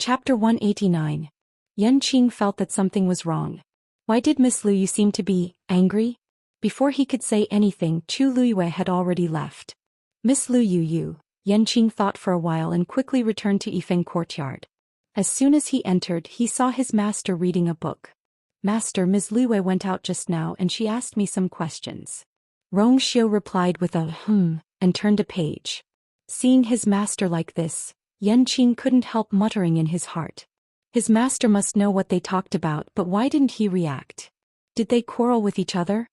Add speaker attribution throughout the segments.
Speaker 1: Chapter 189. Yan Qing felt that something was wrong. Why did Miss Lu Yu seem to be angry? Before he could say anything, Chu Luyue had already left. Miss Lu Yu, Yan Qing thought for a while and quickly returned to Yifeng courtyard. As soon as he entered, he saw his master reading a book. Master, Ms. Luyue went out just now and she asked me some questions. Rong Xiu replied with a and turned a page. Seeing his master like this, Yan Qing couldn't help muttering in his heart. His master must know what they talked about, but why didn't he react? Did they quarrel with each other?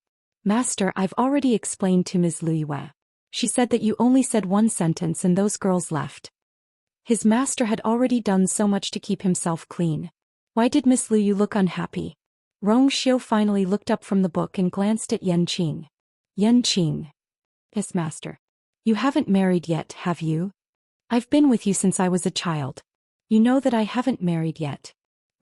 Speaker 1: Master, I've already explained to Ms. Luyue. She said that you only said one sentence and those girls left. His master had already done so much to keep himself clean. Why did Miss Lu Yu look unhappy? Rong Xiu finally looked up from the book and glanced at Yan Qing. Yan Qing. Yes, master. You haven't married yet, have you? I've been with you since I was a child. You know that I haven't married yet.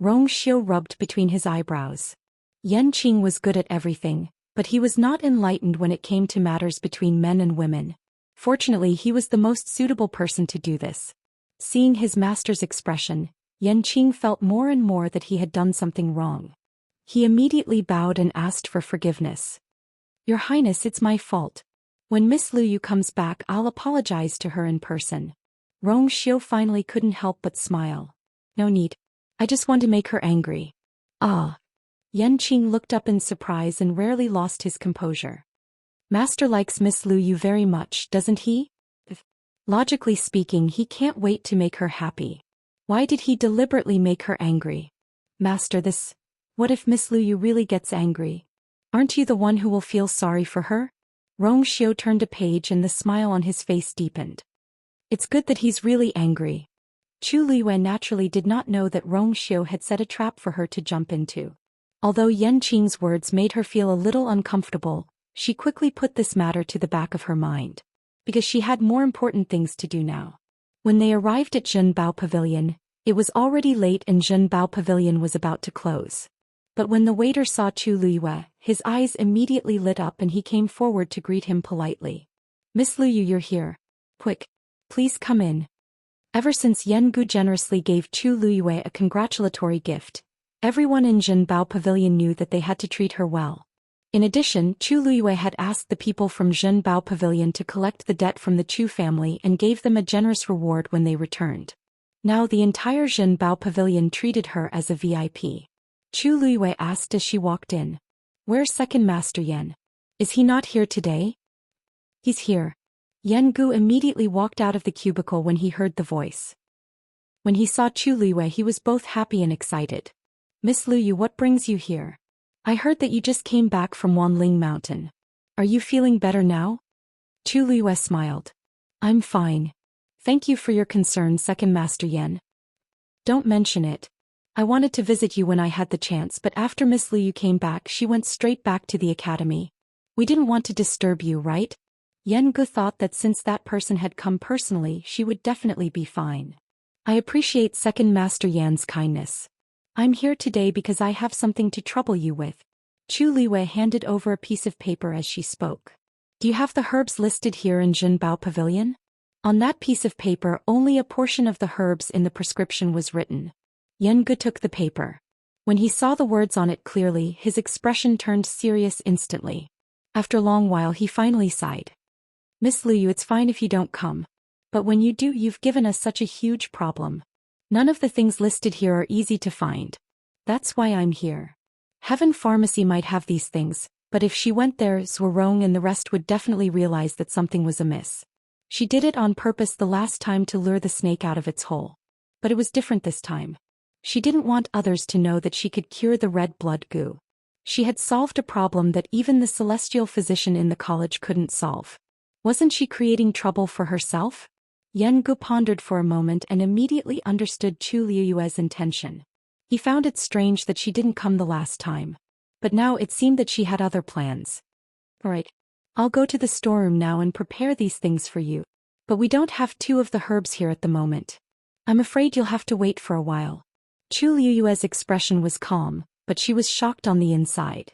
Speaker 1: Rong Xiu rubbed between his eyebrows. Yan Qing was good at everything, but he was not enlightened when it came to matters between men and women. Fortunately, he was the most suitable person to do this. Seeing his master's expression, Yan Qing felt more and more that he had done something wrong. He immediately bowed and asked for forgiveness. Your Highness, it's my fault. When Miss Lu Yu comes back, I'll apologize to her in person. Rong Xiu finally couldn't help but smile. No need. I just want to make her angry. Ah. Yan Qing looked up in surprise and rarely lost his composure. Master likes Miss Lu Yu very much, doesn't he? Logically speaking, he can't wait to make her happy. Why did he deliberately make her angry? Master, what if Miss Lu Yu really gets angry? Aren't you the one who will feel sorry for her? Rong Xiu turned a page and the smile on his face deepened. It's good that he's really angry. Chu Liyue naturally did not know that Rong Xiu had set a trap for her to jump into. Although Yan Qing's words made her feel a little uncomfortable, she quickly put this matter to the back of her mind. Because she had more important things to do now. When they arrived at Zhenbao Pavilion, it was already late and Zhenbao Pavilion was about to close. But when the waiter saw Chu Liyue, his eyes immediately lit up and he came forward to greet him politely. Miss Lu Yu, you're here. Quick. Please come in. Ever since Yan Gu generously gave Chu Liyue a congratulatory gift, everyone in Zhenbao Pavilion knew that they had to treat her well. In addition, Chu Liyue had asked the people from Zhenbao Pavilion to collect the debt from the Chu family and gave them a generous reward when they returned. Now the entire Zhenbao Pavilion treated her as a VIP. Chu Liyue asked as she walked in. Where's Second Master Yan? Is he not here today? He's here. Yan Gu immediately walked out of the cubicle when he heard the voice. When he saw Chu Liyue, he was both happy and excited. Miss Lu Yu, what brings you here? I heard that you just came back from Wanling Mountain. Are you feeling better now? Chu Liyue smiled. I'm fine. Thank you for your concern, Second Master Yan. Don't mention it. I wanted to visit you when I had the chance, but after Miss Lu Yu came back, she went straight back to the academy. We didn't want to disturb you, right? Yan Gu thought that since that person had come personally, she would definitely be fine. I appreciate Second Master Yan's kindness. I'm here today because I have something to trouble you with. Chu Liyue handed over a piece of paper as she spoke. Do you have the herbs listed here in Zhenbao Pavilion? On that piece of paper, only a portion of the herbs in the prescription was written. Yan Gu took the paper. When he saw the words on it clearly, his expression turned serious instantly. After a long while, he finally sighed. Miss Lu Yu, it's fine if you don't come. But when you do, you've given us such a huge problem. None of the things listed here are easy to find. That's why I'm here. Heaven Pharmacy might have these things, but if she went there, Zhuorong and the rest would definitely realize that something was amiss. She did it on purpose the last time to lure the snake out of its hole. But it was different this time. She didn't want others to know that she could cure the red blood goo. She had solved a problem that even the celestial physician in the college couldn't solve. Wasn't she creating trouble for herself? Yan Gu pondered for a moment and immediately understood Chu Liyue's intention. He found it strange that she didn't come the last time. But now it seemed that she had other plans. Alright. I'll go to the storeroom now and prepare these things for you. But we don't have 2 of the herbs here at the moment. I'm afraid you'll have to wait for a while. Chu Liyue's expression was calm, but she was shocked on the inside.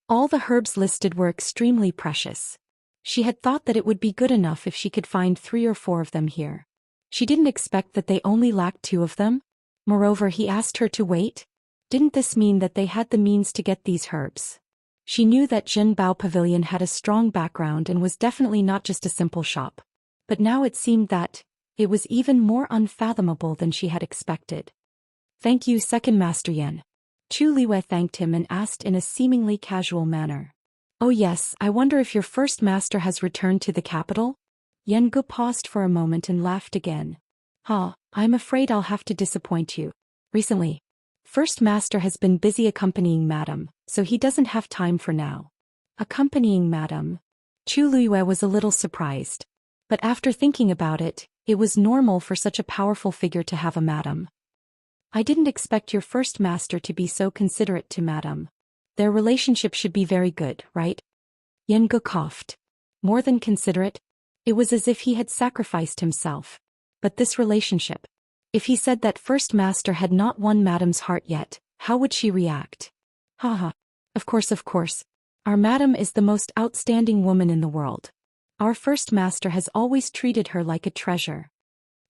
Speaker 1: All the herbs listed were extremely precious. She had thought that it would be good enough if she could find 3 or 4 of them here. She didn't expect that they only lacked 2 of them. Moreover, he asked her to wait? Didn't this mean that they had the means to get these herbs? She knew that Zhenbao Pavilion had a strong background and was definitely not just a simple shop. But now it seemed that it was even more unfathomable than she had expected. Thank you, Second Master Yan. Chu Liwei thanked him and asked in a seemingly casual manner. Oh yes, I wonder if your first master has returned to the capital? Yan Gu paused for a moment and laughed again. I'm afraid I'll have to disappoint you. Recently, First Master has been busy accompanying Madam, so he doesn't have time for now. Accompanying Madam? Chu Liwei was a little surprised. But after thinking about it, it was normal for such a powerful figure to have a Madam. I didn't expect your first master to be so considerate to Madam. Their relationship should be very good, right? Yan Gu coughed. More than considerate? It was as if he had sacrificed himself. But this relationship. If he said that first master had not won Madam's heart yet, how would she react? Haha. Of course. Our Madam is the most outstanding woman in the world. Our first master has always treated her like a treasure.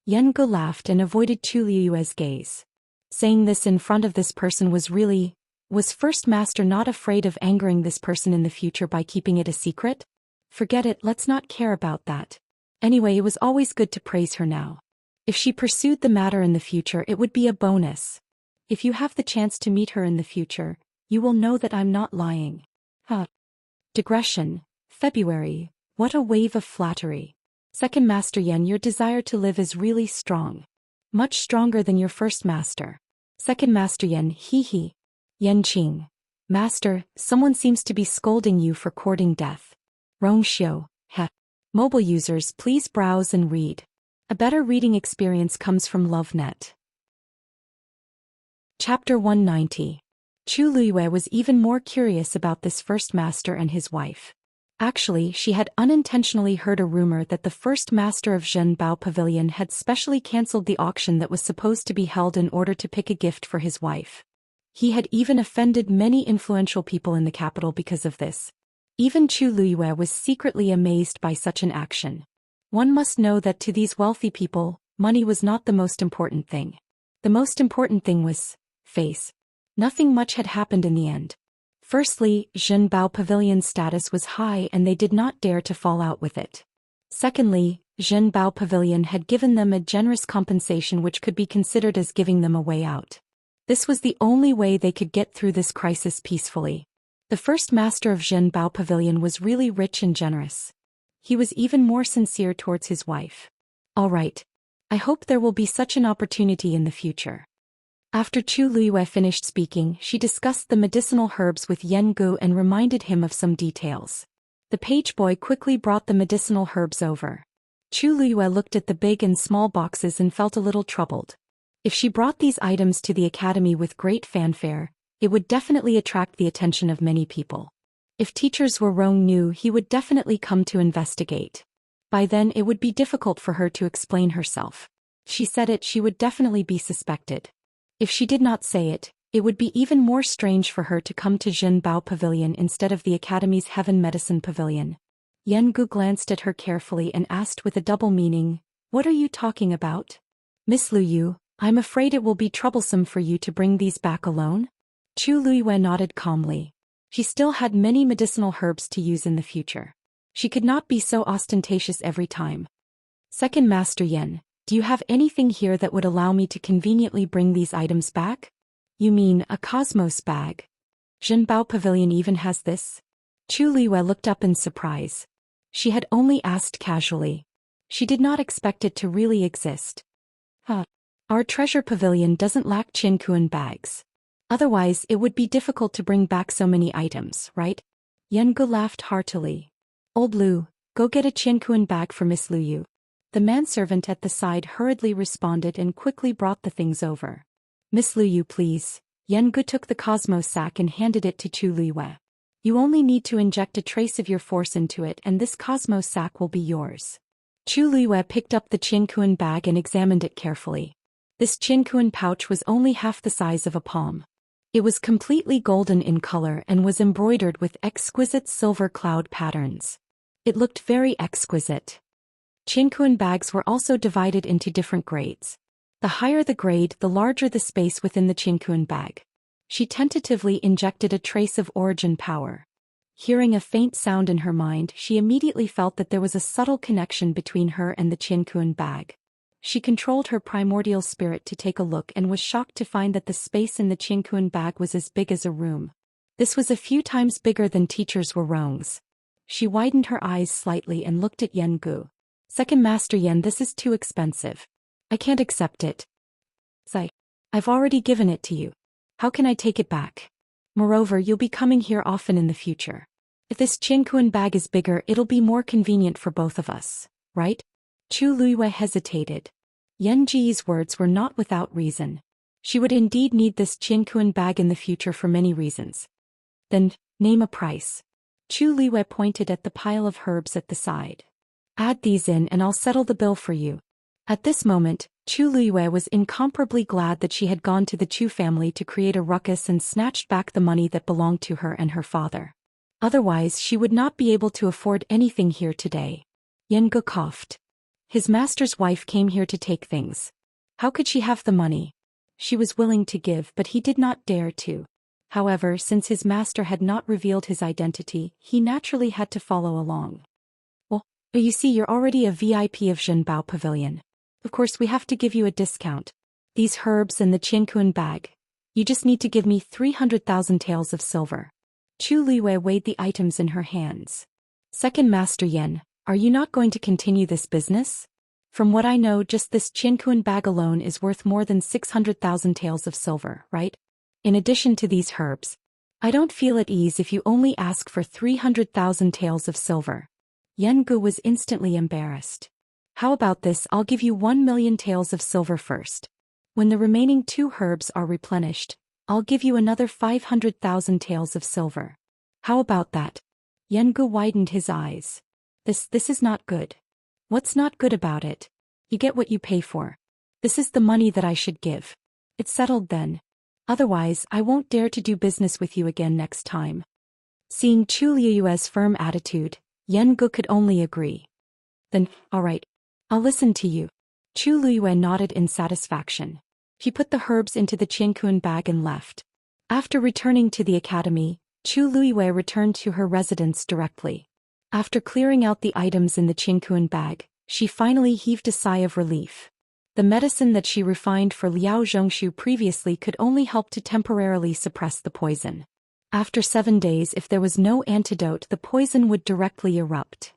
Speaker 1: Yan Gu laughed and avoided Chu Liue's gaze. Saying this in front of this person was first master not afraid of angering this person in the future by keeping it a secret? Forget it, let's not care about that. Anyway, it was always good to praise her now. If she pursued the matter in the future, it would be a bonus. If you have the chance to meet her in the future, you will know that I'm not lying. Digression. February. What a wave of flattery. Second Master Yan, your desire to live is really strong. Much stronger than your first master. Second Master Yan, hee. Yanqing. Master, someone seems to be scolding you for courting death. Rongxiu. Mobile users, please browse and read. A better reading experience comes from LoveNet. Chapter 190. Chu Liwei was even more curious about this first master and his wife. Actually, she had unintentionally heard a rumor that the first master of Zhenbao Pavilion had specially cancelled the auction that was supposed to be held in order to pick a gift for his wife. He had even offended many influential people in the capital because of this. Even Chu Liwei was secretly amazed by such an action. One must know that to these wealthy people, money was not the most important thing. The most important thing was face. Nothing much had happened in the end. Firstly, Zhenbao Pavilion's status was high and they did not dare to fall out with it. Secondly, Zhenbao Pavilion had given them a generous compensation which could be considered as giving them a way out. This was the only way they could get through this crisis peacefully. The first master of Zhenbao Pavilion was really rich and generous. He was even more sincere towards his wife. All right. I hope there will be such an opportunity in the future. After Chu Liwei finished speaking, she discussed the medicinal herbs with Yan Gu and reminded him of some details. The page boy quickly brought the medicinal herbs over. Chu Liwei looked at the big and small boxes and felt a little troubled. If she brought these items to the academy with great fanfare, it would definitely attract the attention of many people. If teachers were wrong knew, he would definitely come to investigate. By then it would be difficult for her to explain herself. She said it, she would definitely be suspected. If she did not say it, it would be even more strange for her to come to Zhenbao Pavilion instead of the Academy's Heaven Medicine Pavilion. Yan Gu glanced at her carefully and asked with a double meaning, "What are you talking about?" "Miss Lu Yu, I'm afraid it will be troublesome for you to bring these back alone?" Chu Liwei nodded calmly. She still had many medicinal herbs to use in the future. She could not be so ostentatious every time. Second Master Yan, do you have anything here that would allow me to conveniently bring these items back? You mean a cosmos bag? Zhenbao Pavilion even has this? Chu Liwei looked up in surprise. She had only asked casually. She did not expect it to really exist. Our treasure pavilion doesn't lack Qinkuan bags. Otherwise, it would be difficult to bring back so many items, right? Yan Gu laughed heartily. Old Lu, go get a Qinkuan bag for Miss Lu Yu. The manservant at the side hurriedly responded and quickly brought the things over. Miss Lu Yu, please. Yan Gu took the cosmos sack and handed it to Chu Liwei. You only need to inject a trace of your force into it and this cosmos sack will be yours. Chu Liwei picked up the Qinkuan bag and examined it carefully. This Qinkuan pouch was only half the size of a palm. It was completely golden in color and was embroidered with exquisite silver cloud patterns. It looked very exquisite. Qinkuan bags were also divided into different grades. The higher the grade, the larger the space within the Qingquan bag. She tentatively injected a trace of origin power. Hearing a faint sound in her mind, she immediately felt that there was a subtle connection between her and the Qingquan bag. She controlled her primordial spirit to take a look and was shocked to find that the space in the Qingquan bag was as big as a room. This was a few times bigger than teachers were Rong's. She widened her eyes slightly and looked at Yen Gu. Second Master Yen, this is too expensive. I can't accept it. I've already given it to you. How can I take it back? Moreover, you'll be coming here often in the future. If this Qingquan bag is bigger, it'll be more convenient for both of us, right? Chu Luiyue hesitated. Yan Ji's words were not without reason. She would indeed need this Qingquan bag in the future for many reasons. Then, name a price. Chu Luiyue pointed at the pile of herbs at the side. Add these in and I'll settle the bill for you. At this moment, Chu Luiyue was incomparably glad that she had gone to the Chu family to create a ruckus and snatched back the money that belonged to her and her father. Otherwise, she would not be able to afford anything here today. Yen Gu coughed. His master's wife came here to take things. How could she have the money? She was willing to give, but he did not dare to. However, since his master had not revealed his identity, he naturally had to follow along. Well, you see, you're already a VIP of Zhenbao Pavilion. Of course, we have to give you a discount. These herbs and the Qingquan bag. You just need to give me 300,000 taels of silver. Chu Luiyue weighed the items in her hands. Second Master Yen, are you not going to continue this business? From what I know, just this Qingquan bag alone is worth more than 600,000 taels of silver, right? In addition to these herbs. I don't feel at ease if you only ask for 300,000 taels of silver. Yen Gu was instantly embarrassed. How about this? I'll give you 1 million taels of silver first. When the remaining 2 herbs are replenished, I'll give you another 500,000 taels of silver. How about that? Yen Gu widened his eyes. This is not good. What's not good about it? You get what you pay for. This is the money that I should give. It's settled then. Otherwise, I won't dare to do business with you again next time. Seeing Chu Luiyue's firm attitude, Yen Gu could only agree. Then, all right. I'll listen to you. Chu Luiyue nodded in satisfaction. He put the herbs into the Qingquan bag and left. After returning to the academy, Chu Luiyue returned to her residence directly. After clearing out the items in the Qingquan bag, she finally heaved a sigh of relief. The medicine that she refined for Liao Zhongshu previously could only help to temporarily suppress the poison. After 7 days, if there was no antidote, the poison would directly erupt.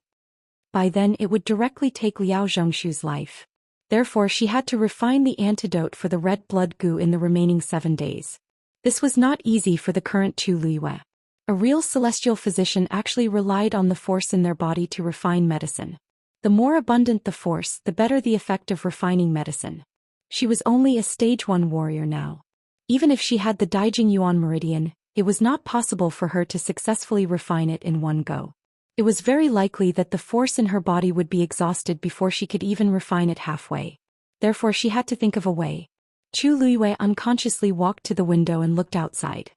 Speaker 1: By then it would directly take Liao Zhongshu's life. Therefore she had to refine the antidote for the red blood goo in the remaining 7 days. This was not easy for the current Chu Luiyue. A real celestial physician actually relied on the force in their body to refine medicine. The more abundant the force, the better the effect of refining medicine. She was only a stage 1 warrior now. Even if she had the Daijing Yuan meridian, it was not possible for her to successfully refine it in one go. It was very likely that the force in her body would be exhausted before she could even refine it halfway. Therefore she had to think of a way. Chu Luiyue unconsciously walked to the window and looked outside.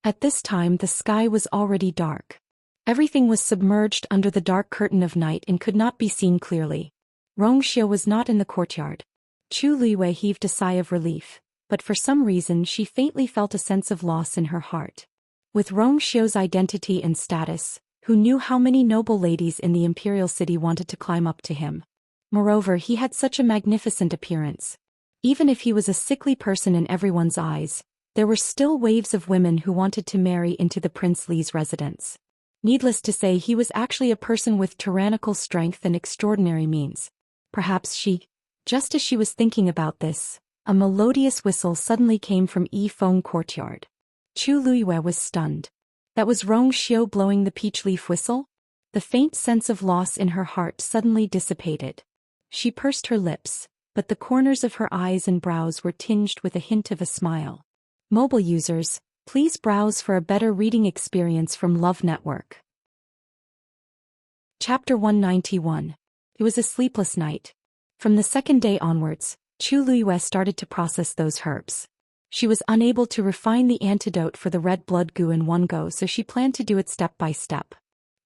Speaker 1: At this time the sky was already dark. Everything was submerged under the dark curtain of night and could not be seen clearly. Rongxia was not in the courtyard. Chu Luiyue heaved a sigh of relief, but for some reason she faintly felt a sense of loss in her heart. With Rongxia's identity and status, who knew how many noble ladies in the imperial city wanted to climb up to him? Moreover, he had such a magnificent appearance. Even if he was a sickly person in everyone's eyes, there were still waves of women who wanted to marry into the Prince Li's residence. Needless to say, he was actually a person with tyrannical strength and extraordinary means. Perhaps just as she was thinking about this, a melodious whistle suddenly came from Yifeng courtyard. Chu Luiyue was stunned. That was Rongxia blowing the peach leaf whistle? The faint sense of loss in her heart suddenly dissipated. She pursed her lips, but the corners of her eyes and brows were tinged with a hint of a smile. Mobile users, please browse for a better reading experience from Love Network. Chapter 191. It was a sleepless night. From the 2nd day onwards, Chu Luiyue started to process those herbs. She was unable to refine the antidote for the red blood goo in one go, so she planned to do it step by step.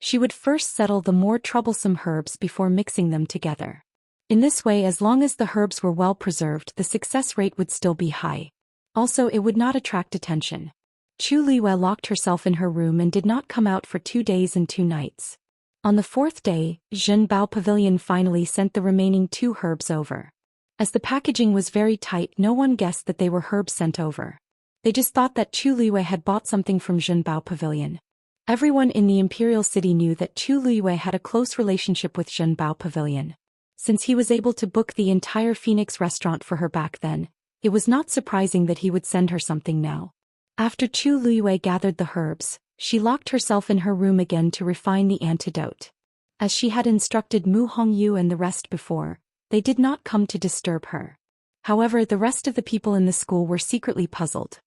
Speaker 1: She would first settle the more troublesome herbs before mixing them together. In this way, as long as the herbs were well preserved, the success rate would still be high. Also, it would not attract attention. Chu Liyue locked herself in her room and did not come out for 2 days and 2 nights. On the 4th day, Zhenbao Pavilion finally sent the remaining 2 herbs over. As the packaging was very tight, no one guessed that they were herbs sent over. They just thought that Chu Liyue had bought something from Zhenbao Pavilion. Everyone in the Imperial City knew that Chu Liyue had a close relationship with Zhenbao Pavilion. Since he was able to book the entire Phoenix restaurant for her back then, it was not surprising that he would send her something now. After Chu Liyue gathered the herbs, she locked herself in her room again to refine the antidote. As she had instructed Mu Hongyu and the rest before, they did not come to disturb her. However, the rest of the people in the school were secretly puzzled.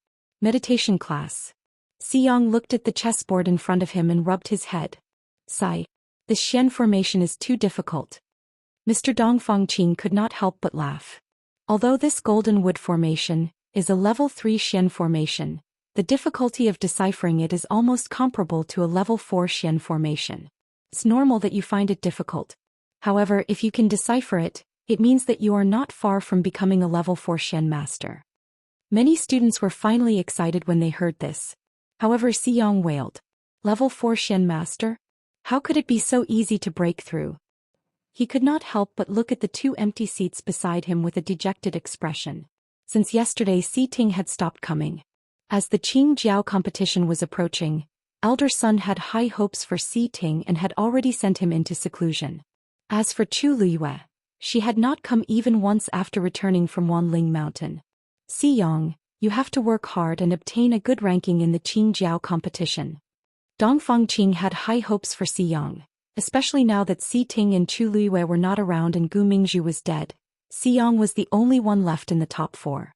Speaker 1: Meditation class. Xiyang looked at the chessboard in front of him and rubbed his head. Sigh. The Xian formation is too difficult. Mr. Dongfang Qing could not help but laugh. Although this golden wood formation is a level 3 Xian formation, the difficulty of deciphering it is almost comparable to a level 4 Xian formation. It's normal that you find it difficult. However, if you can decipher it, it means that you are not far from becoming a level 4 Xian master. Many students were finally excited when they heard this. However, Xiyang wailed. Level 4 Xian master? How could it be so easy to break through? He could not help but look at the 2 empty seats beside him with a dejected expression. Since yesterday, Si Ting had stopped coming. As the Qing Jiao competition was approaching, elder son had high hopes for Si Ting and had already sent him into seclusion. As for Chu Liyue, she had not come even once after returning from Wanling Mountain. Xiyang, you have to work hard and obtain a good ranking in the Qing Jiao competition. Dongfang Qing had high hopes for Xiyang. Especially now that Si Ting and Chu Liyue were not around and Gu Mingzhu was dead, Xiyang was the only one left in the top 4.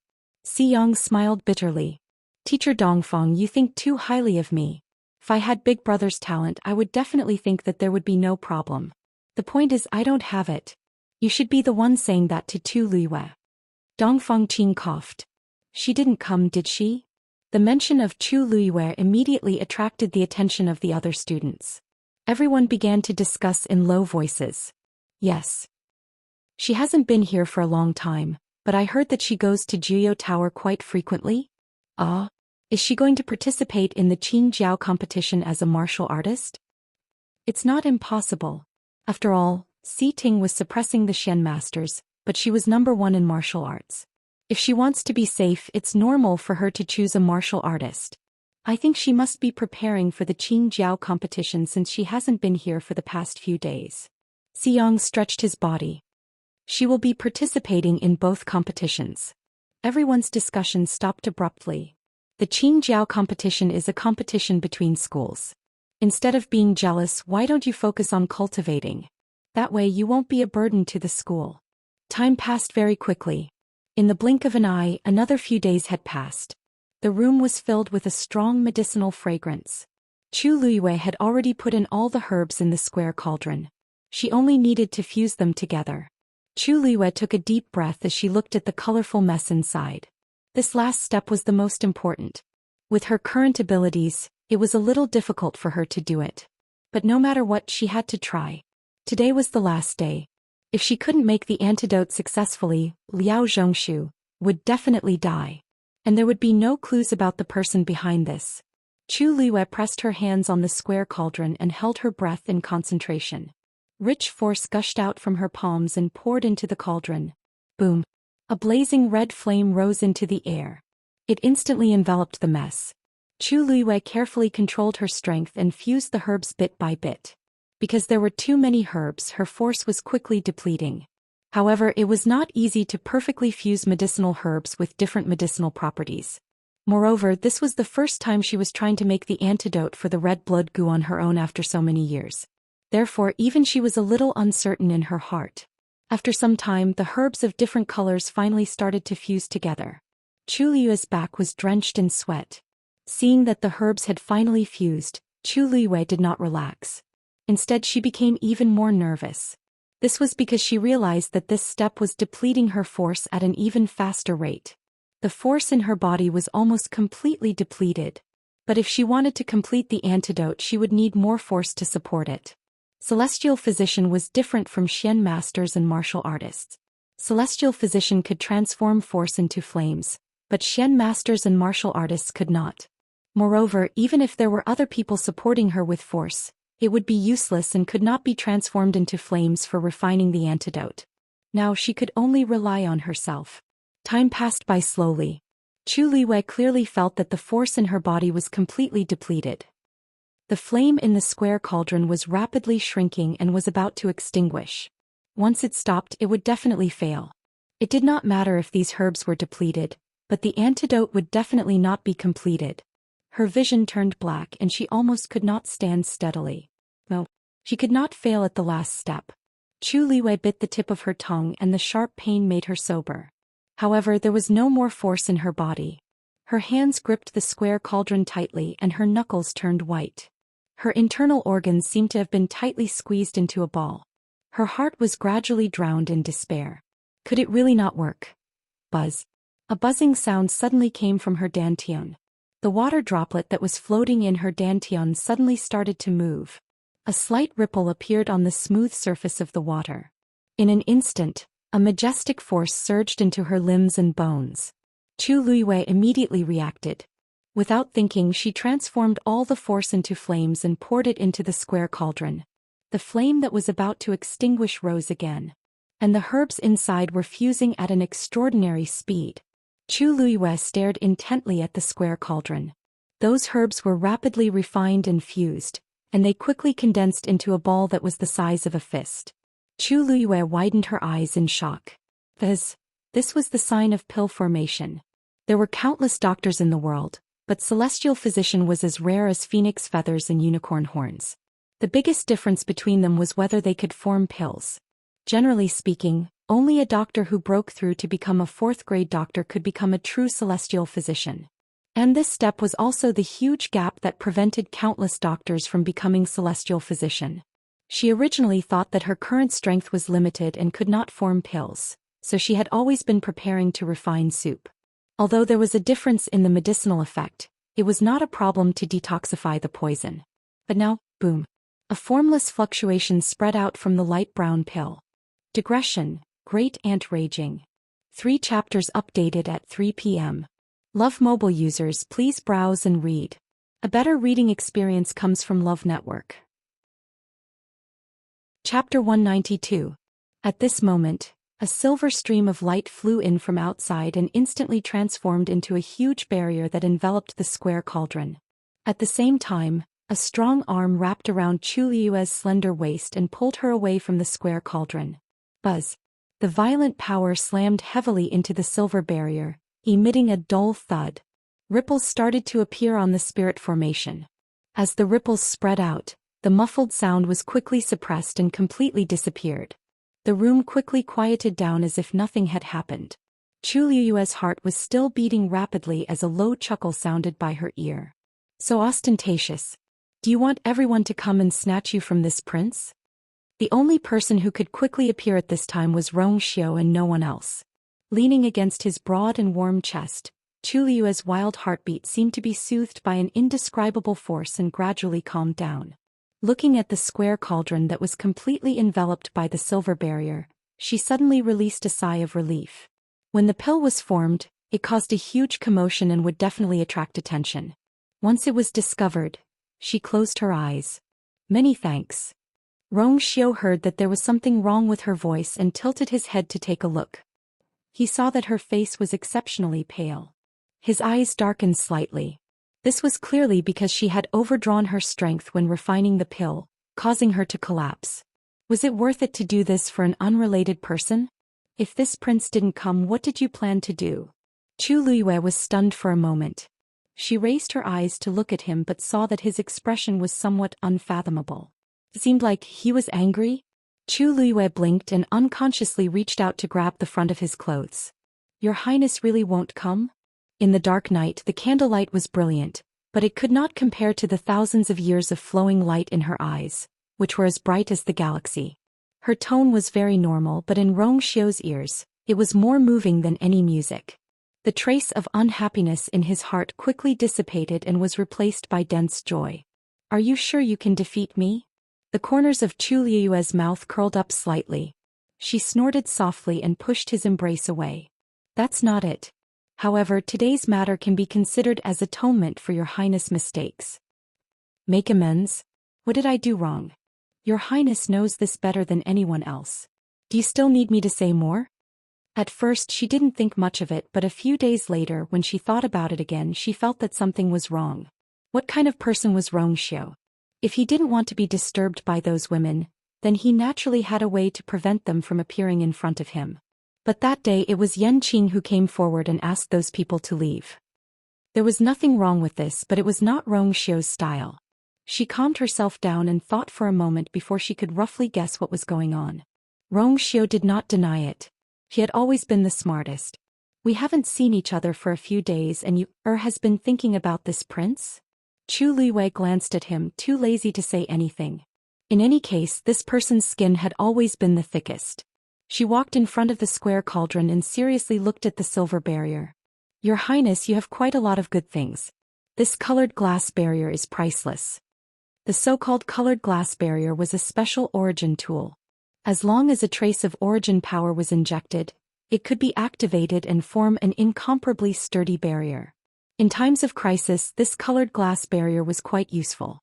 Speaker 1: Xiyang smiled bitterly. Teacher Dongfang, you think too highly of me. If I had Big Brother's talent, I would definitely think that there would be no problem. The point is I don't have it. You should be the one saying that to Chu Liyue. Dongfang Qing coughed. She didn't come, did she? The mention of Chu Liyue immediately attracted the attention of the other students. Everyone began to discuss in low voices. Yes. She hasn't been here for a long time, but I heard that she goes to Jiuyou Tower quite frequently. Ah, is she going to participate in the Qing Jiao competition as a martial artist? It's not impossible. After all, Si Ting was suppressing the Xian masters, but she was number 1 in martial arts. If she wants to be safe, it's normal for her to choose a martial artist. I think she must be preparing for the Qing Jiao competition since she hasn't been here for the past few days. Xiyang stretched his body. She will be participating in both competitions. Everyone's discussion stopped abruptly. The Qing Jiao competition is a competition between schools. Instead of being jealous, why don't you focus on cultivating? That way you won't be a burden to the school. Time passed very quickly. In the blink of an eye, another few days had passed. The room was filled with a strong medicinal fragrance. Chu Liyue had already put in all the herbs in the square cauldron. She only needed to fuse them together. Chu Liyue took a deep breath as she looked at the colorful mess inside. This last step was the most important. With her current abilities, it was a little difficult for her to do it. But no matter what, she had to try. Today was the last day. If she couldn't make the antidote successfully, Liao Zhongshu would definitely die. And there would be no clues about the person behind this. Chu Liyue pressed her hands on the square cauldron and held her breath in concentration. Rich force gushed out from her palms and poured into the cauldron. Boom! A blazing red flame rose into the air. It instantly enveloped the mess. Chu Liyue carefully controlled her strength and fused the herbs bit by bit. Because there were too many herbs, her force was quickly depleting. However, it was not easy to perfectly fuse medicinal herbs with different medicinal properties. Moreover, this was the first time she was trying to make the antidote for the red blood goo on her own after so many years. Therefore, even she was a little uncertain in her heart. After some time, the herbs of different colors finally started to fuse together. Chu Liyue's back was drenched in sweat. Seeing that the herbs had finally fused, Chu Liyue did not relax. Instead, she became even more nervous. This was because she realized that this step was depleting her force at an even faster rate. The force in her body was almost completely depleted. But if she wanted to complete the antidote, she would need more force to support it. Celestial Physician was different from Xian masters and martial artists. Celestial Physician could transform force into flames, but Xian masters and martial artists could not. Moreover, even if there were other people supporting her with force, it would be useless and could not be transformed into flames for refining the antidote. Now she could only rely on herself. Time passed by slowly. Chu Liwei clearly felt that the force in her body was completely depleted. The flame in the square cauldron was rapidly shrinking and was about to extinguish. Once it stopped, it would definitely fail. It did not matter if these herbs were depleted, but the antidote would definitely not be completed. Her vision turned black and she almost could not stand steadily. No, she could not fail at the last step. Chu Liwei bit the tip of her tongue and the sharp pain made her sober. However, there was no more force in her body. Her hands gripped the square cauldron tightly and her knuckles turned white. Her internal organs seemed to have been tightly squeezed into a ball. Her heart was gradually drowned in despair. Could it really not work? Buzz. A buzzing sound suddenly came from her dantian. The water droplet that was floating in her dantian suddenly started to move. A slight ripple appeared on the smooth surface of the water. In an instant, a majestic force surged into her limbs and bones. Chu Liwei immediately reacted. Without thinking, she transformed all the force into flames and poured it into the square cauldron. The flame that was about to extinguish rose again. And the herbs inside were fusing at an extraordinary speed. Chu Liwei stared intently at the square cauldron. Those herbs were rapidly refined and fused, and they quickly condensed into a ball that was the size of a fist. Chu Liwei widened her eyes in shock. This was the sign of pill formation. There were countless doctors in the world, but Celestial Physician was as rare as phoenix feathers and unicorn horns. The biggest difference between them was whether they could form pills. Generally speaking, only a doctor who broke through to become a fourth-grade doctor could become a true Celestial Physician. And this step was also the huge gap that prevented countless doctors from becoming Celestial Physician. She originally thought that her current strength was limited and could not form pills, so she had always been preparing to refine soup. Although there was a difference in the medicinal effect, it was not a problem to detoxify the poison. But now, boom. A formless fluctuation spread out from the light brown pill. Digression, Great Ant Raging. 3 chapters updated at 3 p.m. Love mobile users, please browse and read. A better reading experience comes from Love Network. Chapter 192. At this moment, a silver stream of light flew in from outside and instantly transformed into a huge barrier that enveloped the square cauldron. At the same time, a strong arm wrapped around Chu Liue's slender waist and pulled her away from the square cauldron. Buzz. The violent power slammed heavily into the silver barrier, emitting a dull thud. Ripples started to appear on the spirit formation. As the ripples spread out, the muffled sound was quickly suppressed and completely disappeared. The room quickly quieted down as if nothing had happened. Chu Liue's heart was still beating rapidly as a low chuckle sounded by her ear. So ostentatious. Do you want everyone to come and snatch you from this prince? The only person who could quickly appear at this time was Zhou Xian and no one else. Leaning against his broad and warm chest, Chu Liue's wild heartbeat seemed to be soothed by an indescribable force and gradually calmed down. Looking at the square cauldron that was completely enveloped by the silver barrier, she suddenly released a sigh of relief. When the pill was formed, it caused a huge commotion and would definitely attract attention. Once it was discovered, she closed her eyes. Many thanks. Zhou Xian heard that there was something wrong with her voice and tilted his head to take a look. He saw that her face was exceptionally pale. His eyes darkened slightly. This was clearly because she had overdrawn her strength when refining the pill, causing her to collapse. Was it worth it to do this for an unrelated person? If this prince didn't come, what did you plan to do? Chu Liue was stunned for a moment. She raised her eyes to look at him but saw that his expression was somewhat unfathomable. It seemed like he was angry. Chu Liue blinked and unconsciously reached out to grab the front of his clothes. Your Highness really won't come? In the dark night, the candlelight was brilliant, but it could not compare to the thousands of years of flowing light in her eyes, which were as bright as the galaxy. Her tone was very normal, but in Zhou Xian's ears, it was more moving than any music. The trace of unhappiness in his heart quickly dissipated and was replaced by dense joy. Are you sure you can defeat me? The corners of Chu Liyue's mouth curled up slightly. She snorted softly and pushed his embrace away. That's not it. However, today's matter can be considered as atonement for your highness' mistakes. Make amends? What did I do wrong? Your highness knows this better than anyone else. Do you still need me to say more? At first she didn't think much of it, but a few days later when she thought about it again she felt that something was wrong. What kind of person was Rong Xiu? If he didn't want to be disturbed by those women, then he naturally had a way to prevent them from appearing in front of him. But that day it was Yanqing who came forward and asked those people to leave. There was nothing wrong with this, but it was not Rong Xiu's style. She calmed herself down and thought for a moment before she could roughly guess what was going on. Rong Xiu did not deny it. He had always been the smartest. We haven't seen each other for a few days and you has been thinking about this prince? Chu Liyue glanced at him, too lazy to say anything. In any case, this person's skin had always been the thickest. She walked in front of the square cauldron and seriously looked at the silver barrier. Your Highness, you have quite a lot of good things. This colored glass barrier is priceless. The so-called colored glass barrier was a special origin tool. As long as a trace of origin power was injected, it could be activated and form an incomparably sturdy barrier. In times of crisis, this colored glass barrier was quite useful.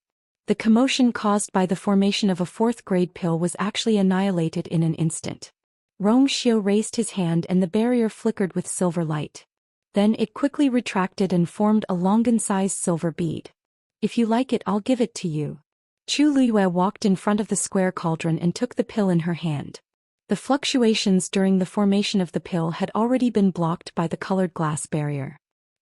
Speaker 1: The commotion caused by the formation of a fourth-grade pill was actually annihilated in an instant. Rong Xiu raised his hand and the barrier flickered with silver light. Then it quickly retracted and formed a longan-sized silver bead. If you like it, I'll give it to you. Chu Liyue walked in front of the square cauldron and took the pill in her hand. The fluctuations during the formation of the pill had already been blocked by the colored glass barrier.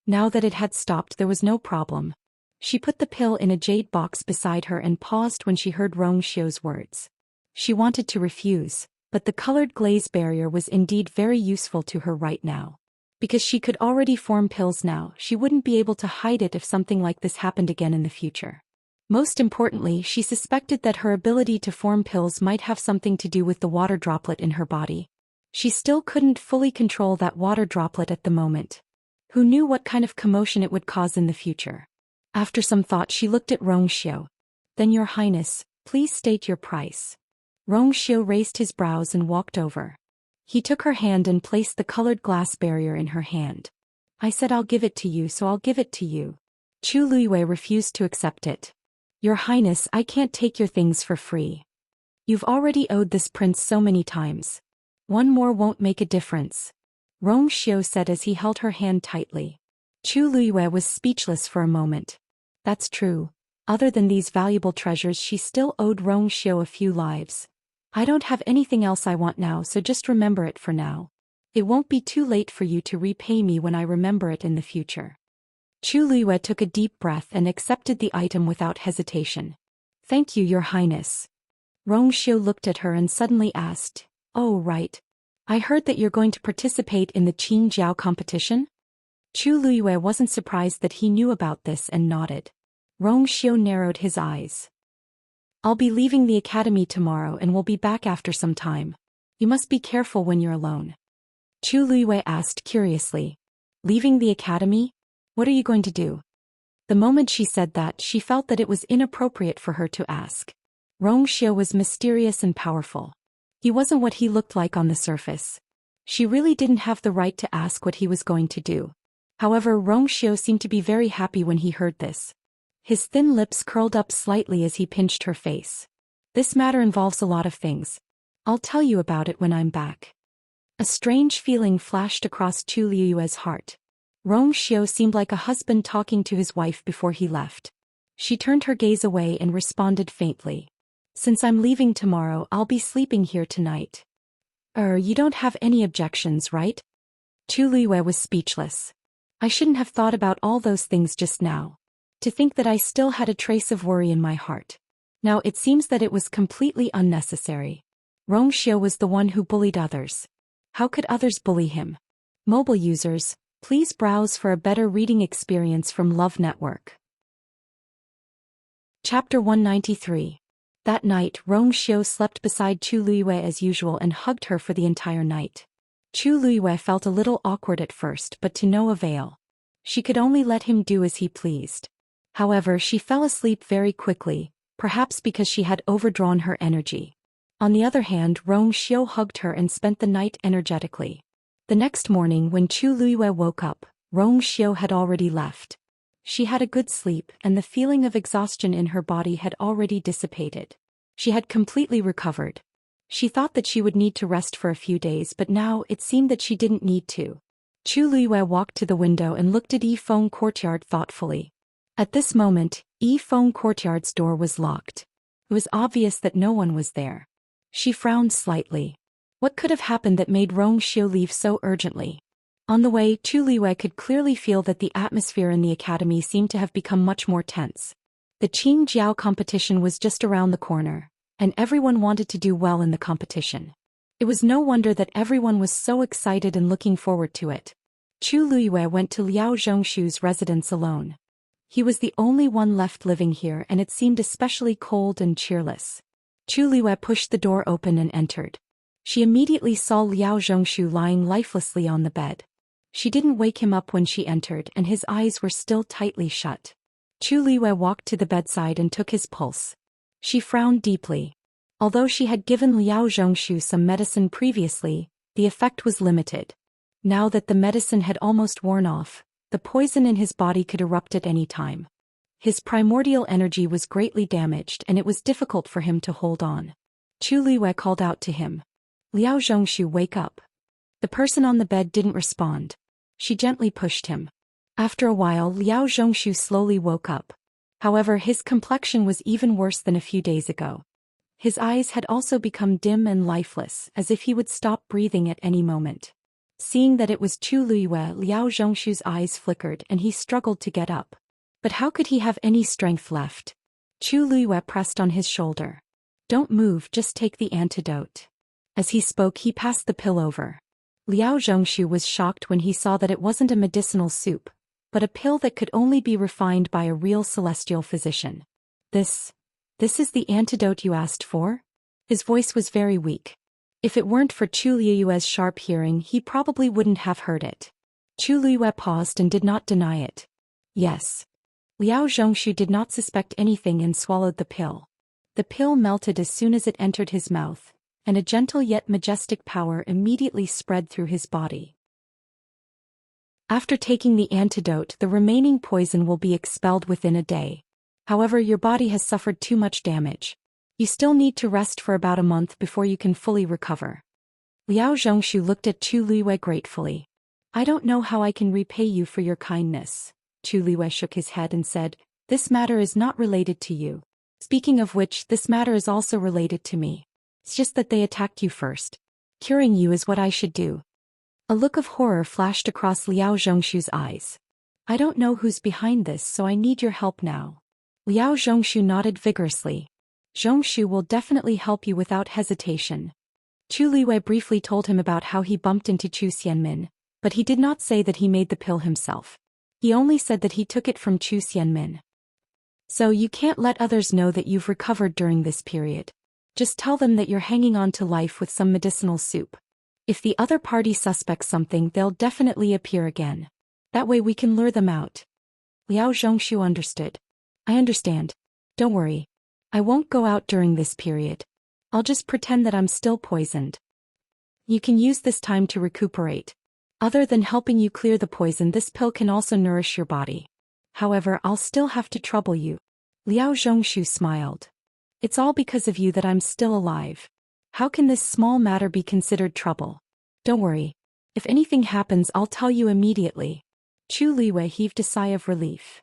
Speaker 1: Now that it had stopped, there was no problem. She put the pill in a jade box beside her and paused when she heard Rong Xiu's words. She wanted to refuse, but the colored glaze barrier was indeed very useful to her right now. Because she could already form pills now, she wouldn't be able to hide it if something like this happened again in the future. Most importantly, she suspected that her ability to form pills might have something to do with the water droplet in her body. She still couldn't fully control that water droplet at the moment. Who knew what kind of commotion it would cause in the future? After some thought, she looked at Rong Xiu. Then, Your Highness, please state your price. Rong Xiu raised his brows and walked over. He took her hand and placed the colored glass barrier in her hand. I said I'll give it to you, so I'll give it to you. Chu Liyue refused to accept it. Your Highness, I can't take your things for free. You've already owed this prince so many times. One more won't make a difference. Rong Xiu said as he held her hand tightly. Chu Liyue was speechless for a moment. That's true. Other than these valuable treasures, she still owed Rong Xiu a few lives. I don't have anything else I want now, so just remember it for now. It won't be too late for you to repay me when I remember it in the future. Chu Liyue took a deep breath and accepted the item without hesitation. Thank you, Your Highness. Rong Xiu looked at her and suddenly asked, Oh, right. I heard that you're going to participate in the Qin Jiao competition? Chu Liyue wasn't surprised that he knew about this and nodded. Rong Xiu narrowed his eyes. I'll be leaving the academy tomorrow and will be back after some time. You must be careful when you're alone. Chu Liyue asked curiously. Leaving the academy? What are you going to do? The moment she said that, she felt that it was inappropriate for her to ask. Rong Xiu was mysterious and powerful. He wasn't what he looked like on the surface. She really didn't have the right to ask what he was going to do. However, Rong Xiu seemed to be very happy when he heard this. His thin lips curled up slightly as he pinched her face. This matter involves a lot of things. I'll tell you about it when I'm back. A strange feeling flashed across Chu Liyue's heart. Rong Xiu seemed like a husband talking to his wife before he left. She turned her gaze away and responded faintly. Since I'm leaving tomorrow, I'll be sleeping here tonight. You don't have any objections, right? Chu Liyue was speechless. I shouldn't have thought about all those things just now. To think that I still had a trace of worry in my heart. Now it seems that it was completely unnecessary. Rong Xiu was the one who bullied others. How could others bully him? Mobile users, please browse for a better reading experience from Love Network. Chapter 193. That night, Rong Xiu slept beside Chu Liyue as usual and hugged her for the entire night. Chu Liyue felt a little awkward at first, but to no avail. She could only let him do as he pleased. However, she fell asleep very quickly, perhaps because she had overdrawn her energy. On the other hand, Rong Xiu hugged her and spent the night energetically. The next morning when Chu Luiyue woke up, Rong Xiu had already left. She had a good sleep and the feeling of exhaustion in her body had already dissipated. She had completely recovered. She thought that she would need to rest for a few days, but now it seemed that she didn't need to. Chu Luiyue walked to the window and looked at Yifeng Courtyard thoughtfully. At this moment, Yifeng Courtyard's door was locked. It was obvious that no one was there. She frowned slightly. What could have happened that made Rong Xiu leave so urgently? On the way, Chu Luiyue could clearly feel that the atmosphere in the academy seemed to have become much more tense. The Qing Jiao competition was just around the corner, and everyone wanted to do well in the competition. It was no wonder that everyone was so excited and looking forward to it. Chu Luiyue went to Liao Zhongshu's residence alone. He was the only one left living here and it seemed especially cold and cheerless. Chu Luiyue pushed the door open and entered. She immediately saw Liao Zhongshu lying lifelessly on the bed. She didn't wake him up when she entered and his eyes were still tightly shut. Chu Luiyue walked to the bedside and took his pulse. She frowned deeply. Although she had given Liao Zhongshu some medicine previously, the effect was limited. Now that the medicine had almost worn off, the poison in his body could erupt at any time. His primordial energy was greatly damaged and it was difficult for him to hold on. Chu Luiyue called out to him. Liao Zhongshu, wake up. The person on the bed didn't respond. She gently pushed him. After a while, Liao Zhongshu slowly woke up. However, his complexion was even worse than a few days ago. His eyes had also become dim and lifeless, as if he would stop breathing at any moment. Seeing that it was Chu Luiyue, Liao Zhongshu's eyes flickered and he struggled to get up. But how could he have any strength left? Chu Luiyue pressed on his shoulder. Don't move, just take the antidote. As he spoke, he passed the pill over. Liao Zhongshu was shocked when he saw that it wasn't a medicinal soup, but a pill that could only be refined by a real celestial physician. This is the antidote you asked for? His voice was very weak. If it weren't for Chu Luiyue's sharp hearing, he probably wouldn't have heard it. Chu Luiyue paused and did not deny it. Yes. Liao Zhongshu did not suspect anything and swallowed the pill. The pill melted as soon as it entered his mouth, and a gentle yet majestic power immediately spread through his body. After taking the antidote, the remaining poison will be expelled within a day. However, your body has suffered too much damage. You still need to rest for about a month before you can fully recover. Liao Zhongshu looked at Chu Luiyue gratefully. I don't know how I can repay you for your kindness. Chu Luiyue shook his head and said, this matter is not related to you. Speaking of which, this matter is also related to me. It's just that they attacked you first. Curing you is what I should do. A look of horror flashed across Liao Zhongshu's eyes. I don't know who's behind this, so I need your help now. Liao Zhongshu nodded vigorously. Zhongshu will definitely help you without hesitation. Chu Luiyue briefly told him about how he bumped into Chu Xianmin, but he did not say that he made the pill himself. He only said that he took it from Chu Xianmin. So you can't let others know that you've recovered during this period. Just tell them that you're hanging on to life with some medicinal soup. If the other party suspects something, they'll definitely appear again. That way we can lure them out. Liao Zhongshu understood. I understand. Don't worry. I won't go out during this period. I'll just pretend that I'm still poisoned. You can use this time to recuperate. Other than helping you clear the poison, this pill can also nourish your body. However, I'll still have to trouble you. Liao Zhongshu smiled. It's all because of you that I'm still alive. How can this small matter be considered trouble? Don't worry. If anything happens, I'll tell you immediately. Chu Luiyue heaved a sigh of relief.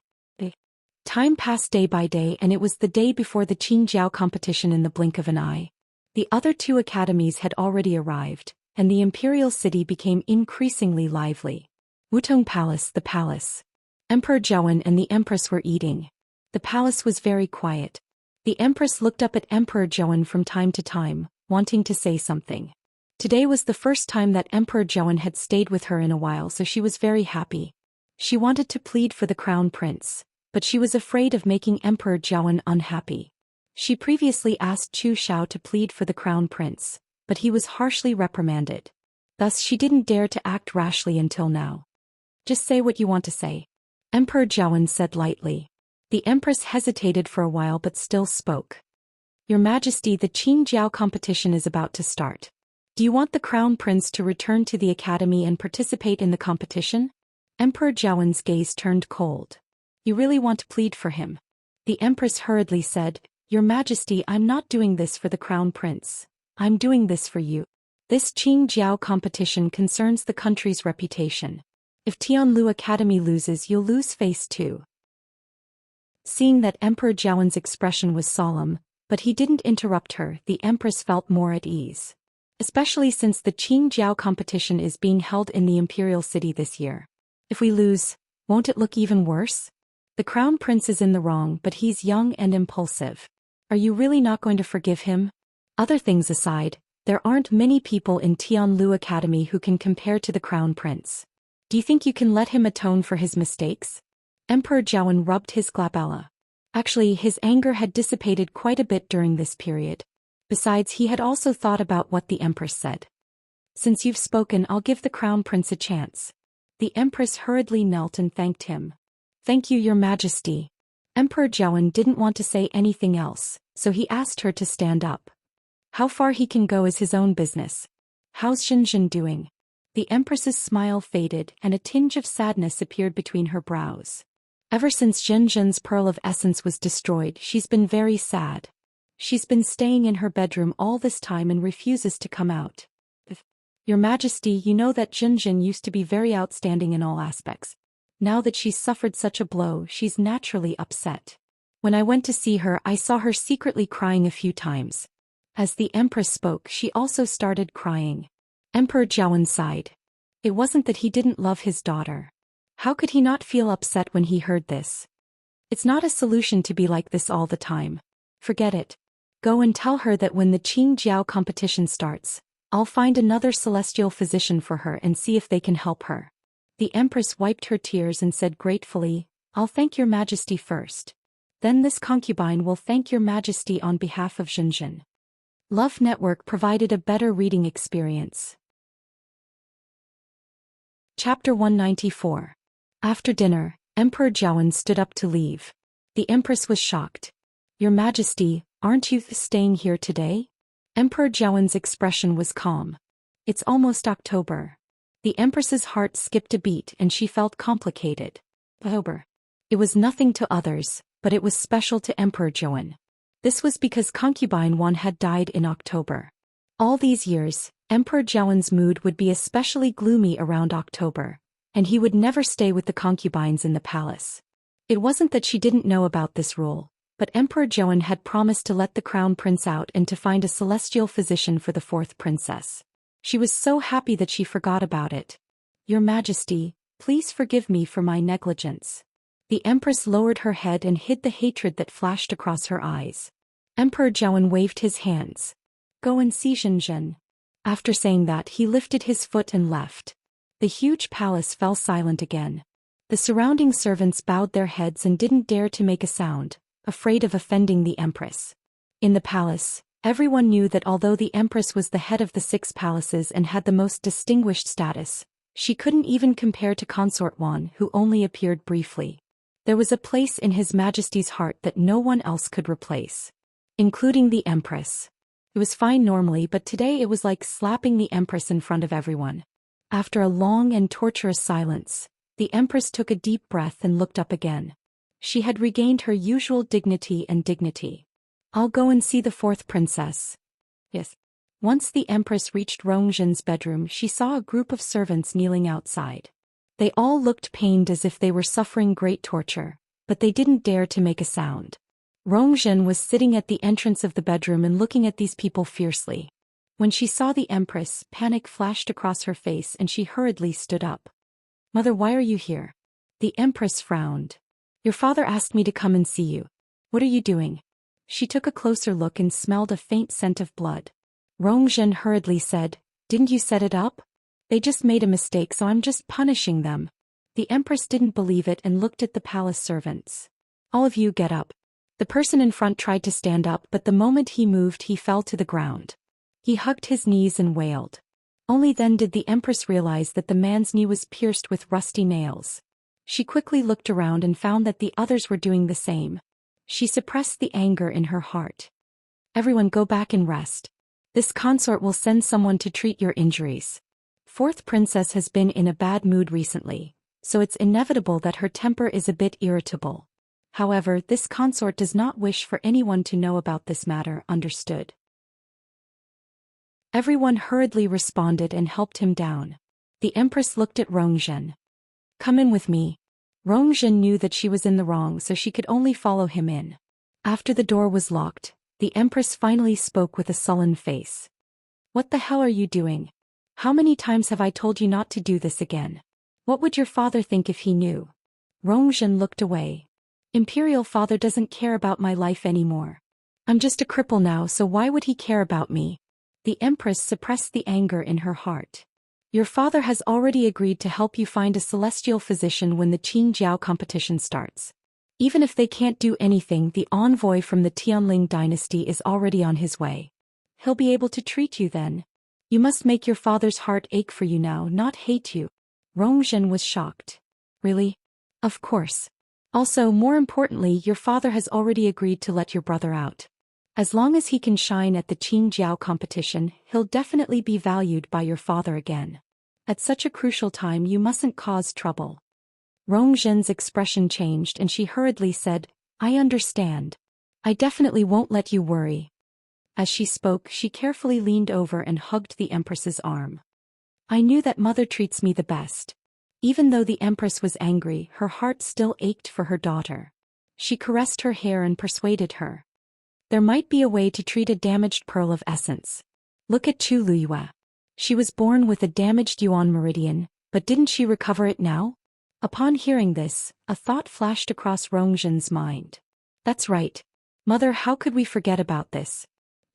Speaker 1: Time passed day by day and it was the day before the Qingjiao competition. In the blink of an eye, the other two academies had already arrived, and the imperial city became increasingly lively. Wutong Palace, the palace. Emperor Zhaowen and the Empress were eating. The palace was very quiet. The Empress looked up at Emperor Zhaowen from time to time, wanting to say something. Today was the first time that Emperor Zhaowen had stayed with her in a while, so she was very happy. She wanted to plead for the crown prince, but she was afraid of making Emperor Zhaowen unhappy. She previously asked Chu Xiao to plead for the crown prince, but he was harshly reprimanded. Thus she didn't dare to act rashly until now. Just say what you want to say. Emperor Zhaowen said lightly. The empress hesitated for a while but still spoke. Your Majesty, the Qingjiao competition is about to start. Do you want the crown prince to return to the academy and participate in the competition? Emperor Zhaowen's gaze turned cold. You really want to plead for him? The empress hurriedly said, Your Majesty, I'm not doing this for the crown prince. I'm doing this for you. This Qingjiao competition concerns the country's reputation. If Tianlu Academy loses, you'll lose face too. Seeing that Emperor Zhaowen's expression was solemn, but he didn't interrupt her, the empress felt more at ease. Especially since the Qingjiao competition is being held in the imperial city this year. If we lose, won't it look even worse? The crown prince is in the wrong, but he's young and impulsive. Are you really not going to forgive him? Other things aside, there aren't many people in Tianlu Academy who can compare to the crown prince. Do you think you can let him atone for his mistakes? Emperor Zhaowen rubbed his glabella. Actually, his anger had dissipated quite a bit during this period. Besides, he had also thought about what the empress said. Since you've spoken, I'll give the crown prince a chance. The empress hurriedly knelt and thanked him. Thank you, Your Majesty. Emperor Zhaowen didn't want to say anything else, so he asked her to stand up. How far he can go is his own business. How's Xianxia doing? The empress's smile faded and a tinge of sadness appeared between her brows. Ever since Xianxia's pearl of essence was destroyed, she's been very sad. She's been staying in her bedroom all this time and refuses to come out. Your Majesty, you know that Xianxia used to be very outstanding in all aspects. Now that she's suffered such a blow, she's naturally upset. When I went to see her, I saw her secretly crying a few times. As the empress spoke, she also started crying. Emperor Zhaowen sighed. It wasn't that he didn't love his daughter. How could he not feel upset when he heard this? It's not a solution to be like this all the time. Forget it. Go and tell her that when the Qingjiao competition starts, I'll find another celestial physician for her and see if they can help her. The empress wiped her tears and said gratefully, I'll thank Your Majesty first. Then this concubine will thank Your Majesty on behalf of Xianxia. Love Network provided a better reading experience. Chapter 194. After dinner, Emperor Zhaowen stood up to leave. The empress was shocked. Your Majesty, aren't you staying here today? Emperor Zhaowen's expression was calm. It's almost October. The empress's heart skipped a beat and she felt complicated. October. It was nothing to others, but it was special to Emperor Zhaowen. This was because concubine Wan had died in October. All these years, Emperor Zhaowen's mood would be especially gloomy around October, and he would never stay with the concubines in the palace. It wasn't that she didn't know about this rule, but Emperor Zhaowen had promised to let the crown prince out and to find a celestial physician for the fourth princess. She was so happy that she forgot about it. Your Majesty, please forgive me for my negligence. The empress lowered her head and hid the hatred that flashed across her eyes. Emperor Zhaowen waved his hands. Go and see Xianxia. After saying that, he lifted his foot and left. The huge palace fell silent again. The surrounding servants bowed their heads and didn't dare to make a sound, afraid of offending the empress. In the palace, everyone knew that although the empress was the head of the 6 palaces and had the most distinguished status, she couldn't even compare to consort Wan, who only appeared briefly. There was a place in His Majesty's heart that no one else could replace, including the empress. It was fine normally, but today it was like slapping the empress in front of everyone. After a long and torturous silence, the empress took a deep breath and looked up again. She had regained her usual dignity and dignity. I'll go and see the 4th princess. Yes. Once the empress reached Rongzhen's bedroom, she saw a group of servants kneeling outside. They all looked pained as if they were suffering great torture, but they didn't dare to make a sound. Rongzhen was sitting at the entrance of the bedroom and looking at these people fiercely. When she saw the empress, panic flashed across her face and she hurriedly stood up. Mother, why are you here? The empress frowned. Your father asked me to come and see you. What are you doing? She took a closer look and smelled a faint scent of blood. Rongzhen hurriedly said, Didn't you set it up? They just made a mistake, so I'm just punishing them. The empress didn't believe it and looked at the palace servants. All of you get up. The person in front tried to stand up, but the moment he moved he fell to the ground. He hugged his knees and wailed. Only then did the empress realize that the man's knee was pierced with rusty nails. She quickly looked around and found that the others were doing the same. She suppressed the anger in her heart. Everyone go back and rest. This consort will send someone to treat your injuries. Fourth princess has been in a bad mood recently, so it's inevitable that her temper is a bit irritable. However, this consort does not wish for anyone to know about this matter, understood? Everyone hurriedly responded and helped him down. The empress looked at Rongzhen. Come in with me. Rongzhen knew that she was in the wrong, so she could only follow him in. After the door was locked, the empress finally spoke with a sullen face. What the hell are you doing? How many times have I told you not to do this again? What would your father think if he knew? Rongzhen looked away. Imperial father doesn't care about my life anymore. I'm just a cripple now, so why would he care about me? The empress suppressed the anger in her heart. Your father has already agreed to help you find a celestial physician when the Qingjiao competition starts. Even if they can't do anything, the envoy from the Tianling dynasty is already on his way. He'll be able to treat you then. You must make your father's heart ache for you now, not hate you. Rongzhen was shocked. Really? Of course. Also, more importantly, your father has already agreed to let your brother out. As long as he can shine at the Qingjiao competition, he'll definitely be valued by your father again. At such a crucial time, you mustn't cause trouble. Rongzhen's expression changed and she hurriedly said, I understand. I definitely won't let you worry. As she spoke, she carefully leaned over and hugged the empress's arm. I knew that mother treats me the best. Even though the empress was angry, her heart still ached for her daughter. She caressed her hair and persuaded her. There might be a way to treat a damaged pearl of essence. Look at Chu Luyue. She was born with a damaged yuan meridian, but didn't she recover it now? Upon hearing this, a thought flashed across Rongzhen's mind. That's right. Mother, how could we forget about this?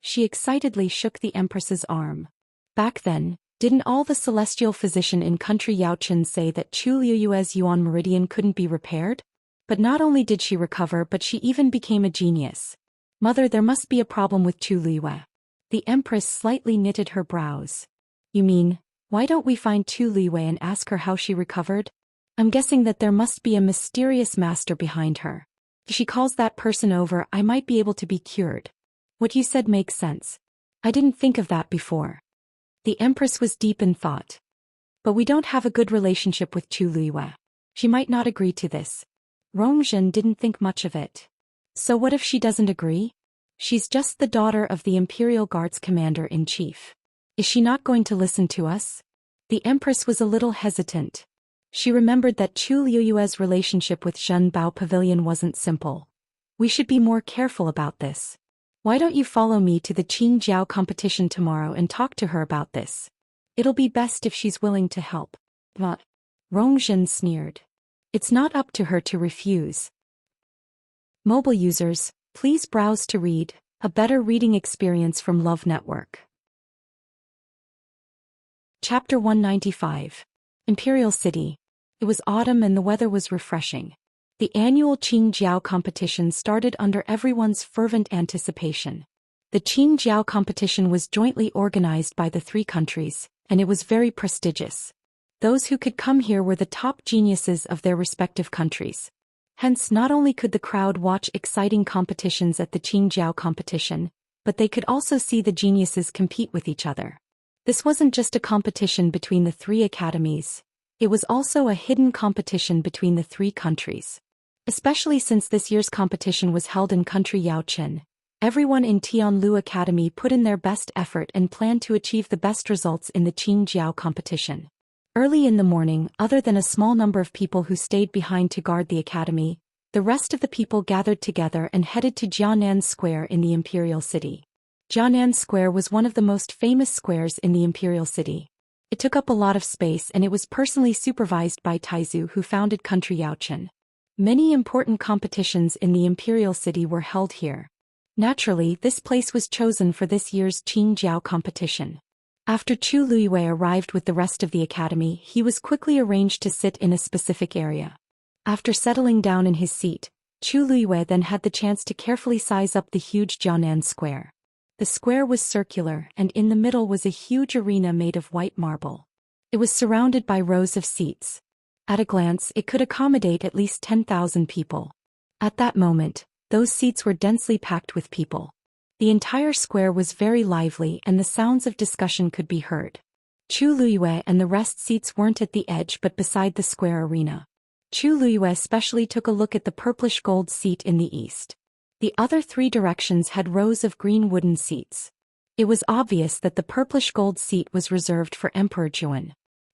Speaker 1: She excitedly shook the empress's arm. Back then, didn't all the celestial physician in country Yaochen say that Chu Luyue's yuan meridian couldn't be repaired? But not only did she recover, but she even became a genius. Mother, there must be a problem with Chu Luyue. The empress slightly knitted her brows. You mean, why don't we find Chu Luyue and ask her how she recovered? I'm guessing that there must be a mysterious master behind her. If she calls that person over, I might be able to be cured. What you said makes sense. I didn't think of that before. The empress was deep in thought. But we don't have a good relationship with Chu Luyue. She might not agree to this. Rongzhen didn't think much of it. So what if she doesn't agree? She's just the daughter of the Imperial Guard's commander-in-chief. Is she not going to listen to us? The empress was a little hesitant. She remembered that Chu Luyue's relationship with Zhen Bao Pavilion wasn't simple. We should be more careful about this. Why don't you follow me to the Qingjiao competition tomorrow and talk to her about this? It'll be best if she's willing to help. But Rongzhen sneered. It's not up to her to refuse. Mobile users, please browse to read, a better reading experience from Love Network. Chapter 195. Imperial City. It was autumn and the weather was refreshing. The annual Qingjiao competition started under everyone's fervent anticipation. The Qingjiao competition was jointly organized by the three countries, and it was very prestigious. Those who could come here were the top geniuses of their respective countries. Hence, not only could the crowd watch exciting competitions at the Qingjiao competition, but they could also see the geniuses compete with each other. This wasn't just a competition between the three academies. It was also a hidden competition between the three countries. Especially since this year's competition was held in country Yaochen, everyone in Tianlu Academy put in their best effort and planned to achieve the best results in the Qingjiao competition. Early in the morning, other than a small number of people who stayed behind to guard the academy, the rest of the people gathered together and headed to Jianan Square in the Imperial City. Jianan Square was one of the most famous squares in the Imperial City. It took up a lot of space and it was personally supervised by Taizu, who founded country Yaochen. Many important competitions in the Imperial City were held here. Naturally, this place was chosen for this year's Qingjiao competition. After Chu Luyue arrived with the rest of the academy, he was quickly arranged to sit in a specific area. After settling down in his seat, Chu Luyue then had the chance to carefully size up the huge Jianan Square. The square was circular, and in the middle was a huge arena made of white marble. It was surrounded by rows of seats. At a glance, it could accommodate at least 10,000 people. At that moment, those seats were densely packed with people. The entire square was very lively and the sounds of discussion could be heard. Chu Luyue and the rest seats weren't at the edge but beside the square arena. Chu Luyue especially took a look at the purplish gold seat in the east. The other three directions had rows of green wooden seats. It was obvious that the purplish gold seat was reserved for Emperor Zhou.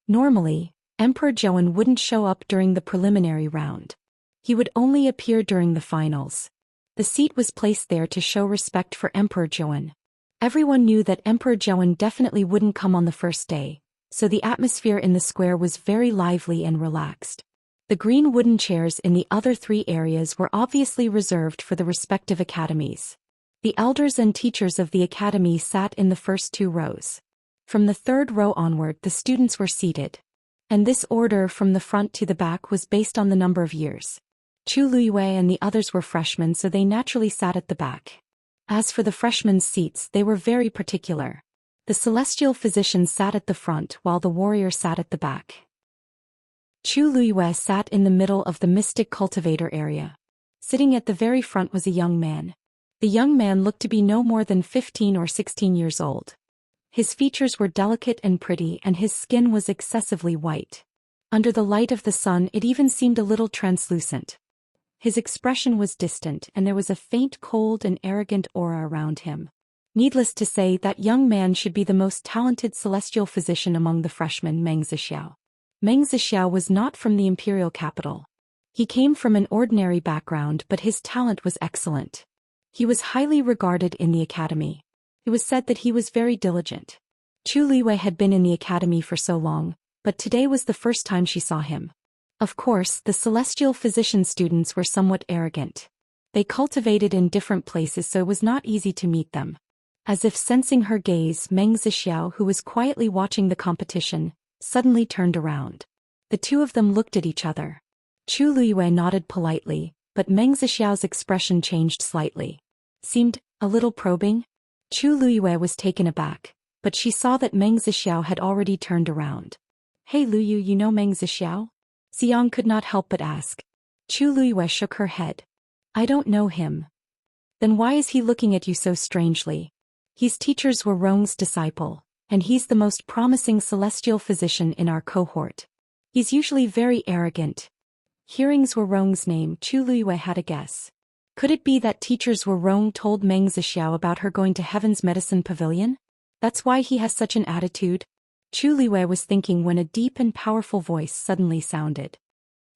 Speaker 1: Normally, Emperor Zhou wouldn't show up during the preliminary round. He would only appear during the finals. The seat was placed there to show respect for Emperor Zhou. Everyone knew that Emperor Zhou definitely wouldn't come on the first day, so the atmosphere in the square was very lively and relaxed. The green wooden chairs in the other three areas were obviously reserved for the respective academies. The elders and teachers of the academy sat in the first two rows. From the third row onward the students were seated. And this order from the front to the back was based on the number of years. Chu Luyue and the others were freshmen, so they naturally sat at the back. As for the freshmen's seats, they were very particular. The celestial physician sat at the front while the warrior sat at the back. Chu Luyue sat in the middle of the mystic cultivator area. Sitting at the very front was a young man. The young man looked to be no more than 15 or 16 years old. His features were delicate and pretty and his skin was excessively white. Under the light of the sun it even seemed a little translucent. His expression was distant and there was a faint cold and arrogant aura around him. Needless to say, that young man should be the most talented celestial physician among the freshmen, Meng Zixiao. Meng Zixiao was not from the imperial capital. He came from an ordinary background but his talent was excellent. He was highly regarded in the academy. It was said that he was very diligent. Chu Luyue had been in the academy for so long, but today was the first time she saw him. Of course, the celestial physician students were somewhat arrogant. They cultivated in different places, so it was not easy to meet them. As if sensing her gaze, Meng Zixiao, who was quietly watching the competition, suddenly turned around. The two of them looked at each other. Chu Luyue nodded politely, but Meng Zixiao's expression changed slightly. Seemed a little probing. Chu Luyue was taken aback, but she saw that Meng Zixiao had already turned around. "Hey Luyu, you know Meng Zixiao?" Xiang could not help but ask. Chu Luyue shook her head. "I don't know him." "Then why is he looking at you so strangely?" "His teachers were Rong's disciple, and he's the most promising celestial physician in our cohort. He's usually very arrogant." Hearing Zhou Rong's name, Chu Luyue had a guess. Could it be that teachers were Rong told Meng Zixiao about her going to Heaven's Medicine Pavilion? That's why he has such an attitude? Chu Luyue was thinking when a deep and powerful voice suddenly sounded.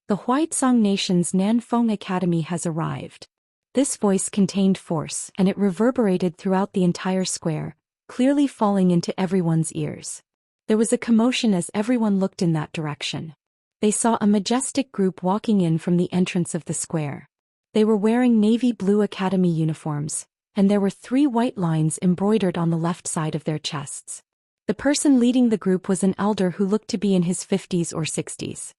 Speaker 1: "The Huaizong Nation's Nanfeng Academy has arrived." This voice contained force, and it reverberated throughout the entire square, clearly falling into everyone's ears. There was a commotion as everyone looked in that direction. They saw a majestic group walking in from the entrance of the square. They were wearing navy blue academy uniforms, and there were 3 white lines embroidered on the left side of their chests. The person leading the group was an elder who looked to be in his 50s or 60s.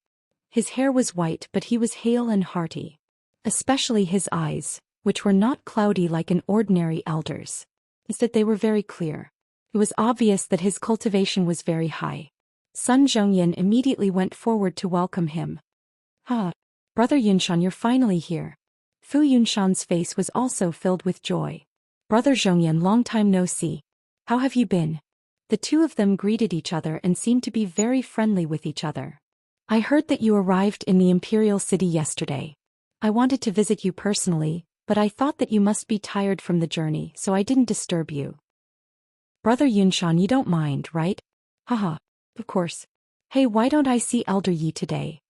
Speaker 1: His hair was white, but he was hale and hearty. Especially his eyes, which were not cloudy like an ordinary elder's. Instead they were very clear. It was obvious that his cultivation was very high. Sun Zhongyan immediately went forward to welcome him. "Ah, Brother Yunshan, you're finally here." Fu Yunshan's face was also filled with joy. "Brother Zhongyan, long time no see. How have you been?" The two of them greeted each other and seemed to be very friendly with each other. "I heard that you arrived in the imperial city yesterday. I wanted to visit you personally, but I thought that you must be tired from the journey, so I didn't disturb you." "Brother Yunshan, you don't mind, right?" "Haha, of course. Hey, why don't I see Elder Yi today?"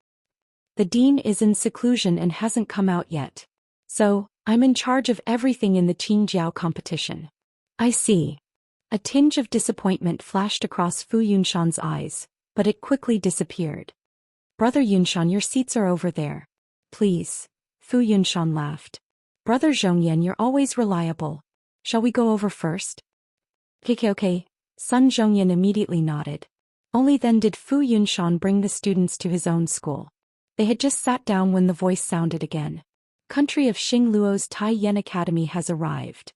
Speaker 1: "The dean is in seclusion and hasn't come out yet. So, I'm in charge of everything in the Qingjiao competition." "I see." A tinge of disappointment flashed across Fu Yunshan's eyes, but it quickly disappeared. "Brother Yunshan, your seats are over there. Please." Fu Yunshan laughed. "Brother Zhongyan, you're always reliable. Shall we go over first?" Okay. Sun Zhongyan immediately nodded. Only then did Fu Yunshan bring the students to his own school. They had just sat down when the voice sounded again. "Country of Xing Luo's Tai Yen Academy has arrived."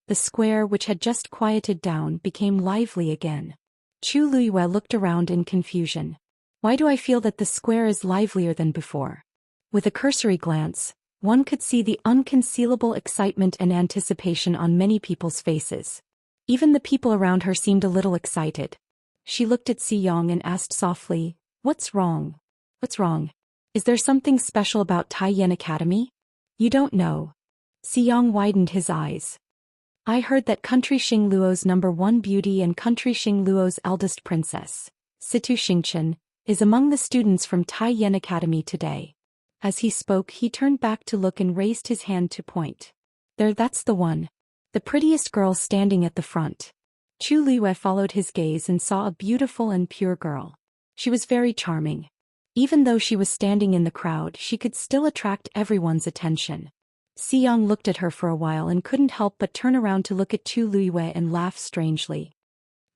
Speaker 1: The square, which had just quieted down, became lively again. Chu Luyue looked around in confusion. Why do I feel that the square is livelier than before? With a cursory glance, one could see the unconcealable excitement and anticipation on many people's faces. Even the people around her seemed a little excited. She looked at Xiyang and asked softly, "What's wrong? What's wrong? Is there something special about Taiyan Academy? You don't know." Xiyang widened his eyes. "I heard that Country Xingluo's #1 beauty and Country Xingluo's eldest princess, Situ Xingchen, is among the students from Taiyan Academy today." As he spoke, he turned back to look and raised his hand to point. "There, that's the one. The prettiest girl standing at the front." Chu Liyue followed his gaze and saw a beautiful and pure girl. She was very charming. Even though she was standing in the crowd, she could still attract everyone's attention. Xiyang looked at her for a while and couldn't help but turn around to look at Chu Liyue and laugh strangely.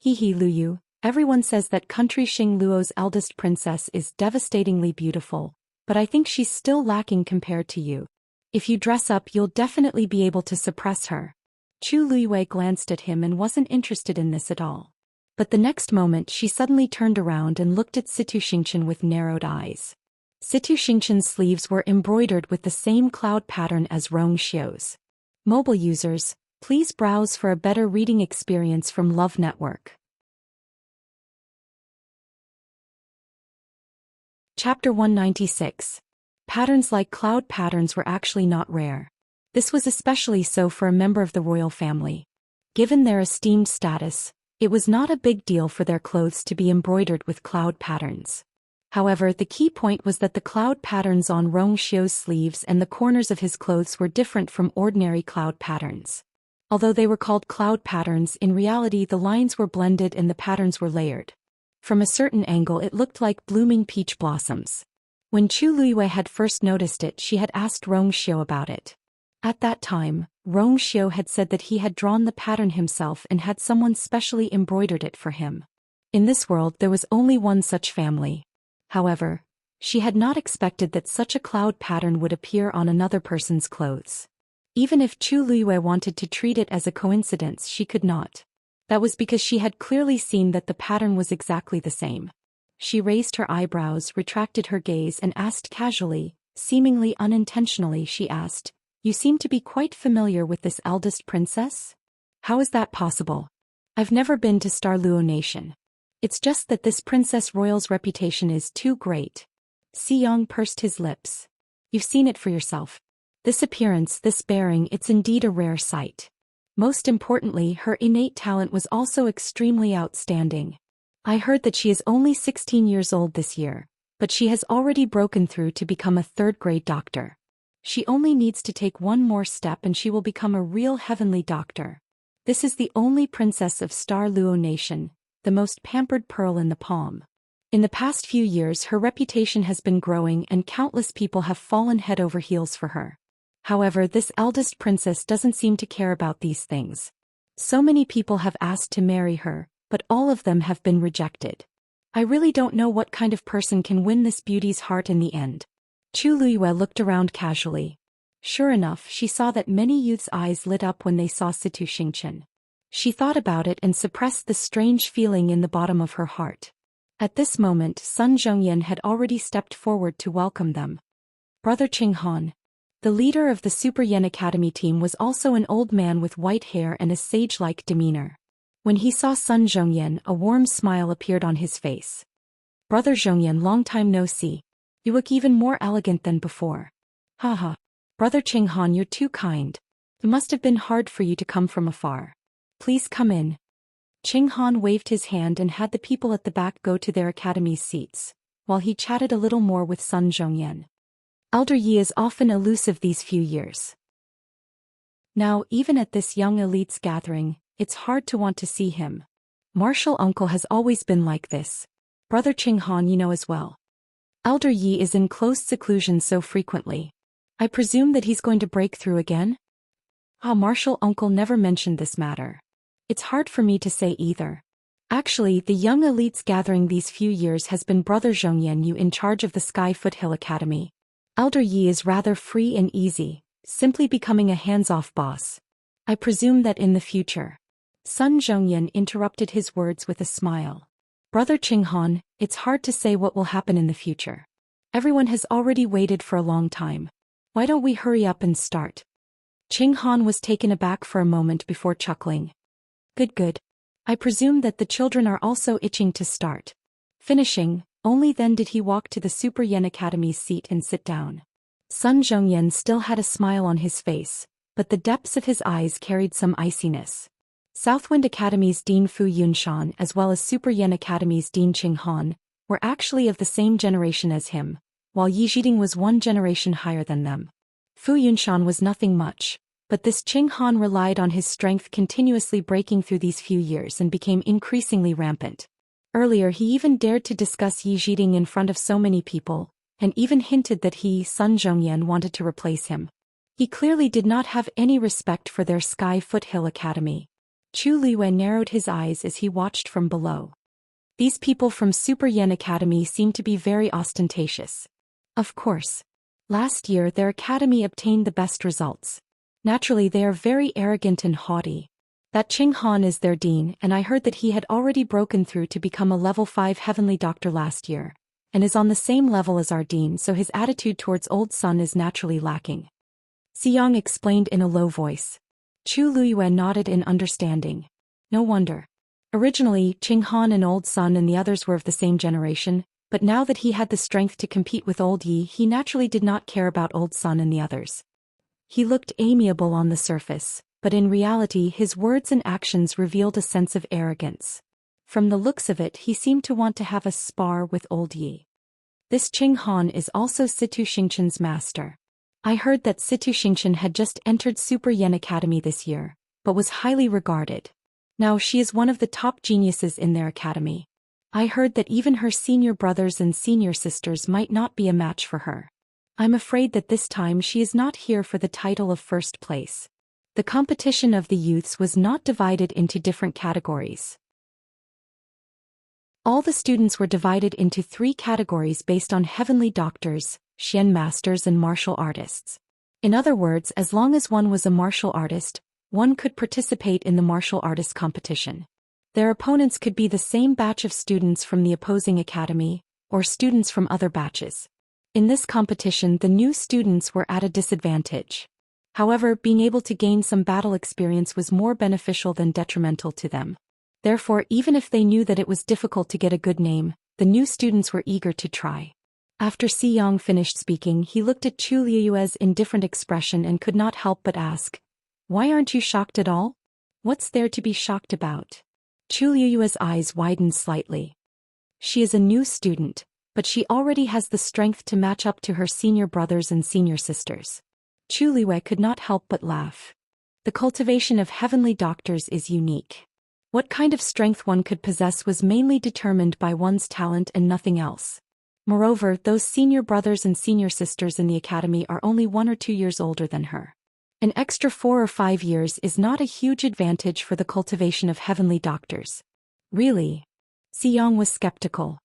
Speaker 1: "Hee hee, Luyu, everyone says that Country Xingluo's eldest princess is devastatingly beautiful, but I think she's still lacking compared to you. If you dress up, you'll definitely be able to suppress her." Chu Liyue glanced at him and wasn't interested in this at all. But the next moment she suddenly turned around and looked at Situ Xingchen with narrowed eyes. Situ Xingchen's sleeves were embroidered with the same cloud pattern as Rong Xiu's. Mobile users, please browse for a better reading experience from Love Network. Chapter 196. Patterns like cloud patterns were actually not rare. This was especially so for a member of the royal family. Given their esteemed status, it was not a big deal for their clothes to be embroidered with cloud patterns. However, the key point was that the cloud patterns on Rong Xiu's sleeves and the corners of his clothes were different from ordinary cloud patterns. Although they were called cloud patterns, in reality the lines were blended and the patterns were layered. From a certain angle it looked like blooming peach blossoms. When Chu Liyue had first noticed it, she had asked Rong Xiu about it. At that time, Rong Xiu had said that he had drawn the pattern himself and had someone specially embroidered it for him. In this world there was only one such family. However, she had not expected that such a cloud pattern would appear on another person's clothes. Even if Chu Liyue wanted to treat it as a coincidence, she could not. That was because she had clearly seen that the pattern was exactly the same. She raised her eyebrows, retracted her gaze, and asked casually, seemingly unintentionally, she asked, "You seem to be quite familiar with this eldest princess? How is that possible? I've never been to Star Luo Nation. It's just that this Princess Royal's reputation is too great." Xiyang pursed his lips. "You've seen it for yourself. This appearance, this bearing, it's indeed a rare sight. Most importantly, her innate talent was also extremely outstanding. I heard that she is only 16 years old this year, but she has already broken through to become a third-grade doctor. She only needs to take one more step and she will become a real heavenly doctor. This is the only princess of Star Luo Nation, the most pampered pearl in the palm. In the past few years her reputation has been growing and countless people have fallen head over heels for her. However, this eldest princess doesn't seem to care about these things. So many people have asked to marry her, but all of them have been rejected. I really don't know what kind of person can win this beauty's heart in the end." Chu Liyue looked around casually. Sure enough, she saw that many youths' eyes lit up when they saw Situ Xingchen. She thought about it and suppressed the strange feeling in the bottom of her heart. At this moment, Sun Zhongyan had already stepped forward to welcome them. Brother Qinghan. The leader of the Super Yen Academy team was also an old man with white hair and a sage-like demeanor. When he saw Sun Zhongyan, a warm smile appeared on his face. "Brother Zhongyan, long time no see. You look even more elegant than before." "Haha. Brother Qinghan, you're too kind. It must have been hard for you to come from afar. Please come in." Qinghan waved his hand and had the people at the back go to their academy's seats, while he chatted a little more with Sun Zhongyan. Elder Yi is often elusive these few years. Now, even at this young elite's gathering, it's hard to want to see him. Martial uncle has always been like this. Brother Qinghan, you know as well. Elder Yi is in close seclusion so frequently. I presume that he's going to break through again? Martial uncle never mentioned this matter. It's hard for me to say either. Actually, the young elite's gathering these few years has been Brother Zhongyan Yu in charge of the Sky Foothill Academy. Elder Yi is rather free and easy, simply becoming a hands-off boss. I presume that in the future. Sun Zhongyan interrupted his words with a smile. Brother Qinghan, It's hard to say what will happen in the future. Everyone has already waited for a long time. Why don't we hurry up and start? Qing Han was taken aback for a moment before chuckling. Good. I presume that the children are also itching to start. Finishing, only then did he walk to the Super Yen Academy's seat and sit down. Sun Zhongyan still had a smile on his face, but the depths of his eyes carried some iciness. Southwind Academy's Dean Fu Yunshan as well as Super Yen Academy's Dean Qing Han were actually of the same generation as him, while Yi Zhiding was one generation higher than them. Fu Yunshan was nothing much, but this Qing Han relied on his strength continuously breaking through these few years and became increasingly rampant. Earlier he even dared to discuss Yi Zhiding in front of so many people, and even hinted that he, Sun Zhongyan, wanted to replace him. He clearly did not have any respect for their Sky Foothill Academy. Chu Liwei narrowed his eyes as he watched from below. These people from Super Yen Academy seemed to be very ostentatious. Of course. Last year their academy obtained the best results. Naturally they are very arrogant and haughty. That Qing Han is their dean, and I heard that he had already broken through to become a level 5 heavenly doctor last year, and is on the same level as our dean, so his attitude towards old Sun is naturally lacking. Xiang explained in a low voice. Chu Liyue nodded in understanding. No wonder. Originally, Qing Han and old Sun and the others were of the same generation, but now that he had the strength to compete with old Yi, he naturally did not care about old Sun and the others. He looked amiable on the surface, but in reality his words and actions revealed a sense of arrogance. From the looks of it he seemed to want to have a spar with old Yi. This Qing Han is also Situ Xingqian's master. I heard that Situ Xingqian had just entered Super Yen Academy this year, but was highly regarded. Now she is one of the top geniuses in their academy. I heard that even her senior brothers and senior sisters might not be a match for her. I'm afraid that this time she is not here for the title of first place. The competition of the youths was not divided into different categories. All the students were divided into 3 categories based on heavenly doctors, Xian masters and martial artists. In other words, as long as one was a martial artist, one could participate in the martial artist competition. Their opponents could be the same batch of students from the opposing academy, or students from other batches. In this competition the new students were at a disadvantage. However, being able to gain some battle experience was more beneficial than detrimental to them. Therefore, even if they knew that it was difficult to get a good name, the new students were eager to try. After Xiyang finished speaking, he looked at Chu Liyue's indifferent expression and could not help but ask, "Why aren't you shocked at all? What's there to be shocked about?" Chu Liyue's eyes widened slightly. She is a new student, but she already has the strength to match up to her senior brothers and senior sisters. Chu Liyue could not help but laugh. The cultivation of heavenly doctors is unique. What kind of strength one could possess was mainly determined by one's talent and nothing else. Moreover, those senior brothers and senior sisters in the academy are only 1 or 2 years older than her. An extra 4 or 5 years is not a huge advantage for the cultivation of heavenly doctors. Really? Xiyang was skeptical.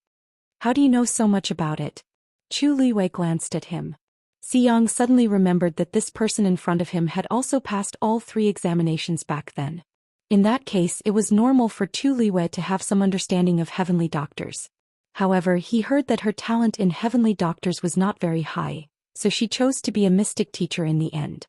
Speaker 1: How do you know so much about it? Chu Liyue glanced at him. Xiyang suddenly remembered that this person in front of him had also passed all 3 examinations back then. In that case, it was normal for Chu Liyue to have some understanding of heavenly doctors. However, he heard that her talent in heavenly doctors was not very high, so she chose to be a mystic teacher in the end.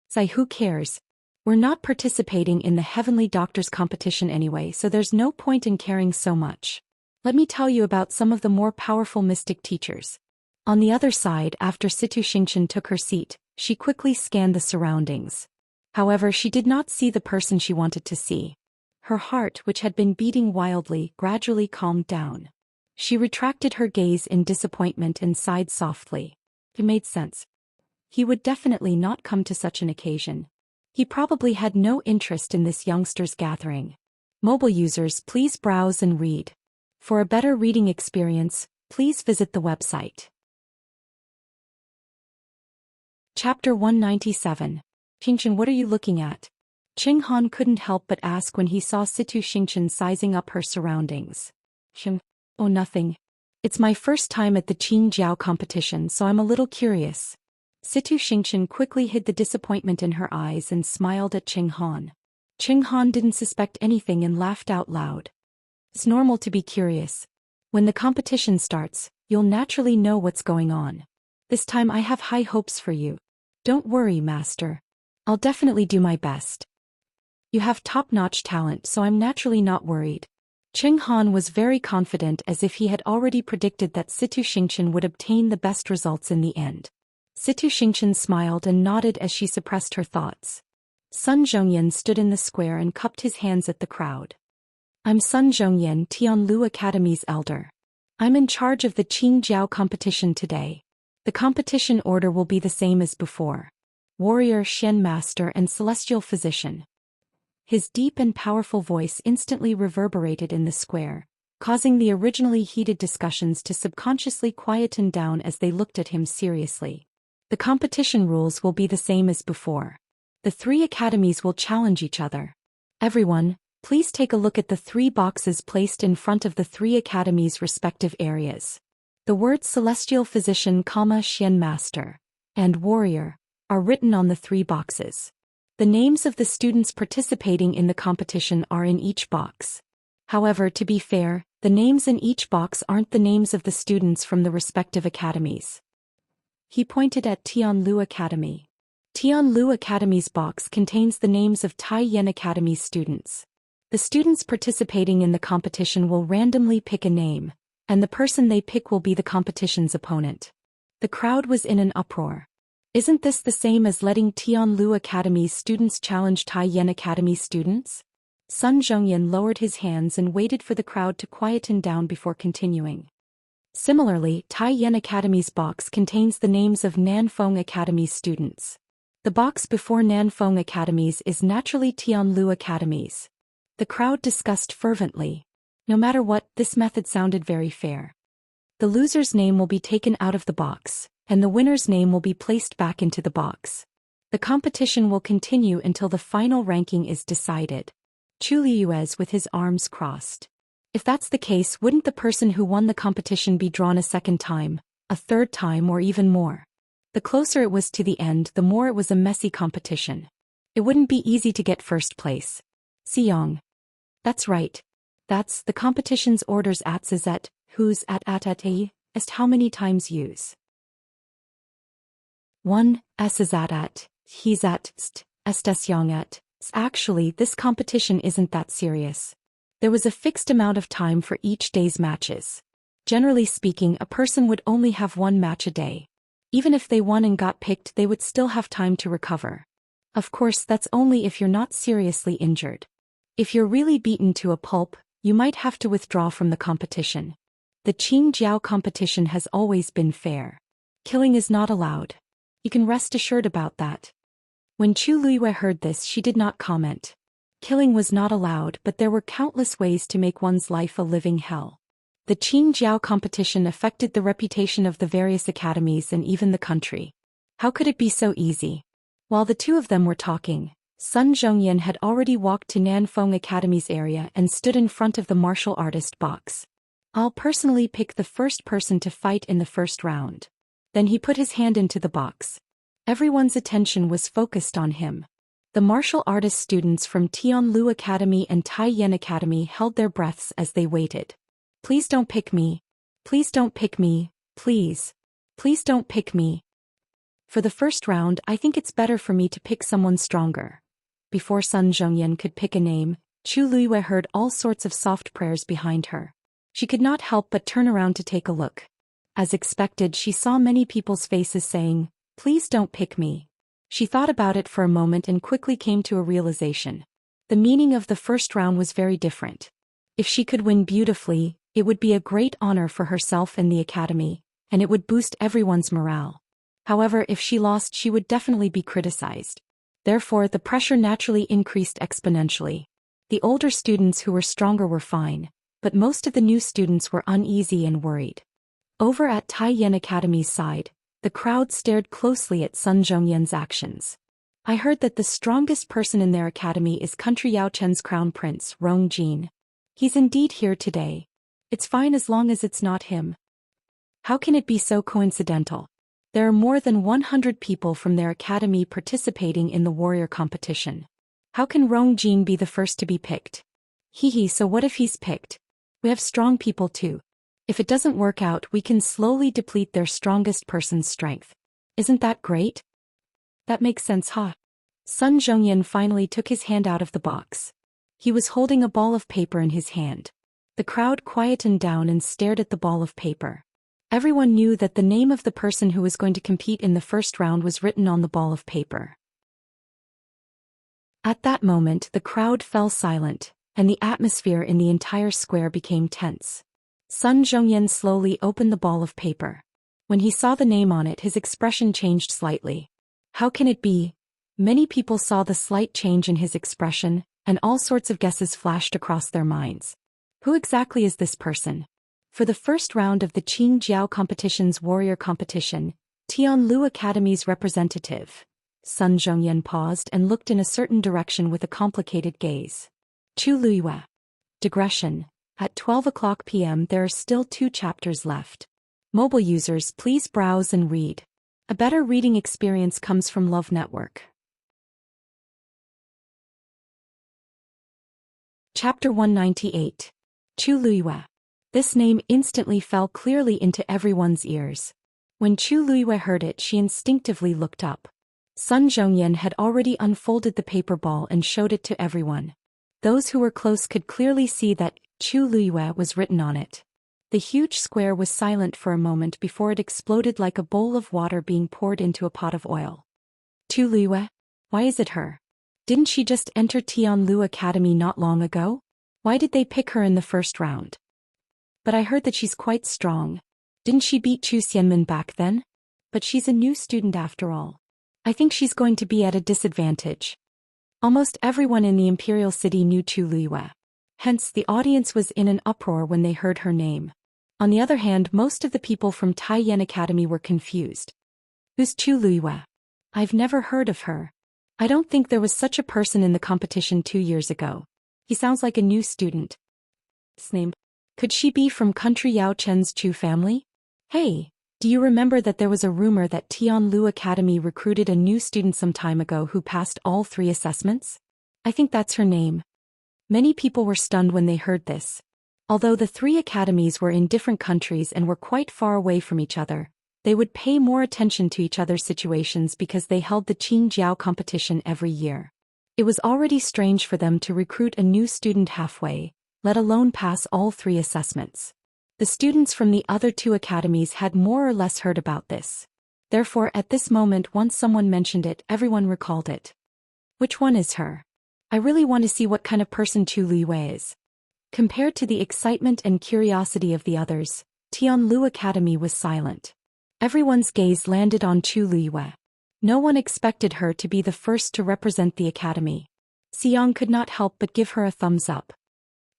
Speaker 1: Say, who cares? We're not participating in the heavenly doctors competition anyway, so there's no point in caring so much. Let me tell you about some of the more powerful mystic teachers. On the other side, after Situ Xingqian took her seat, she quickly scanned the surroundings. However, she did not see the person she wanted to see. Her heart, which had been beating wildly, gradually calmed down. She retracted her gaze in disappointment and sighed softly. It made sense. He would definitely not come to such an occasion. He probably had no interest in this youngster's gathering. Mobile users, please browse and read. For a better reading experience, please visit the website. Chapter 197. Xingqian, what are you looking at? Qing Han couldn't help but ask when he saw Situ Xingqian sizing up her surroundings. Oh, nothing. It's my first time at the Qin Jiao competition, so I'm a little curious. Situ Xingqian quickly hid the disappointment in her eyes and smiled at Qing Han. Qing Han didn't suspect anything and laughed out loud. It's normal to be curious. When the competition starts, you'll naturally know what's going on. This time I have high hopes for you. Don't worry, master. I'll definitely do my best. You have top-notch talent, so I'm naturally not worried. Cheng Han was very confident, as if he had already predicted that Zhou Xian would obtain the best results in the end. Zhou Xian smiled and nodded as she suppressed her thoughts. Sun Zhongyan stood in the square and cupped his hands at the crowd. I'm Sun Zhongyan, Tianlu Academy's elder. I'm in charge of the Qingjiao competition today. The competition order will be the same as before. Warrior, Shen Master, and Celestial Physician. His deep and powerful voice instantly reverberated in the square, causing the originally heated discussions to subconsciously quieten down as they looked at him seriously. The competition rules will be the same as before. The three academies will challenge each other. Everyone, please take a look at the 3 boxes placed in front of the 3 academies' respective areas. The words Celestial Physician, Shen Master, and Warrior are written on the 3 boxes. The names of the students participating in the competition are in each box. However, to be fair, the names in each box aren't the names of the students from the respective academies. He pointed at Tianlu Academy. Tianlu Academy's box contains the names of Tai Yan Academy's students. The students participating in the competition will randomly pick a name, and the person they pick will be the competition's opponent. The crowd was in an uproar. Isn't this the same as letting Tianlu Academy's students challenge Tai Yan Academy students? Sun Zhongyan lowered his hands and waited for the crowd to quieten down before continuing. Similarly, Tai Yan Academy's box contains the names of Nanfeng Academy's students. The box before Nanfeng Academy's is naturally Tianlu Academy's. The crowd discussed fervently. No matter what, this method sounded very fair. The loser's name will be taken out of the box, and the winner's name will be placed back into the box. The competition will continue until the final ranking is decided. Chu Liyuez with his arms crossed. If that's the case, wouldn't the person who won the competition be drawn a second time, a third time, or even more? The closer it was to the end, the more it was a messy competition. It wouldn't be easy to get first place. Xiang. That's right. That's the competition's orders at Zizet, who's at est how many times use. 1. S is at, he's at, estes young at. Actually, this competition isn't that serious. There was a fixed amount of time for each day's matches. Generally speaking, a person would only have 1 match a day. Even if they won and got picked, they would still have time to recover. Of course, that's only if you're not seriously injured. If you're really beaten to a pulp, you might have to withdraw from the competition. The Qingjiao competition has always been fair. Killing is not allowed. You can rest assured about that. When Chu Luiyue heard this, she did not comment. Killing was not allowed, but there were countless ways to make one's life a living hell. The Qingjiao competition affected the reputation of the various academies and even the country. How could it be so easy? While the two of them were talking, Sun Zhongyan had already walked to Nanfeng Academy's area and stood in front of the martial artist box. I'll personally pick the first person to fight in the first round. Then he put his hand into the box. Everyone's attention was focused on him. The martial artist students from Tianlu Academy and Tai Yan Academy held their breaths as they waited. Please don't pick me. Please don't pick me. Please. Please don't pick me. For the first round, I think it's better for me to pick someone stronger. Before Sun Zhongyan could pick a name, Chu Luiyue heard all sorts of soft prayers behind her. She could not help but turn around to take a look. As expected, she saw many people's faces saying, "Please don't pick me." She thought about it for a moment and quickly came to a realization. The meaning of the first round was very different. If she could win beautifully, it would be a great honor for herself and the academy, and it would boost everyone's morale. However, if she lost, she would definitely be criticized. Therefore, the pressure naturally increased exponentially. The older students who were stronger were fine, but most of the new students were uneasy and worried. Over at Tai Yan Academy's side, the crowd stared closely at Sun Zhongyan's actions. I heard that the strongest person in their academy is Country Yaochen's crown prince, Rong Jin. He's indeed here today. It's fine as long as it's not him. How can it be so coincidental? There are more than 100 people from their academy participating in the warrior competition. How can Rong Jin be the first to be picked? So what if he's picked? We have strong people too. If it doesn't work out, we can slowly deplete their strongest person's strength. Isn't that great? That makes sense, huh? Sun Zhongyan finally took his hand out of the box. He was holding a ball of paper in his hand. The crowd quietened down and stared at the ball of paper. Everyone knew that the name of the person who was going to compete in the first round was written on the ball of paper. At that moment, the crowd fell silent, and the atmosphere in the entire square became tense. Sun Zhongyan slowly opened the ball of paper. When he saw the name on it, his expression changed slightly. How can it be? Many people saw the slight change in his expression, and all sorts of guesses flashed across their minds. Who exactly is this person? For the first round of the Qing Jiao competition's warrior competition, Tianlu Academy's representative, Sun Zhongyan paused and looked in a certain direction with a complicated gaze. Chu Luiyue. Digression. At 12 p.m. there are still 2 chapters left. Mobile users, please browse and read. A better reading experience comes from Love Network. Chapter 198. Chu Luiyue. This name instantly fell clearly into everyone's ears. When Chu Luiyue heard it, she instinctively looked up. Sun Zhongyan had already unfolded the paper ball and showed it to everyone. Those who were close could clearly see that Chu Luiyue was written on it. The huge square was silent for a moment before it exploded like a bowl of water being poured into a pot of oil. Chu Luiyue? Why is it her? Didn't she just enter Tianlu Academy not long ago? Why did they pick her in the first round? But I heard that she's quite strong. Didn't she beat Zhou Xian back then? But she's a new student after all. I think she's going to be at a disadvantage. Almost everyone in the imperial city knew Chu Luiyue. Hence, the audience was in an uproar when they heard her name. On the other hand, most of the people from Taiyan Academy were confused. Who's Chu Luiyue? I've never heard of her. I don't think there was such a person in the competition 2 years ago. He sounds like a new student. His name? Could she be from country Yao Chen's Chu family? Hey, do you remember that there was a rumor that Tianlu Academy recruited a new student some time ago who passed all 3 assessments? I think that's her name. Many people were stunned when they heard this. Although the 3 academies were in different countries and were quite far away from each other, they would pay more attention to each other's situations because they held the Qing Jiao competition every year. It was already strange for them to recruit a new student halfway, let alone pass all 3 assessments. The students from the other 2 academies had more or less heard about this. Therefore, at this moment, once someone mentioned it, everyone recalled it. Which one is her? I really want to see what kind of person Chu Luiyue is. Compared to the excitement and curiosity of the others, Tianlu Academy was silent. Everyone's gaze landed on Chu Luiyue. No one expected her to be the first to represent the academy. Xiang could not help but give her a thumbs up.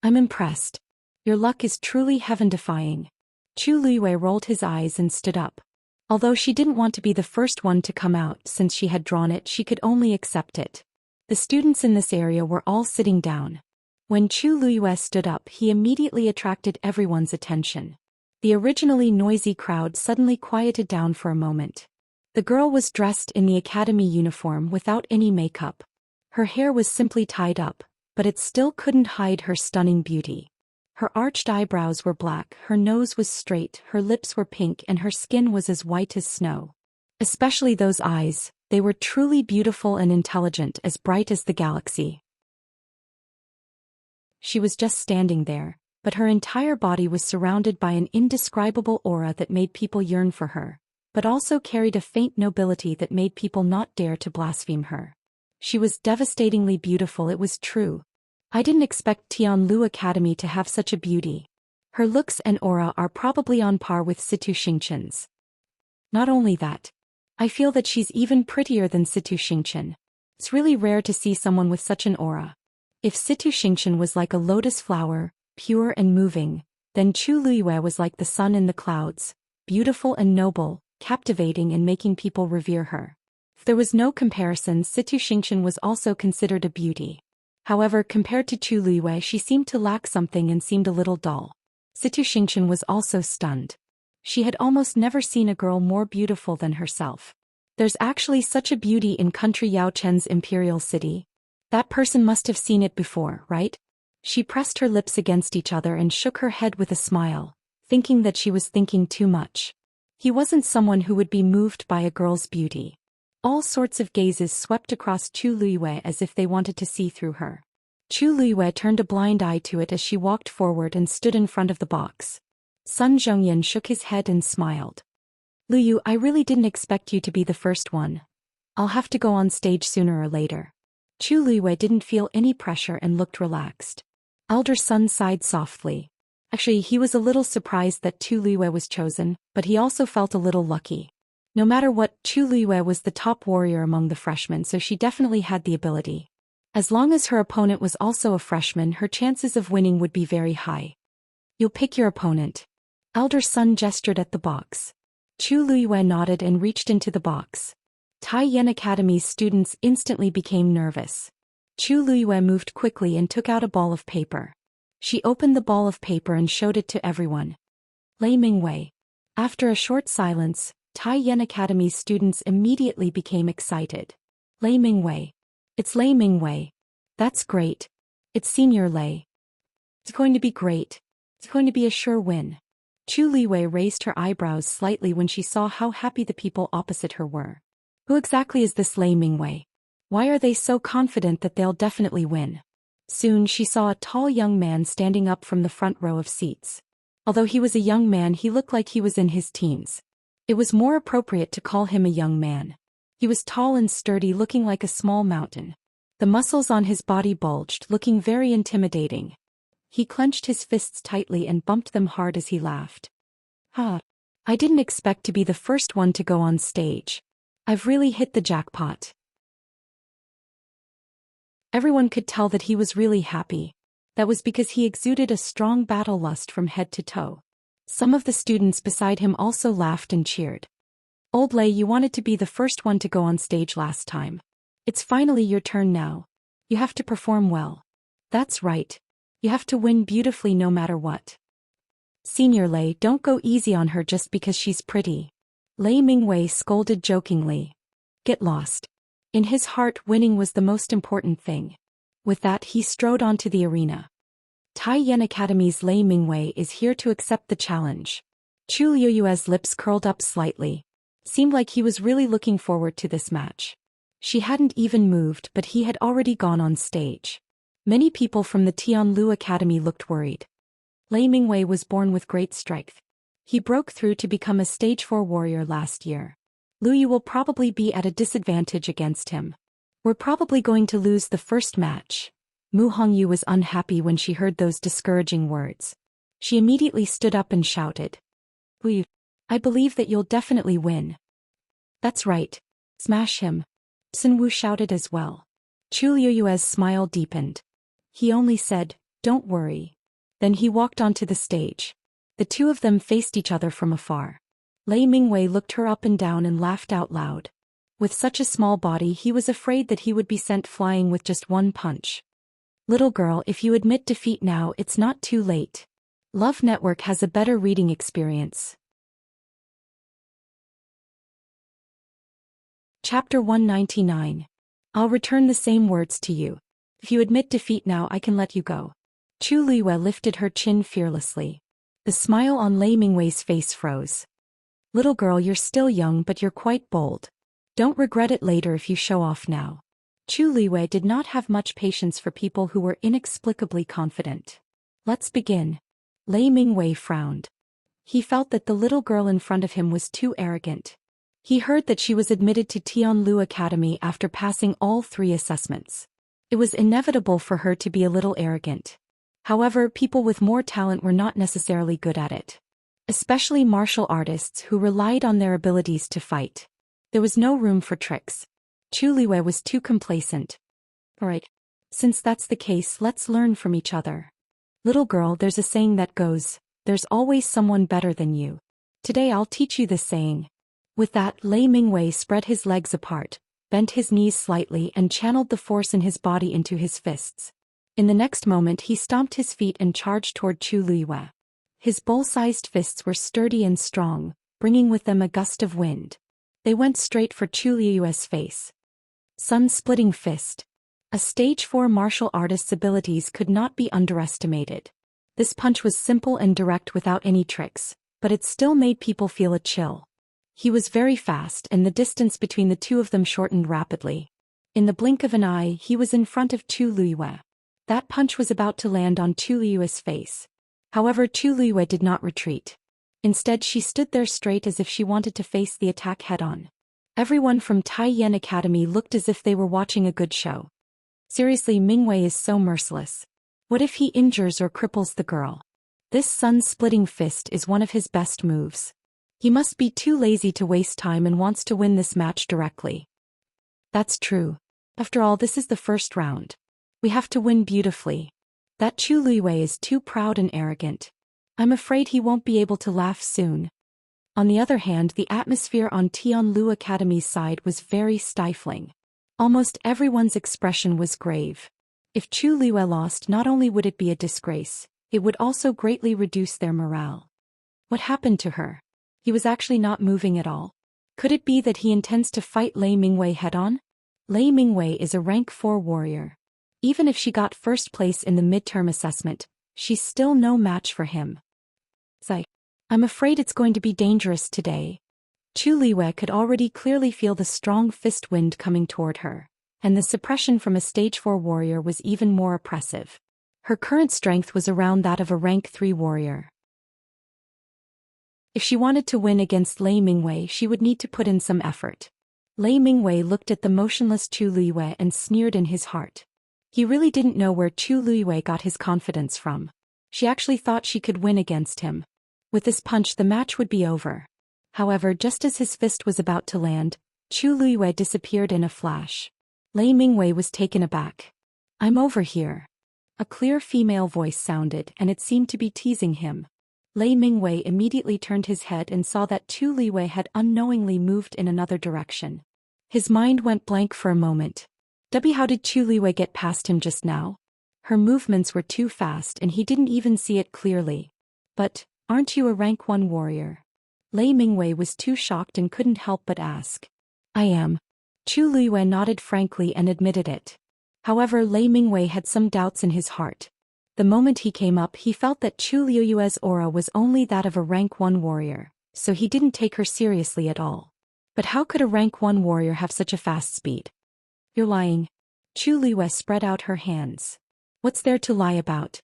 Speaker 1: I'm impressed. Your luck is truly heaven-defying. Chu Luiyue rolled his eyes and stood up. Although she didn't want to be the first one to come out since she had drawn it, she could only accept it. The students in this area were all sitting down. When Chu Luiyue stood up, he immediately attracted everyone's attention. The originally noisy crowd suddenly quieted down for a moment. The girl was dressed in the academy uniform without any makeup. Her hair was simply tied up, but it still couldn't hide her stunning beauty. Her arched eyebrows were black, her nose was straight, her lips were pink, and her skin was as white as snow. Especially those eyes, they were truly beautiful and intelligent, as bright as the galaxy. She was just standing there, but her entire body was surrounded by an indescribable aura that made people yearn for her, but also carried a faint nobility that made people not dare to blaspheme her. She was devastatingly beautiful, it was true. I didn't expect Tianlu Academy to have such a beauty. Her looks and aura are probably on par with Situ Xingqian's. Not only that, I feel that she's even prettier than Situ Xingqian. It's really rare to see someone with such an aura. If Situ Xingqian was like a lotus flower, pure and moving, then Chu Luiyue was like the sun in the clouds, beautiful and noble, captivating and making people revere her. If there was no comparison, Situ Xingqian was also considered a beauty. However, compared to Chu Luiyue, she seemed to lack something and seemed a little dull. Situ Xingqian was also stunned. She had almost never seen a girl more beautiful than herself. There's actually such a beauty in country Yao Chen's imperial city. That person must have seen it before, right? She pressed her lips against each other and shook her head with a smile. thinking that she was thinking too much. He wasn't someone who would be moved by a girl's beauty. All sorts of gazes swept across Chu Luiyue as if they wanted to see through her. Chu Luiyue turned a blind eye to it as she walked forward and stood in front of the box. Sun Zhongyan shook his head and smiled. Luyu, I really didn't expect you to be the first one. I'll have to go on stage sooner or later. Chu Luiyue didn't feel any pressure and looked relaxed. Elder Sun sighed softly. Actually, he was a little surprised that Chu Luiyue was chosen, but he also felt a little lucky. No matter what, Chu Luiyue was the top warrior among the freshmen, so she definitely had the ability. As long as her opponent was also a freshman, her chances of winning would be very high. You'll pick your opponent. Elder Sun gestured at the box. Chu Luiyue nodded and reached into the box. Tai Yen Academy's students instantly became nervous. Chu Luiyue moved quickly and took out a ball of paper. She opened the ball of paper and showed it to everyone. Lei Mingwei. After a short silence, Tai Yen Academy's students immediately became excited. Lei Mingwei. It's Lei Mingwei. That's great. It's Senior Lei. It's going to be great. It's going to be a sure win. Chu Luiyue raised her eyebrows slightly when she saw how happy the people opposite her were. Who exactly is this Lei Mingwei? Why are they so confident that they'll definitely win? Soon she saw a tall young man standing up from the front row of seats. Although he was a young man, he looked like he was in his teens. It was more appropriate to call him a young man. He was tall and sturdy, looking like a small mountain. The muscles on his body bulged, looking very intimidating. He clenched his fists tightly and bumped them hard as he laughed. Ha! I didn't expect to be the first one to go on stage. I've really hit the jackpot. Everyone could tell that he was really happy. That was because he exuded a strong battle lust from head to toe. Some of the students beside him also laughed and cheered. Old Lei, you wanted to be the first one to go on stage last time. It's finally your turn now. You have to perform well. That's right. You have to win beautifully no matter what. Senior Lei, don't go easy on her just because she's pretty. Lei Mingwei scolded jokingly. Get lost. In his heart, winning was the most important thing. With that, he strode onto the arena. Tai Yen Academy's Lei Mingwei is here to accept the challenge. Chu Luiyue's lips curled up slightly. Seemed like he was really looking forward to this match. She hadn't even moved, but he had already gone on stage. Many people from the Tianlu Academy looked worried. Lei Mingwei was born with great strength. He broke through to become a stage 4 warrior last year. Luyu will probably be at a disadvantage against him. We're probably going to lose the first match. Mu Hongyu was unhappy when she heard those discouraging words. She immediately stood up and shouted. Luyu, I believe that you'll definitely win. That's right. Smash him. Sun Wu shouted as well. Chu Luiyue's smile deepened. He only said, don't worry. Then he walked onto the stage. The two of them faced each other from afar. Lei Mingwei looked her up and down and laughed out loud. With such a small body, he was afraid that he would be sent flying with just one punch. Little girl, if you admit defeat now, it's not too late. Love Network has a better reading experience. Chapter 199. I'll return the same words to you. If you admit defeat now, I can let you go. Chu Luiyue lifted her chin fearlessly. The smile on Lei Mingwei's face froze. Little girl, you're still young, but you're quite bold. Don't regret it later if you show off now. Chu Luiyue did not have much patience for people who were inexplicably confident. Let's begin. Lei Mingwei frowned. He felt that the little girl in front of him was too arrogant. He heard that she was admitted to Tianlu Academy after passing all 3 assessments. It was inevitable for her to be a little arrogant. However, people with more talent were not necessarily good at it. Especially martial artists who relied on their abilities to fight. There was no room for tricks. Chu Luiyue was too complacent. Alright. Since that's the case, let's learn from each other. Little girl, there's a saying that goes, there's always someone better than you. Today I'll teach you this saying. With that, Lei Mingwei spread his legs apart, bent his knees slightly and channeled the force in his body into his fists. In the next moment he stomped his feet and charged toward Chu Luiyue. His bowl-sized fists were sturdy and strong, bringing with them a gust of wind. They went straight for Chu Luiyue's face. Sun-splitting fist. A stage 4 martial artist's abilities could not be underestimated. This punch was simple and direct without any tricks, but it still made people feel a chill. He was very fast and the distance between the two of them shortened rapidly. In the blink of an eye, he was in front of Chu Liyue. That punch was about to land on Chu Liyue's face. However, Chu Liyue did not retreat. Instead, she stood there straight as if she wanted to face the attack head-on. Everyone from Taiyan Academy looked as if they were watching a good show. Seriously, Mingwei is so merciless. What if he injures or cripples the girl? This sun-splitting fist is one of his best moves. He must be too lazy to waste time and wants to win this match directly. That's true. After all, this is the first round. We have to win beautifully. That Chu Liyue is too proud and arrogant. I'm afraid he won't be able to laugh soon. On the other hand, the atmosphere on Tianlu Academy's side was very stifling. Almost everyone's expression was grave. If Chu Liyue lost, not only would it be a disgrace, it would also greatly reduce their morale. What happened to her? He was actually not moving at all. Could it be that he intends to fight Lei Mingwei head-on? Lei Mingwei is a rank 4 warrior. Even if she got first place in the midterm assessment, she's still no match for him. I'm afraid it's going to be dangerous today. Chu Liyue could already clearly feel the strong fist wind coming toward her, and the suppression from a stage 4 warrior was even more oppressive. Her current strength was around that of a rank 3 warrior. If she wanted to win against Lei Mingwei, she would need to put in some effort. Lei Mingwei looked at the motionless Chu Liyue and sneered in his heart. He really didn't know where Chu Liyue got his confidence from. She actually thought she could win against him. With this punch, the match would be over. However, just as his fist was about to land, Chu Liyue disappeared in a flash. Lei Mingwei was taken aback. I'm over here. A clear female voice sounded, and it seemed to be teasing him. Lei Mingwei immediately turned his head and saw that Chu Liyue had unknowingly moved in another direction. His mind went blank for a moment. How did Chu Liyue get past him just now? Her movements were too fast and he didn't even see it clearly. But, aren't you a rank 1 warrior? Lei Mingwei was too shocked and couldn't help but ask. I am. Chu Liyue nodded frankly and admitted it. However, Lei Mingwei had some doubts in his heart. The moment he came up, he felt that Chu Liyue's aura was only that of a rank 1 warrior, so he didn't take her seriously at all. But how could a rank 1 warrior have such a fast speed? You're lying. Chu Liyue spread out her hands. What's there to lie about?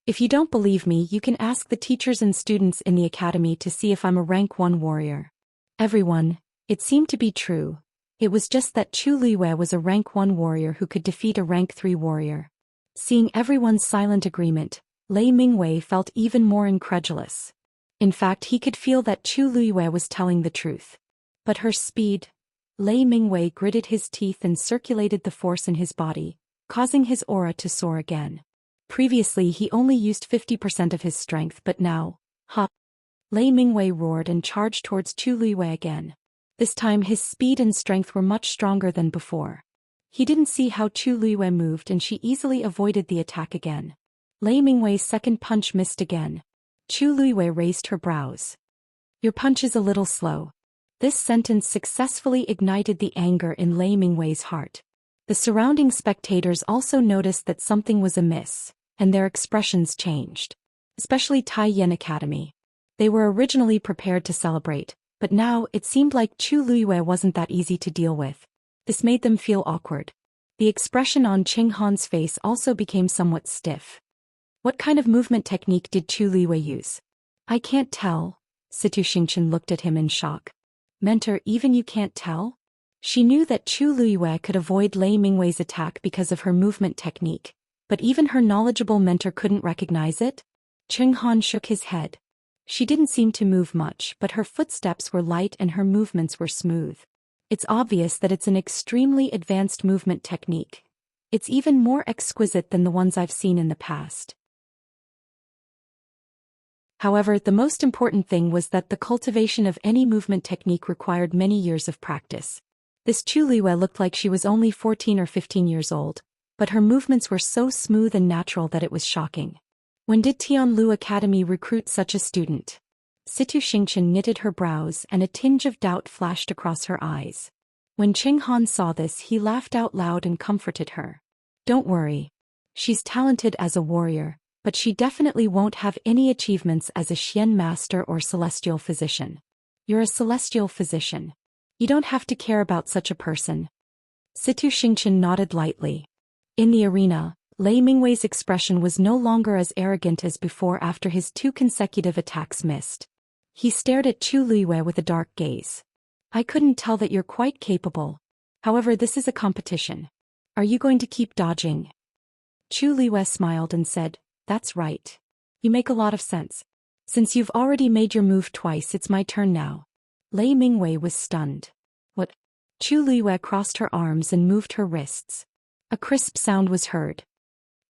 Speaker 1: If you don't believe me, you can ask the teachers and students in the academy to see if I'm a rank 1 warrior. Everyone, it seemed to be true. It was just that Chu Liyue was a rank 1 warrior who could defeat a rank 3 warrior. Seeing everyone's silent agreement, Lei Mingwei felt even more incredulous. In fact, he could feel that Chu Liyue was telling the truth. But her speed... Lei Mingwei gritted his teeth and circulated the force in his body, causing his aura to soar again. Previously he only used 50% of his strength, but now, Lei Mingwei roared and charged towards Chu Liyue again. This time his speed and strength were much stronger than before. He didn't see how Chu Liyue moved and she easily avoided the attack again. Lei Mingwei's second punch missed again. Chu Liyue raised her brows. Your punch is a little slow. This sentence successfully ignited the anger in Lei Mingwei's heart. The surrounding spectators also noticed that something was amiss, and their expressions changed. Especially Taiyan Academy. They were originally prepared to celebrate, but now it seemed like Chu Liyue wasn't that easy to deal with. This made them feel awkward. The expression on Qing Han's face also became somewhat stiff. What kind of movement technique did Chu Liyue use? I can't tell. Situ Xingchen looked at him in shock. Mentor, even you can't tell? She knew that Chu Liyue could avoid Lei Mingwei's attack because of her movement technique, but even her knowledgeable mentor couldn't recognize it? Qing Han shook his head. She didn't seem to move much, but her footsteps were light and her movements were smooth. It's obvious that it's an extremely advanced movement technique. It's even more exquisite than the ones I've seen in the past. However, the most important thing was that the cultivation of any movement technique required many years of practice. This Chu Liyue looked like she was only 14 or 15 years old, but her movements were so smooth and natural that it was shocking. When did Tianlu Academy recruit such a student? Situ Xingchen knitted her brows and a tinge of doubt flashed across her eyes. When Qing Han saw this, he laughed out loud and comforted her. Don't worry. She's talented as a warrior, but she definitely won't have any achievements as a Xian master or celestial physician. You're a celestial physician. You don't have to care about such a person. Zhou Xian nodded lightly. In the arena, Lei Mingwei's expression was no longer as arrogant as before after his 2 consecutive attacks missed. He stared at Chu Liyue with a dark gaze. I couldn't tell that you're quite capable. However, this is a competition. Are you going to keep dodging? Chu Liyue smiled and said, That's right. You make a lot of sense. Since you've already made your move twice, it's my turn now. Lei Mingwei was stunned. What? Chu Liyue crossed her arms and moved her wrists. A crisp sound was heard.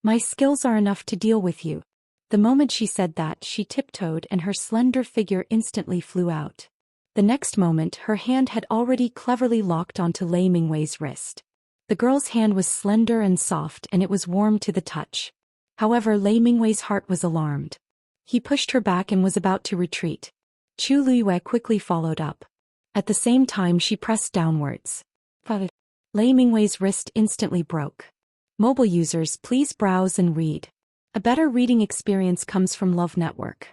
Speaker 1: My skills are enough to deal with you. The moment she said that, she tiptoed and her slender figure instantly flew out. The next moment, her hand had already cleverly locked onto Lei Mingwei's wrist. The girl's hand was slender and soft and it was warm to the touch. However, Lei Mingwei's heart was alarmed. He pushed her back and was about to retreat. Chu Liyue quickly followed up. At the same time, she pressed downwards. Lei Mingwei's wrist instantly broke. Mobile users, please browse and read. A better reading experience comes from Love Network.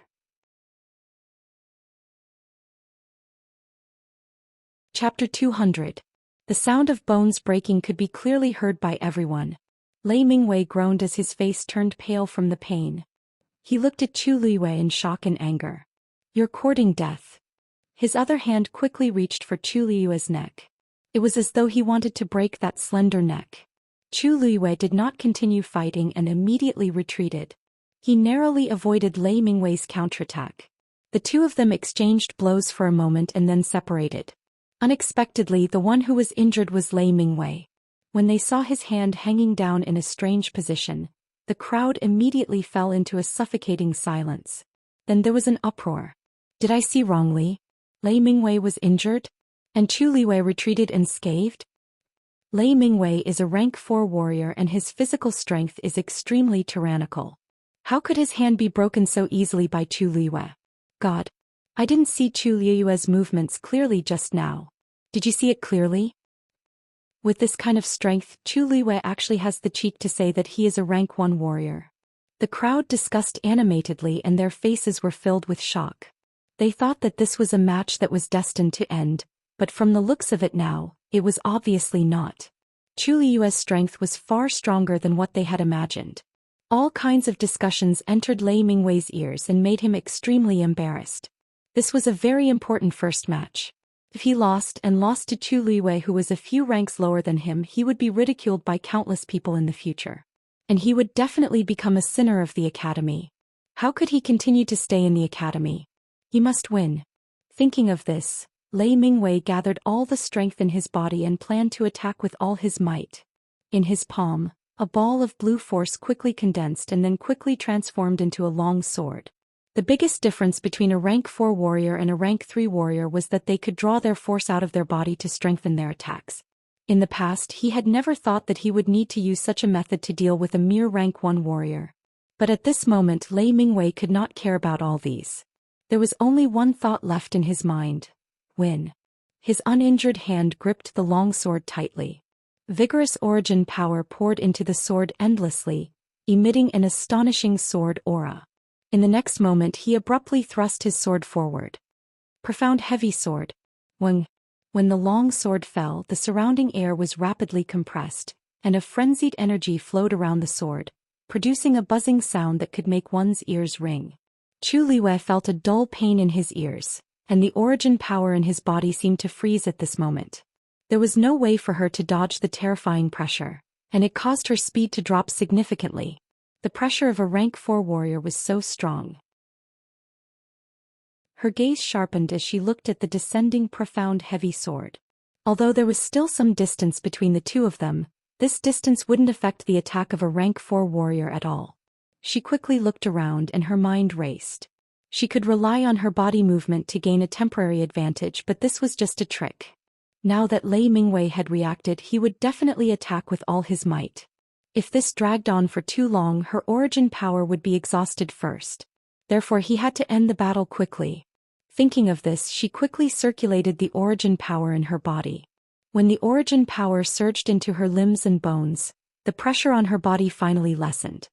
Speaker 1: Chapter 200. The sound of bones breaking could be clearly heard by everyone. Lei Mingwei groaned as his face turned pale from the pain. He looked at Chu Liyue in shock and anger. You're courting death. His other hand quickly reached for Chu Liyue's neck. It was as though he wanted to break that slender neck. Chu Liyue did not continue fighting and immediately retreated. He narrowly avoided Lei Mingwei's counterattack. The 2 of them exchanged blows for a moment and then separated. Unexpectedly, the one who was injured was Lei Mingwei. When they saw his hand hanging down in a strange position, the crowd immediately fell into a suffocating silence. Then there was an uproar. Did I see wrongly? Lei Mingwei was injured? And Chu Liyue retreated unscathed? Lei Mingwei is a rank 4 warrior and his physical strength is extremely tyrannical. How could his hand be broken so easily by Chu Liyue? God. I didn't see Chu Liyue's movements clearly just now. Did you see it clearly? With this kind of strength, Chu Liyue actually has the cheek to say that he is a rank 1 warrior. The crowd discussed animatedly and their faces were filled with shock. They thought that this was a match that was destined to end, but from the looks of it now, it was obviously not. Chu Liyue's strength was far stronger than what they had imagined. All kinds of discussions entered Lei Mingwei's ears and made him extremely embarrassed. This was a very important first match. If he lost to Chu Liyue, who was a few ranks lower than him, he would be ridiculed by countless people in the future. And he would definitely become a sinner of the academy. How could he continue to stay in the academy? He must win. Thinking of this, Lei Mingwei gathered all the strength in his body and planned to attack with all his might. In his palm, a ball of blue force quickly condensed and then quickly transformed into a long sword. The biggest difference between a rank 4 warrior and a rank 3 warrior was that they could draw their force out of their body to strengthen their attacks. In the past, he had never thought that he would need to use such a method to deal with a mere rank 1 warrior. But at this moment, Lei Mingwei could not care about all these. There was only one thought left in his mind: win. His uninjured hand gripped the long sword tightly. Vigorous origin power poured into the sword endlessly, emitting an astonishing sword aura. In the next moment, he abruptly thrust his sword forward. Profound heavy sword. When the long sword fell, the surrounding air was rapidly compressed, and a frenzied energy flowed around the sword, producing a buzzing sound that could make one's ears ring. Chu Liyue felt a dull pain in his ears, and the origin power in his body seemed to freeze at this moment. There was no way for her to dodge the terrifying pressure, and it caused her speed to drop significantly. The pressure of a rank 4 warrior was so strong. Her gaze sharpened as she looked at the descending profound heavy sword. Although there was still some distance between the 2 of them, this distance wouldn't affect the attack of a rank 4 warrior at all. She quickly looked around and her mind raced. She could rely on her body movement to gain a temporary advantage, but this was just a trick. Now that Lei Mingwei had reacted, he would definitely attack with all his might. If this dragged on for too long, her origin power would be exhausted first. Therefore, he had to end the battle quickly. Thinking of this, she quickly circulated the origin power in her body. When the origin power surged into her limbs and bones, the pressure on her body finally lessened.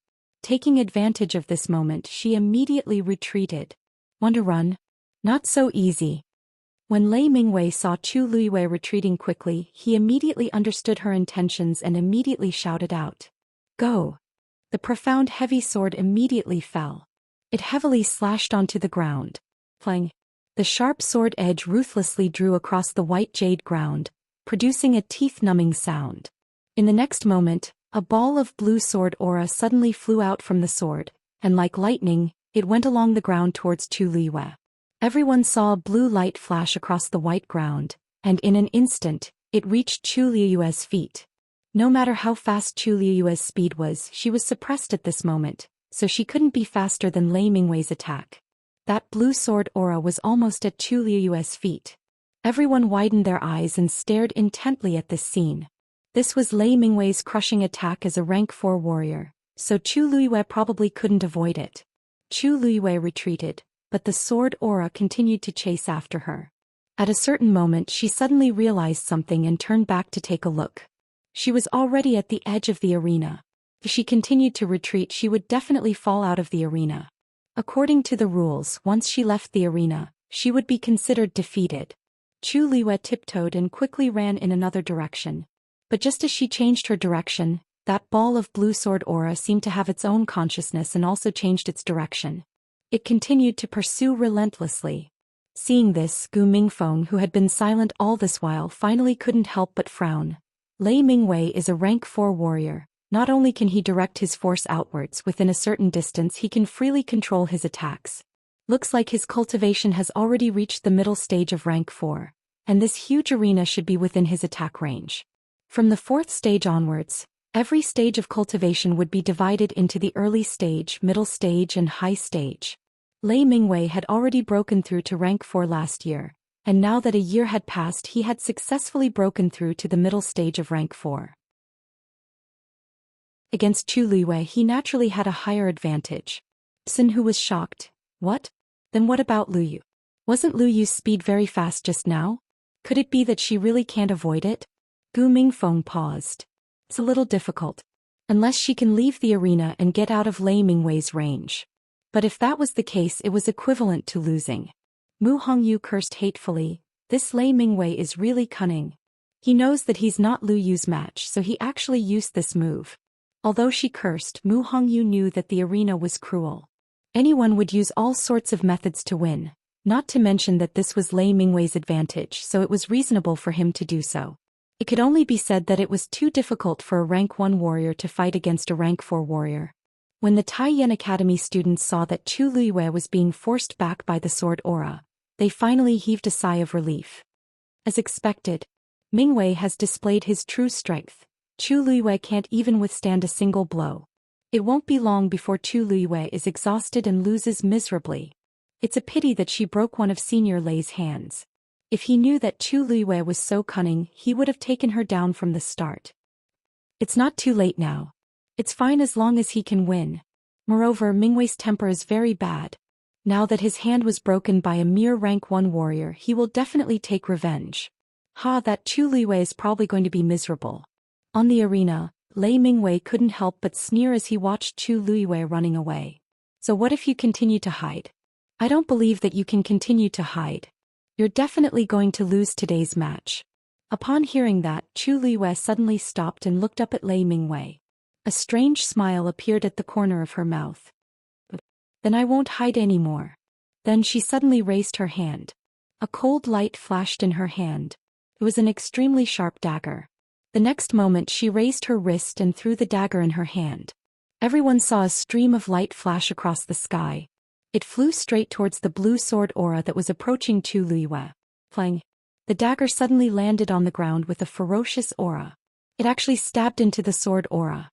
Speaker 1: Taking advantage of this moment, she immediately retreated. Want to run? Not so easy. When Lei Mingwei saw Chu Luiyue retreating quickly, he immediately understood her intentions and immediately shouted out. Go! The profound heavy sword immediately fell. It heavily slashed onto the ground. Plang! The sharp sword edge ruthlessly drew across the white jade ground, producing a teeth-numbing sound. In the next moment, a ball of blue sword aura suddenly flew out from the sword, and like lightning, it went along the ground towards Chu Luiyue. Everyone saw a blue light flash across the white ground, and in an instant, it reached Chu Luiyue's feet. No matter how fast Chu Luiyue's speed was, she was suppressed at this moment, so she couldn't be faster than Lei Mingwei's attack. That blue sword aura was almost at Chu Luiyue's feet. Everyone widened their eyes and stared intently at this scene. This was Lei Mingwei's crushing attack as a rank 4 warrior, so Chu Luiyue probably couldn't avoid it. Chu Luiyue retreated, but the sword aura continued to chase after her. At a certain moment she suddenly realized something and turned back to take a look. She was already at the edge of the arena. If she continued to retreat, she would definitely fall out of the arena. According to the rules, once she left the arena, she would be considered defeated. Chu Luiyue tiptoed and quickly ran in another direction. But just as she changed her direction, that ball of blue sword aura seemed to have its own consciousness and also changed its direction. It continued to pursue relentlessly. Seeing this, Gu Mingfeng, who had been silent all this while, finally couldn't help but frown. Lei Mingwei is a rank 4 warrior. Not only can he direct his force outwards within a certain distance, he can freely control his attacks. Looks like his cultivation has already reached the middle stage of rank 4, and this huge arena should be within his attack range. From the 4th stage onwards, every stage of cultivation would be divided into the early stage, middle stage and high stage. Lei Mingwei had already broken through to rank 4 last year, and now that a year had passed he had successfully broken through to the middle stage of rank 4. Against Chu Luiyue he naturally had a higher advantage. Sun, who was shocked. What? Then what about Lu Yu? Wasn't Lu Yu's speed very fast just now? Could it be that she really can't avoid it? Gu Mingfeng paused. It's a little difficult. Unless she can leave the arena and get out of Lei Mingwei's range. But if that was the case, it was equivalent to losing. Mu Hongyu cursed hatefully. This Lei Mingwei is really cunning. He knows that he's not Lu Yu's match, so he actually used this move. Although she cursed, Mu Hongyu knew that the arena was cruel. Anyone would use all sorts of methods to win, not to mention that this was Lei Mingwei's advantage, so it was reasonable for him to do so. It could only be said that it was too difficult for a rank 1 warrior to fight against a rank 4 warrior. When the Taiyan Academy students saw that Chu Luiyue was being forced back by the sword aura, they finally heaved a sigh of relief. As expected, Mingwei has displayed his true strength. Chu Luiyue can't even withstand a single blow. It won't be long before Chu Luiyue is exhausted and loses miserably. It's a pity that she broke one of Senior Lei's hands. If he knew that Chu Luiyue was so cunning, he would have taken her down from the start. It's not too late now. It's fine as long as he can win. Moreover, Mingwei's temper is very bad. Now that his hand was broken by a mere rank 1 warrior, he will definitely take revenge. That Chu Luiyue is probably going to be miserable. On the arena, Lei Mingwei couldn't help but sneer as he watched Chu Luiyue running away. So what if you continue to hide? I don't believe that you can continue to hide. You're definitely going to lose today's match. Upon hearing that, Chu Luiyue suddenly stopped and looked up at Lei Mingwei. A strange smile appeared at the corner of her mouth. Then I won't hide anymore. Then she suddenly raised her hand. A cold light flashed in her hand. It was an extremely sharp dagger. The next moment she raised her wrist and threw the dagger in her hand. Everyone saw a stream of light flash across the sky. It flew straight towards the blue sword aura that was approaching Chu Luiyue. Plang! The dagger suddenly landed on the ground with a ferocious aura. It actually stabbed into the sword aura.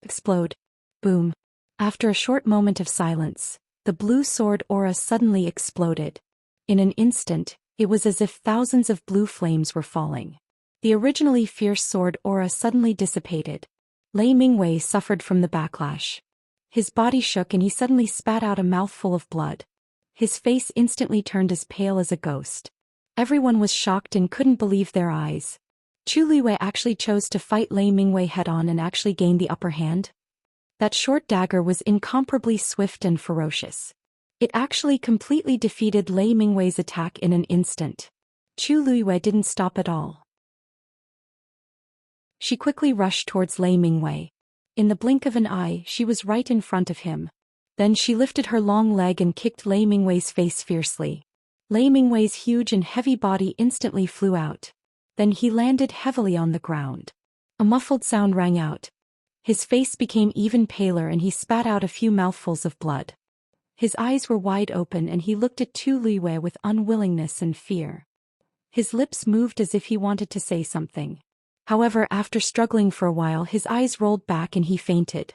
Speaker 1: Explode. Boom. After a short moment of silence, the blue sword aura suddenly exploded. In an instant, it was as if thousands of blue flames were falling. The originally fierce sword aura suddenly dissipated. Lei Mingwei suffered from the backlash. His body shook and he suddenly spat out a mouthful of blood. His face instantly turned as pale as a ghost. Everyone was shocked and couldn't believe their eyes. Chu Luiyue actually chose to fight Lei Mingwei head-on and actually gained the upper hand? That short dagger was incomparably swift and ferocious. It actually completely defeated Lei Mingwei's attack in an instant. Chu Luiyue didn't stop at all. She quickly rushed towards Lei Mingwei. In the blink of an eye, she was right in front of him. Then she lifted her long leg and kicked Lei Mingwei's face fiercely. Lei Mingwei's huge and heavy body instantly flew out. Then he landed heavily on the ground. A muffled sound rang out. His face became even paler and he spat out a few mouthfuls of blood. His eyes were wide open and he looked at Tu Luiyue with unwillingness and fear. His lips moved as if he wanted to say something. However, after struggling for a while, his eyes rolled back and he fainted.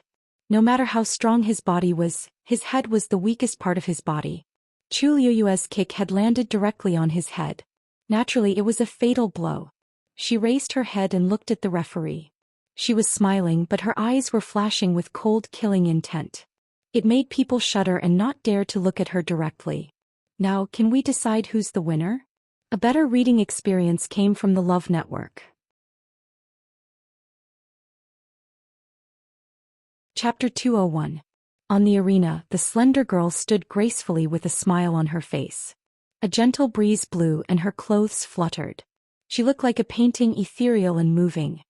Speaker 1: No matter how strong his body was, his head was the weakest part of his body. Chu Luiyue's kick had landed directly on his head. Naturally, it was a fatal blow. She raised her head and looked at the referee. She was smiling, but her eyes were flashing with cold, killing intent. It made people shudder and not dare to look at her directly. Now, can we decide who's the winner? A better reading experience came from the Love Network. Chapter 201. On the arena, the slender girl stood gracefully with a smile on her face. A gentle breeze blew and her clothes fluttered. She looked like a painting, ethereal and moving.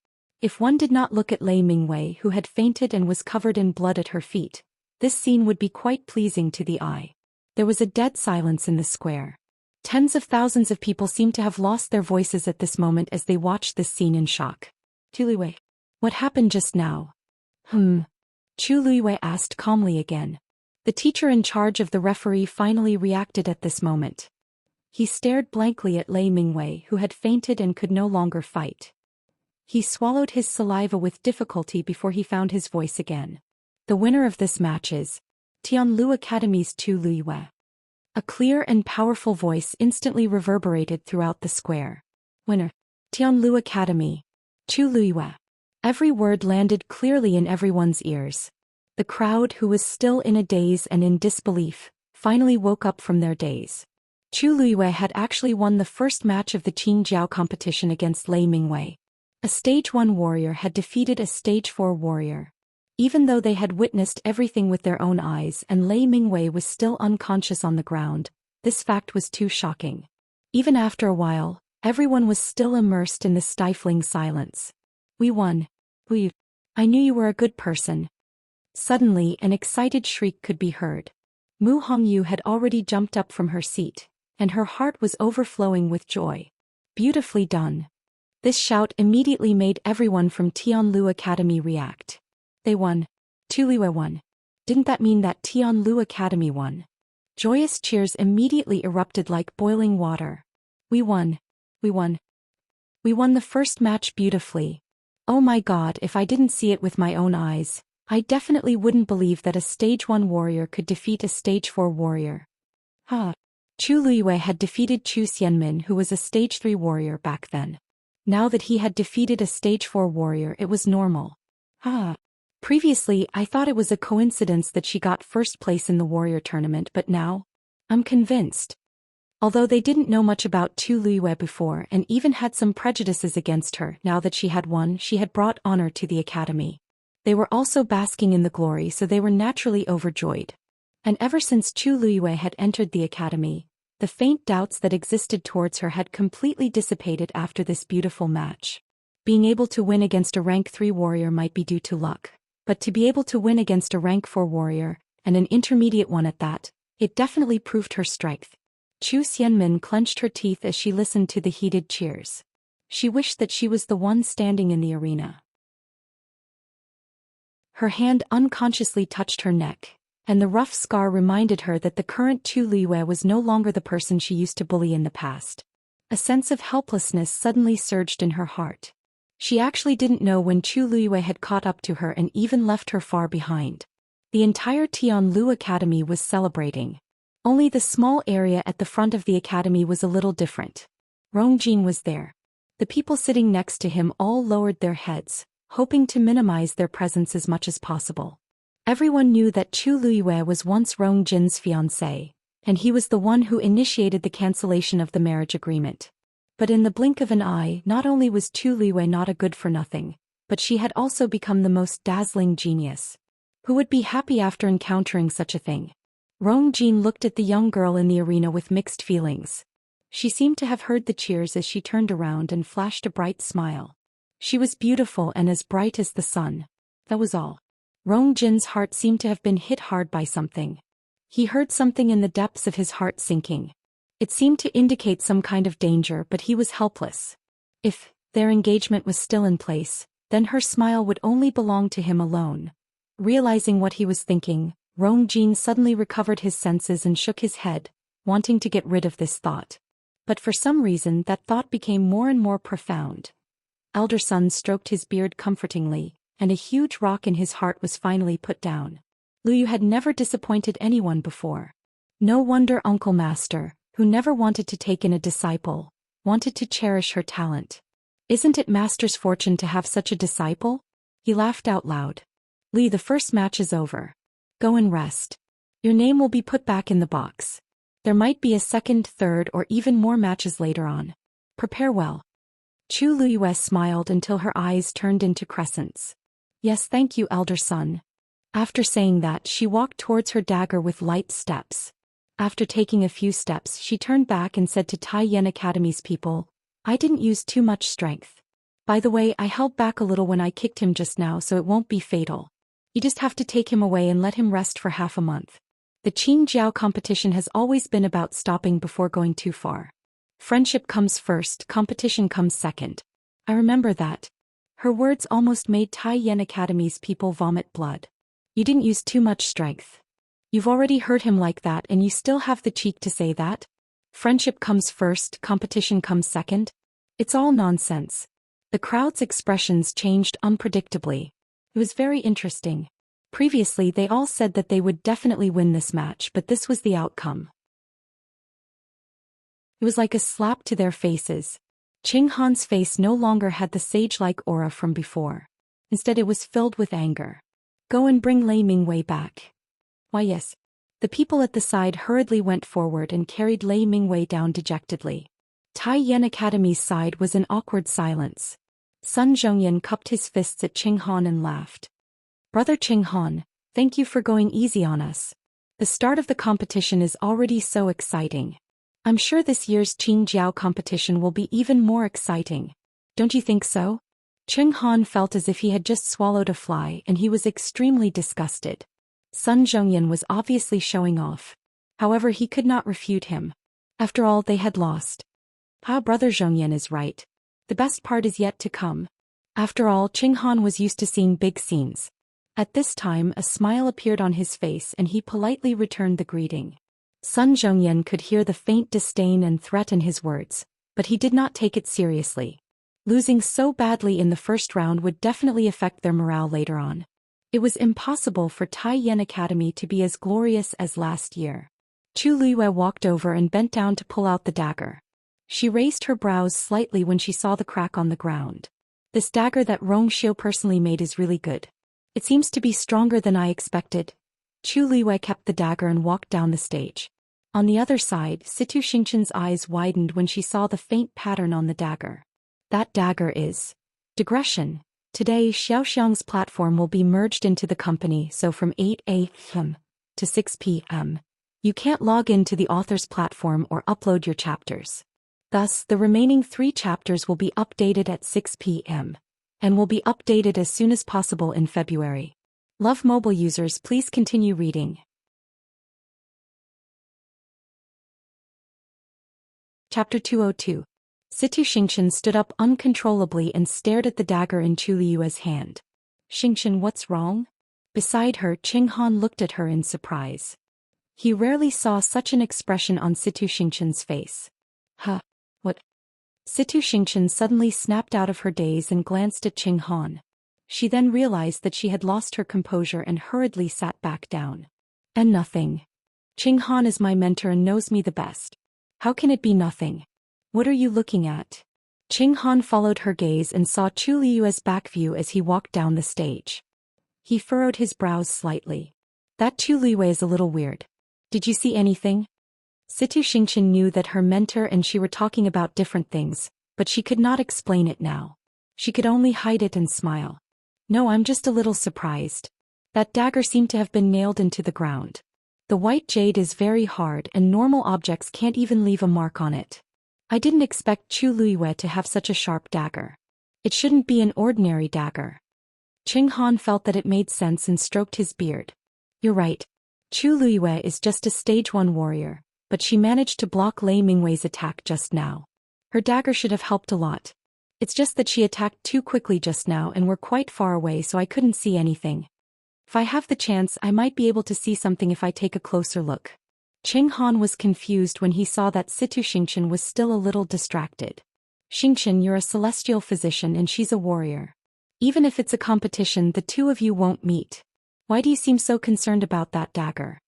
Speaker 1: If one did not look at Lei Mingwei, who had fainted and was covered in blood at her feet, this scene would be quite pleasing to the eye. There was a dead silence in the square. Tens of thousands of people seemed to have lost their voices at this moment as they watched this scene in shock. Tu Luiyue, what happened just now? Chu Luiyue asked calmly again. The teacher in charge of the referee finally reacted at this moment. He stared blankly at Lei Mingwei, who had fainted and could no longer fight. He swallowed his saliva with difficulty before he found his voice again. The winner of this match is Tianlu Academy's Tu Luiyue. A clear and powerful voice instantly reverberated throughout the square. Winner, Tianlu Academy, Tu Luiyue. Every word landed clearly in everyone's ears. The crowd, who was still in a daze and in disbelief, finally woke up from their daze. Chu Luiyue had actually won the first match of the Qingjiao competition against Lei Mingwei. A Stage 1 warrior had defeated a Stage 4 warrior. Even though they had witnessed everything with their own eyes and Lei Mingwei was still unconscious on the ground, this fact was too shocking. Even after a while, everyone was still immersed in the stifling silence. We won. I knew you were a good person. Suddenly, an excited shriek could be heard. Mu Hongyu had already jumped up from her seat, and her heart was overflowing with joy. Beautifully done. This shout immediately made everyone from Tianlu Academy react. They won. Tu Luiyue won. Didn't that mean that Tianlu Academy won? Joyous cheers immediately erupted like boiling water. We won. We won. We won the first match beautifully. Oh my god, if I didn't see it with my own eyes, I definitely wouldn't believe that a Stage 1 warrior could defeat a Stage 4 warrior. Chu Luiyue had defeated Zhou Xian, who was a Stage 3 warrior back then. Now that he had defeated a Stage 4 warrior, it was normal. Previously, I thought it was a coincidence that she got first place in the warrior tournament, but now, I'm convinced. Although they didn't know much about Tu Luiyue before and even had some prejudices against her, now that she had won, she had brought honor to the academy. They were also basking in the glory, so they were naturally overjoyed. And ever since Chu Luiyue had entered the academy, the faint doubts that existed towards her had completely dissipated after this beautiful match. Being able to win against a rank 3 warrior might be due to luck, but to be able to win against a rank 4 warrior, and an intermediate one at that, it definitely proved her strength. Zhou Xian clenched her teeth as she listened to the heated cheers. She wished that she was the one standing in the arena. Her hand unconsciously touched her neck, and the rough scar reminded her that the current Tu Luiyue was no longer the person she used to bully in the past. A sense of helplessness suddenly surged in her heart. She actually didn't know when Chu Luiyue had caught up to her and even left her far behind. The entire Tianlu Academy was celebrating. Only the small area at the front of the academy was a little different. Rongjin was there. The people sitting next to him all lowered their heads, hoping to minimize their presence as much as possible. Everyone knew that Chu Luiyue was once Rongjin's fiancé, and he was the one who initiated the cancellation of the marriage agreement. But in the blink of an eye, not only was Chu Luiyue not a good-for-nothing, but she had also become the most dazzling genius. Who would be happy after encountering such a thing? Rong Jin looked at the young girl in the arena with mixed feelings. She seemed to have heard the cheers as she turned around and flashed a bright smile. She was beautiful and as bright as the sun. That was all. Rong Jin's heart seemed to have been hit hard by something. He heard something in the depths of his heart sinking. It seemed to indicate some kind of danger, but he was helpless. If their engagement was still in place, then her smile would only belong to him alone. Realizing what he was thinking, Rong Jin suddenly recovered his senses and shook his head, wanting to get rid of this thought. But for some reason that thought became more and more profound. Elder Sun stroked his beard comfortingly, and a huge rock in his heart was finally put down. Lu Yu had never disappointed anyone before. No wonder Uncle Master, who never wanted to take in a disciple, wanted to cherish her talent. Isn't it Master's fortune to have such a disciple? He laughed out loud. Li, the first match is over. Go and rest. Your name will be put back in the box. There might be a second, third, or even more matches later on. Prepare well. Chu Luyue smiled until her eyes turned into crescents. Yes, thank you, Elder Sun. After saying that, she walked towards her dagger with light steps. After taking a few steps, she turned back and said to Tai Yen Academy's people, I didn't use too much strength. By the way, I held back a little when I kicked him just now, so it won't be fatal. You just have to take him away and let him rest for half a month. The Qingjiao competition has always been about stopping before going too far. Friendship comes first, competition comes second. I remember that. Her words almost made Tai Yen Academy's people vomit blood. You didn't use too much strength. You've already heard him like that and you still have the cheek to say that? Friendship comes first, competition comes second? It's all nonsense. The crowd's expressions changed unpredictably. It was very interesting. Previously they all said that they would definitely win this match, but this was the outcome. It was like a slap to their faces. Qing Han's face no longer had the sage-like aura from before. Instead it was filled with anger. Go and bring Lei Mingwei back. Why yes. The people at the side hurriedly went forward and carried Lei Mingwei down dejectedly. Tai Yen Academy's side was in awkward silence. Sun Zhongyan cupped his fists at Qing Han and laughed. Brother Qing Han, thank you for going easy on us. The start of the competition is already so exciting. I'm sure this year's Qingjiao competition will be even more exciting. Don't you think so? Qing Han felt as if he had just swallowed a fly and he was extremely disgusted. Sun Zhongyan was obviously showing off. However, he could not refute him. After all, they had lost. Brother Zhongyan is right. The best part is yet to come. After all, Qing Han was used to seeing big scenes. At this time, a smile appeared on his face and he politely returned the greeting. Sun Zhongyan could hear the faint disdain and threat in his words, but he did not take it seriously. Losing so badly in the first round would definitely affect their morale later on. It was impossible for Tai Yen Academy to be as glorious as last year. Chu Liyue walked over and bent down to pull out the dagger. She raised her brows slightly when she saw the crack on the ground. This dagger that Rong Xiu personally made is really good. It seems to be stronger than I expected. Chu Liyue kept the dagger and walked down the stage. On the other side, Situ Xingqian's eyes widened when she saw the faint pattern on the dagger. That dagger is digression. Today, Xiaoxiang's platform will be merged into the company, so from 8 a.m. to 6 p.m. you can't log into the author's platform or upload your chapters. Thus, the remaining 3 chapters will be updated at 6 p.m. and will be updated as soon as possible in February. Love mobile users, please continue reading. Chapter 202. Situ Xingqian stood up uncontrollably and stared at the dagger in Chu Liyue's hand. Xingqian, what's wrong? Beside her, Qing Han looked at her in surprise. He rarely saw such an expression on Situ Xingqian's face. Huh? What? Situ Xingqian suddenly snapped out of her daze and glanced at Qing Han. She then realized that she had lost her composure and hurriedly sat back down. And nothing. Qing Han is my mentor and knows me the best. How can it be nothing? What are you looking at? Qing Han followed her gaze and saw Chu Liyue's back view as he walked down the stage. He furrowed his brows slightly. That Chu Liyue is a little weird. Did you see anything? Situ Xingqian knew that her mentor and she were talking about different things, but she could not explain it now. She could only hide it and smile. No, I'm just a little surprised. That dagger seemed to have been nailed into the ground. The white jade is very hard and normal objects can't even leave a mark on it. I didn't expect Chu Luiyue to have such a sharp dagger. It shouldn't be an ordinary dagger. Qing Han felt that it made sense and stroked his beard. You're right. Chu Luiyue is just a stage 1 warrior, but she managed to block Lei Mingwei's attack just now. Her dagger should have helped a lot. It's just that she attacked too quickly just now and we're quite far away so I couldn't see anything. If I have the chance I might be able to see something if I take a closer look. Qing Han was confused when he saw that Situ Xianxia was still a little distracted. Xianxia, you're a celestial physician and she's a warrior. Even if it's a competition the two of you won't meet. Why do you seem so concerned about that dagger?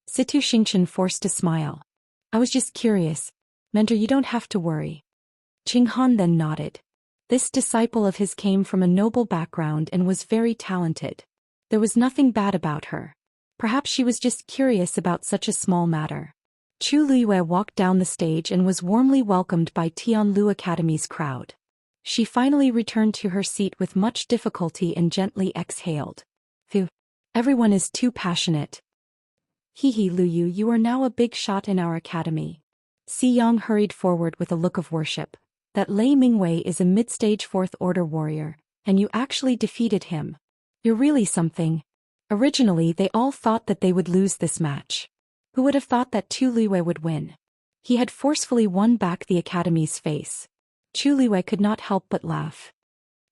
Speaker 1: Situ Xianxia forced a smile. I was just curious. Mentor, you don't have to worry. Qing Han then nodded. This disciple of his came from a noble background and was very talented. There was nothing bad about her. Perhaps she was just curious about such a small matter. Chu Luiyue walked down the stage and was warmly welcomed by Tianlu Academy's crowd. She finally returned to her seat with much difficulty and gently exhaled. Phew. Everyone is too passionate. Hehe, Luyu, you are now a big shot in our academy. Si Yang hurried forward with a look of worship. That Lei Mingwei is a mid-stage 4th order warrior, and you actually defeated him. You're really something. Originally they all thought that they would lose this match. Who would have thought that Chu Luiyue would win? He had forcefully won back the academy's face. Chu Luiyue could not help but laugh.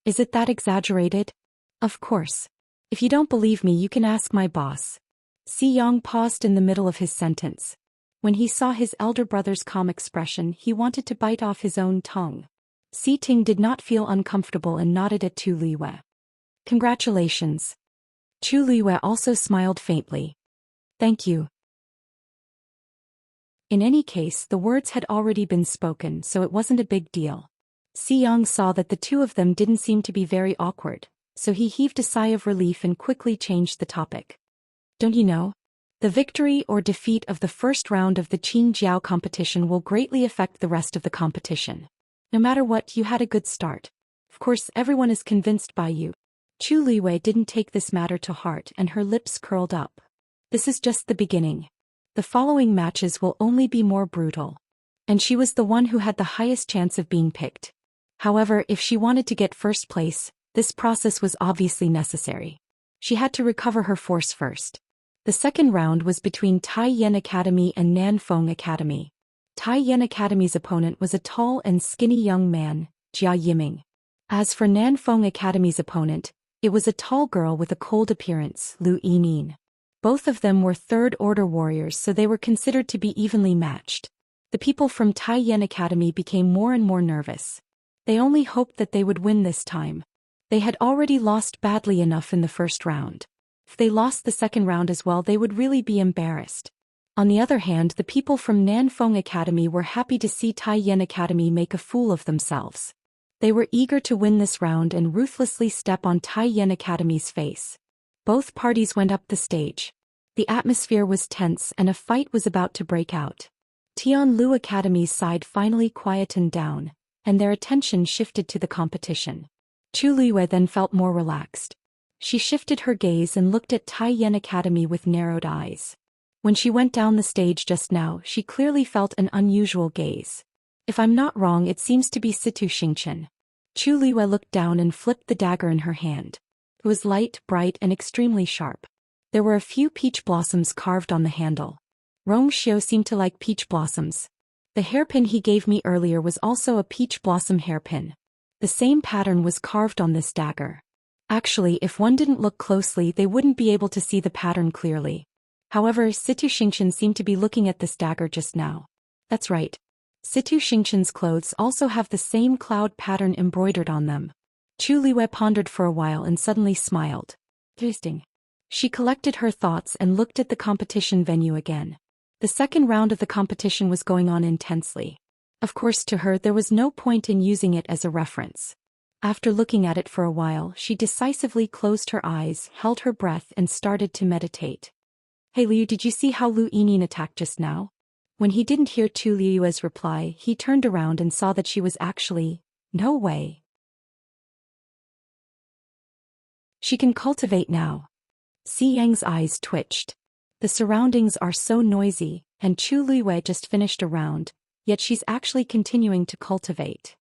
Speaker 1: Is it that exaggerated? Of course. If you don't believe me you can ask my boss. Si Yang paused in the middle of his sentence. When he saw his elder brother's calm expression he wanted to bite off his own tongue. Si Ting did not feel uncomfortable and nodded at Chu Luiyue. Congratulations. Chu Luiyue also smiled faintly. Thank you. In any case the words had already been spoken so it wasn't a big deal. Si Yang saw that the two of them didn't seem to be very awkward, so he heaved a sigh of relief and quickly changed the topic. Don't you know? The victory or defeat of the first round of the Qin Jiao competition will greatly affect the rest of the competition. No matter what, you had a good start. Of course everyone is convinced by you. Chu Luiyue didn't take this matter to heart and her lips curled up. This is just the beginning. The following matches will only be more brutal. And she was the one who had the highest chance of being picked. However, if she wanted to get first place, this process was obviously necessary. She had to recover her force first. The second round was between Tai Yan Academy and Nanfeng Academy. Tai Yan Academy's opponent was a tall and skinny young man, Jia Yiming. As for Nanfeng Academy's opponent, it was a tall girl with a cold appearance, Lu Yinin. Both of them were 3rd order warriors so they were considered to be evenly matched. The people from Tai Yan Academy became more and more nervous. They only hoped that they would win this time. They had already lost badly enough in the first round. If they lost the second round as well they would really be embarrassed. On the other hand, the people from Nanfeng Academy were happy to see Tai Yan Academy make a fool of themselves. They were eager to win this round and ruthlessly step on Tai Yan Academy's face. Both parties went up the stage. The atmosphere was tense and a fight was about to break out. Tianlu Academy's side finally quietened down, and their attention shifted to the competition. Chu Luiyue then felt more relaxed. She shifted her gaze and looked at Tai Yan Academy with narrowed eyes. When she went down the stage just now, she clearly felt an unusual gaze. If I'm not wrong, it seems to be Situ Xianxia. Chu Luiyue looked down and flipped the dagger in her hand. It was light, bright, and extremely sharp. There were a few peach blossoms carved on the handle. Rong Xiu seemed to like peach blossoms. The hairpin he gave me earlier was also a peach blossom hairpin. The same pattern was carved on this dagger. Actually, if one didn't look closely they wouldn't be able to see the pattern clearly. However, Situ Xianxia seemed to be looking at this dagger just now. That's right. Situ Xianxia's clothes also have the same cloud pattern embroidered on them. Chu Luiyue pondered for a while and suddenly smiled. Interesting. She collected her thoughts and looked at the competition venue again. The second round of the competition was going on intensely. Of course, to her there was no point in using it as a reference. After looking at it for a while, she decisively closed her eyes, held her breath and started to meditate. Hey Liu, did you see how Lu Yinin attacked just now? When he didn't hear Chu Luiyue's reply, he turned around and saw that she was actually, no way. She can cultivate now. Xi Yang's eyes twitched. The surroundings are so noisy, and Chu Luiyue just finished a round, yet she's actually continuing to cultivate.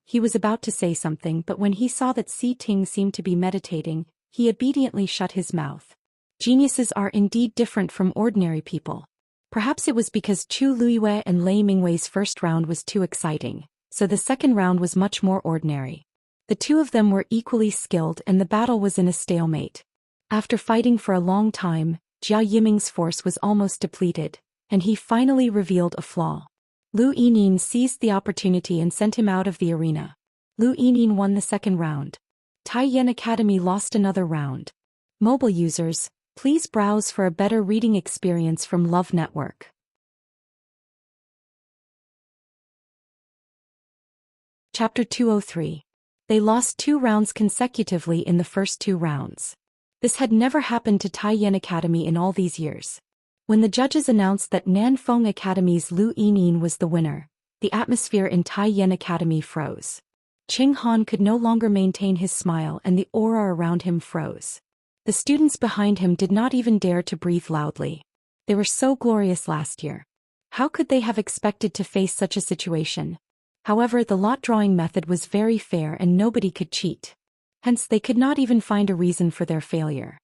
Speaker 1: He was about to say something, but when he saw that Si Ting seemed to be meditating, he obediently shut his mouth. Geniuses are indeed different from ordinary people. Perhaps it was because Chu Luiyue and Lei Mingwei's first round was too exciting, so the second round was much more ordinary. The two of them were equally skilled and the battle was in a stalemate. After fighting for a long time, Jiao Yiming's force was almost depleted, and he finally revealed a flaw. Lu Yining seized the opportunity and sent him out of the arena. Lu Yining won the second round. Taiyan Academy lost another round. Mobile users, please browse for a better reading experience from Love Network. Chapter 203. They lost 2 rounds consecutively in the first 2 rounds. This had never happened to Taiyan Academy in all these years. When the judges announced that Nanfeng Academy's Lu Yining was the winner, the atmosphere in Taiyan Academy froze. Qing Han could no longer maintain his smile and the aura around him froze. The students behind him did not even dare to breathe loudly. They were so glorious last year. How could they have expected to face such a situation? However, the lot drawing method was very fair and nobody could cheat. Hence they could not even find a reason for their failure.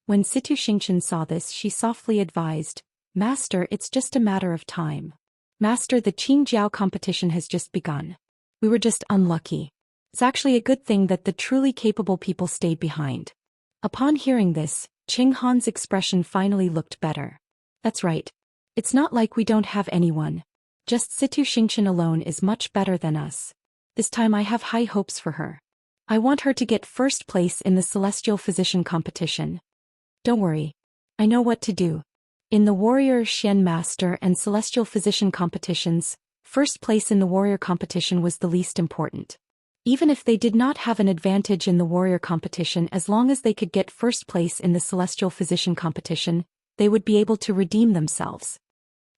Speaker 1: When Situ Xingchen saw this, she softly advised, "Master, it's just a matter of time. Master, the Qingjiao competition has just begun. We were just unlucky. It's actually a good thing that the truly capable people stayed behind." Upon hearing this, Qing Han's expression finally looked better. "That's right. It's not like we don't have anyone. Just Situ Xingchen alone is much better than us. This time I have high hopes for her. I want her to get first place in the Celestial Physician competition. Don't worry. I know what to do. In the Warrior Xian Master and Celestial Physician competitions, first place in the Warrior competition was the least important. Even if they did not have an advantage in the Warrior competition, as long as they could get first place in the Celestial Physician competition, they would be able to redeem themselves.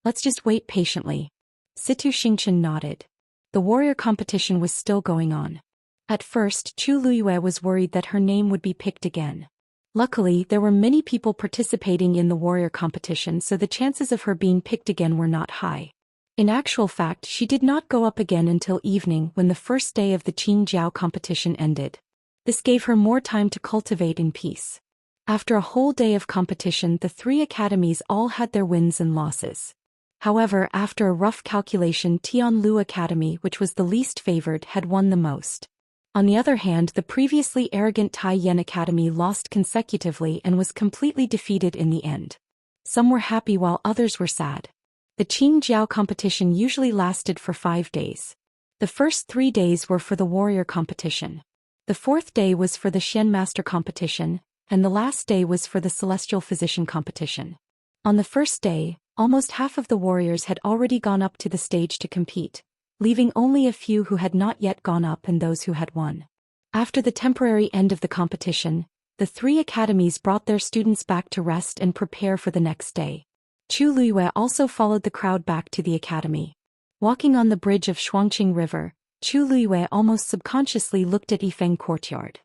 Speaker 1: Let's just wait patiently." Situ Xingchen nodded. The Warrior competition was still going on. At first, Chu Luiyue was worried that her name would be picked again. Luckily, there were many people participating in the Warrior competition, so the chances of her being picked again were not high. In actual fact, she did not go up again until evening when the first day of the Qingjiao competition ended. This gave her more time to cultivate in peace. After a whole day of competition, the 3 academies all had their wins and losses. However, after a rough calculation, Tianlu Academy, which was the least favored, had won the most. On the other hand, the previously arrogant Taiyan Academy lost consecutively and was completely defeated in the end. Some were happy while others were sad. The Qingjiao competition usually lasted for 5 days. The first 3 days were for the Warrior competition. The 4th day was for the Xian Master competition, and the last day was for the Celestial Physician competition. On the first day, almost half of the warriors had already gone up to the stage to compete, leaving only a few who had not yet gone up and those who had won. After the temporary end of the competition, the 3 academies brought their students back to rest and prepare for the next day. Chu Luiyue also followed the crowd back to the academy. Walking on the bridge of Shuangqing River, Chu Luiyue almost subconsciously looked at Yifeng Courtyard.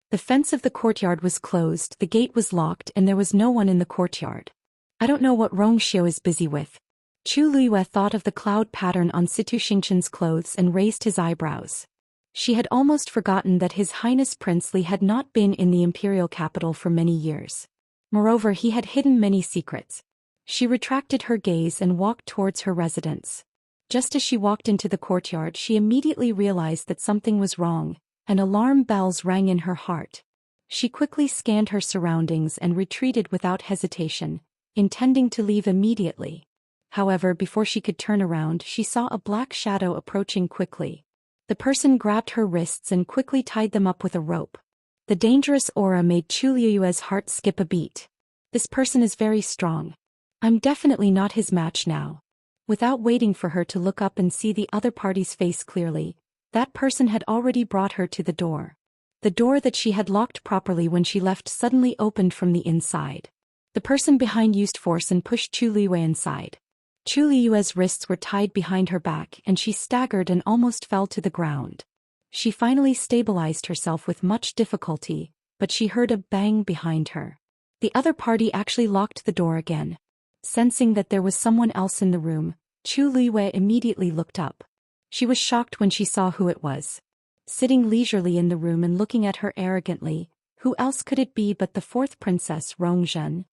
Speaker 1: The fence of the courtyard was closed, the gate was locked, and there was no one in the courtyard. I don't know what Rongxiu is busy with. Chu Luiyue thought of the cloud pattern on Situ Xingchen's clothes and raised his eyebrows. She had almost forgotten that His Highness Prince Li had not been in the imperial capital for many years. Moreover, he had hidden many secrets. She retracted her gaze and walked towards her residence. Just as she walked into the courtyard, she immediately realized that something was wrong, and alarm bells rang in her heart. She quickly scanned her surroundings and retreated without hesitation, intending to leave immediately. However, before she could turn around, she saw a black shadow approaching quickly. The person grabbed her wrists and quickly tied them up with a rope. The dangerous aura made Chu Luiyue's heart skip a beat. This person is very strong. I'm definitely not his match now. Without waiting for her to look up and see the other party's face clearly, that person had already brought her to the door. The door that she had locked properly when she left suddenly opened from the inside. The person behind used force and pushed Chu Luiyue inside. Chu Luiyue's wrists were tied behind her back and she staggered and almost fell to the ground. She finally stabilized herself with much difficulty, but she heard a bang behind her. The other party actually locked the door again. Sensing that there was someone else in the room, Chu Luiyue immediately looked up. She was shocked when she saw who it was. Sitting leisurely in the room and looking at her arrogantly, who else could it be but the fourth princess, Rongzhen?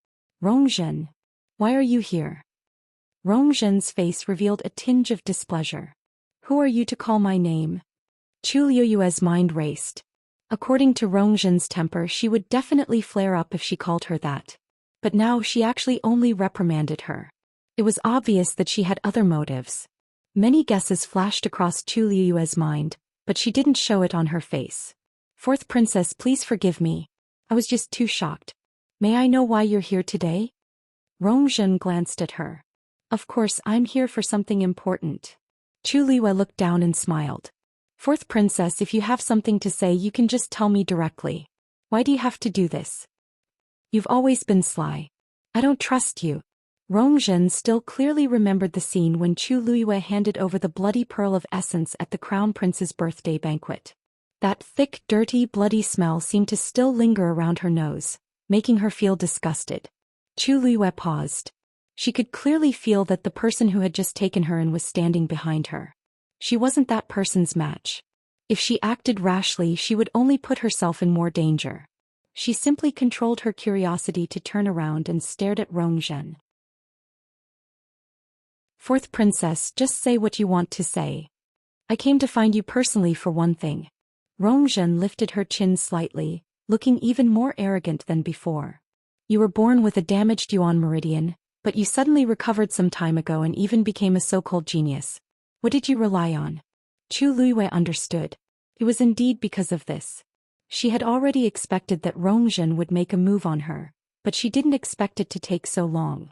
Speaker 1: Rongzhen, why are you here? Rongzhen's face revealed a tinge of displeasure. Who are you to call my name? Chu Luiyue's mind raced. According to Rongzhen's temper, she would definitely flare up if she called her that. But now she actually only reprimanded her. It was obvious that she had other motives. Many guesses flashed across Chu Luiyue's mind, but she didn't show it on her face. Fourth princess, please forgive me. I was just too shocked. May I know why you're here today? Rongzhen glanced at her. Of course, I'm here for something important. Chu Luiyue looked down and smiled. Fourth princess, if you have something to say, you can just tell me directly. Why do you have to do this? You've always been sly. I don't trust you. Rongzhen still clearly remembered the scene when Chu Luiyue handed over the bloody pearl of essence at the crown prince's birthday banquet. That thick, dirty, bloody smell seemed to still linger around her nose, making her feel disgusted. Chu Luiyue paused. She could clearly feel that the person who had just taken her in was standing behind her. She wasn't that person's match. If she acted rashly, she would only put herself in more danger. She simply controlled her curiosity to turn around and stared at Rongzhen. Fourth princess, just say what you want to say. I came to find you personally for one thing. Rongzhen lifted her chin slightly, looking even more arrogant than before. You were born with a damaged yuan meridian, but you suddenly recovered some time ago and even became a so-called genius. What did you rely on? Chu Luiyue understood. It was indeed because of this. She had already expected that Rongzhen would make a move on her, but she didn't expect it to take so long.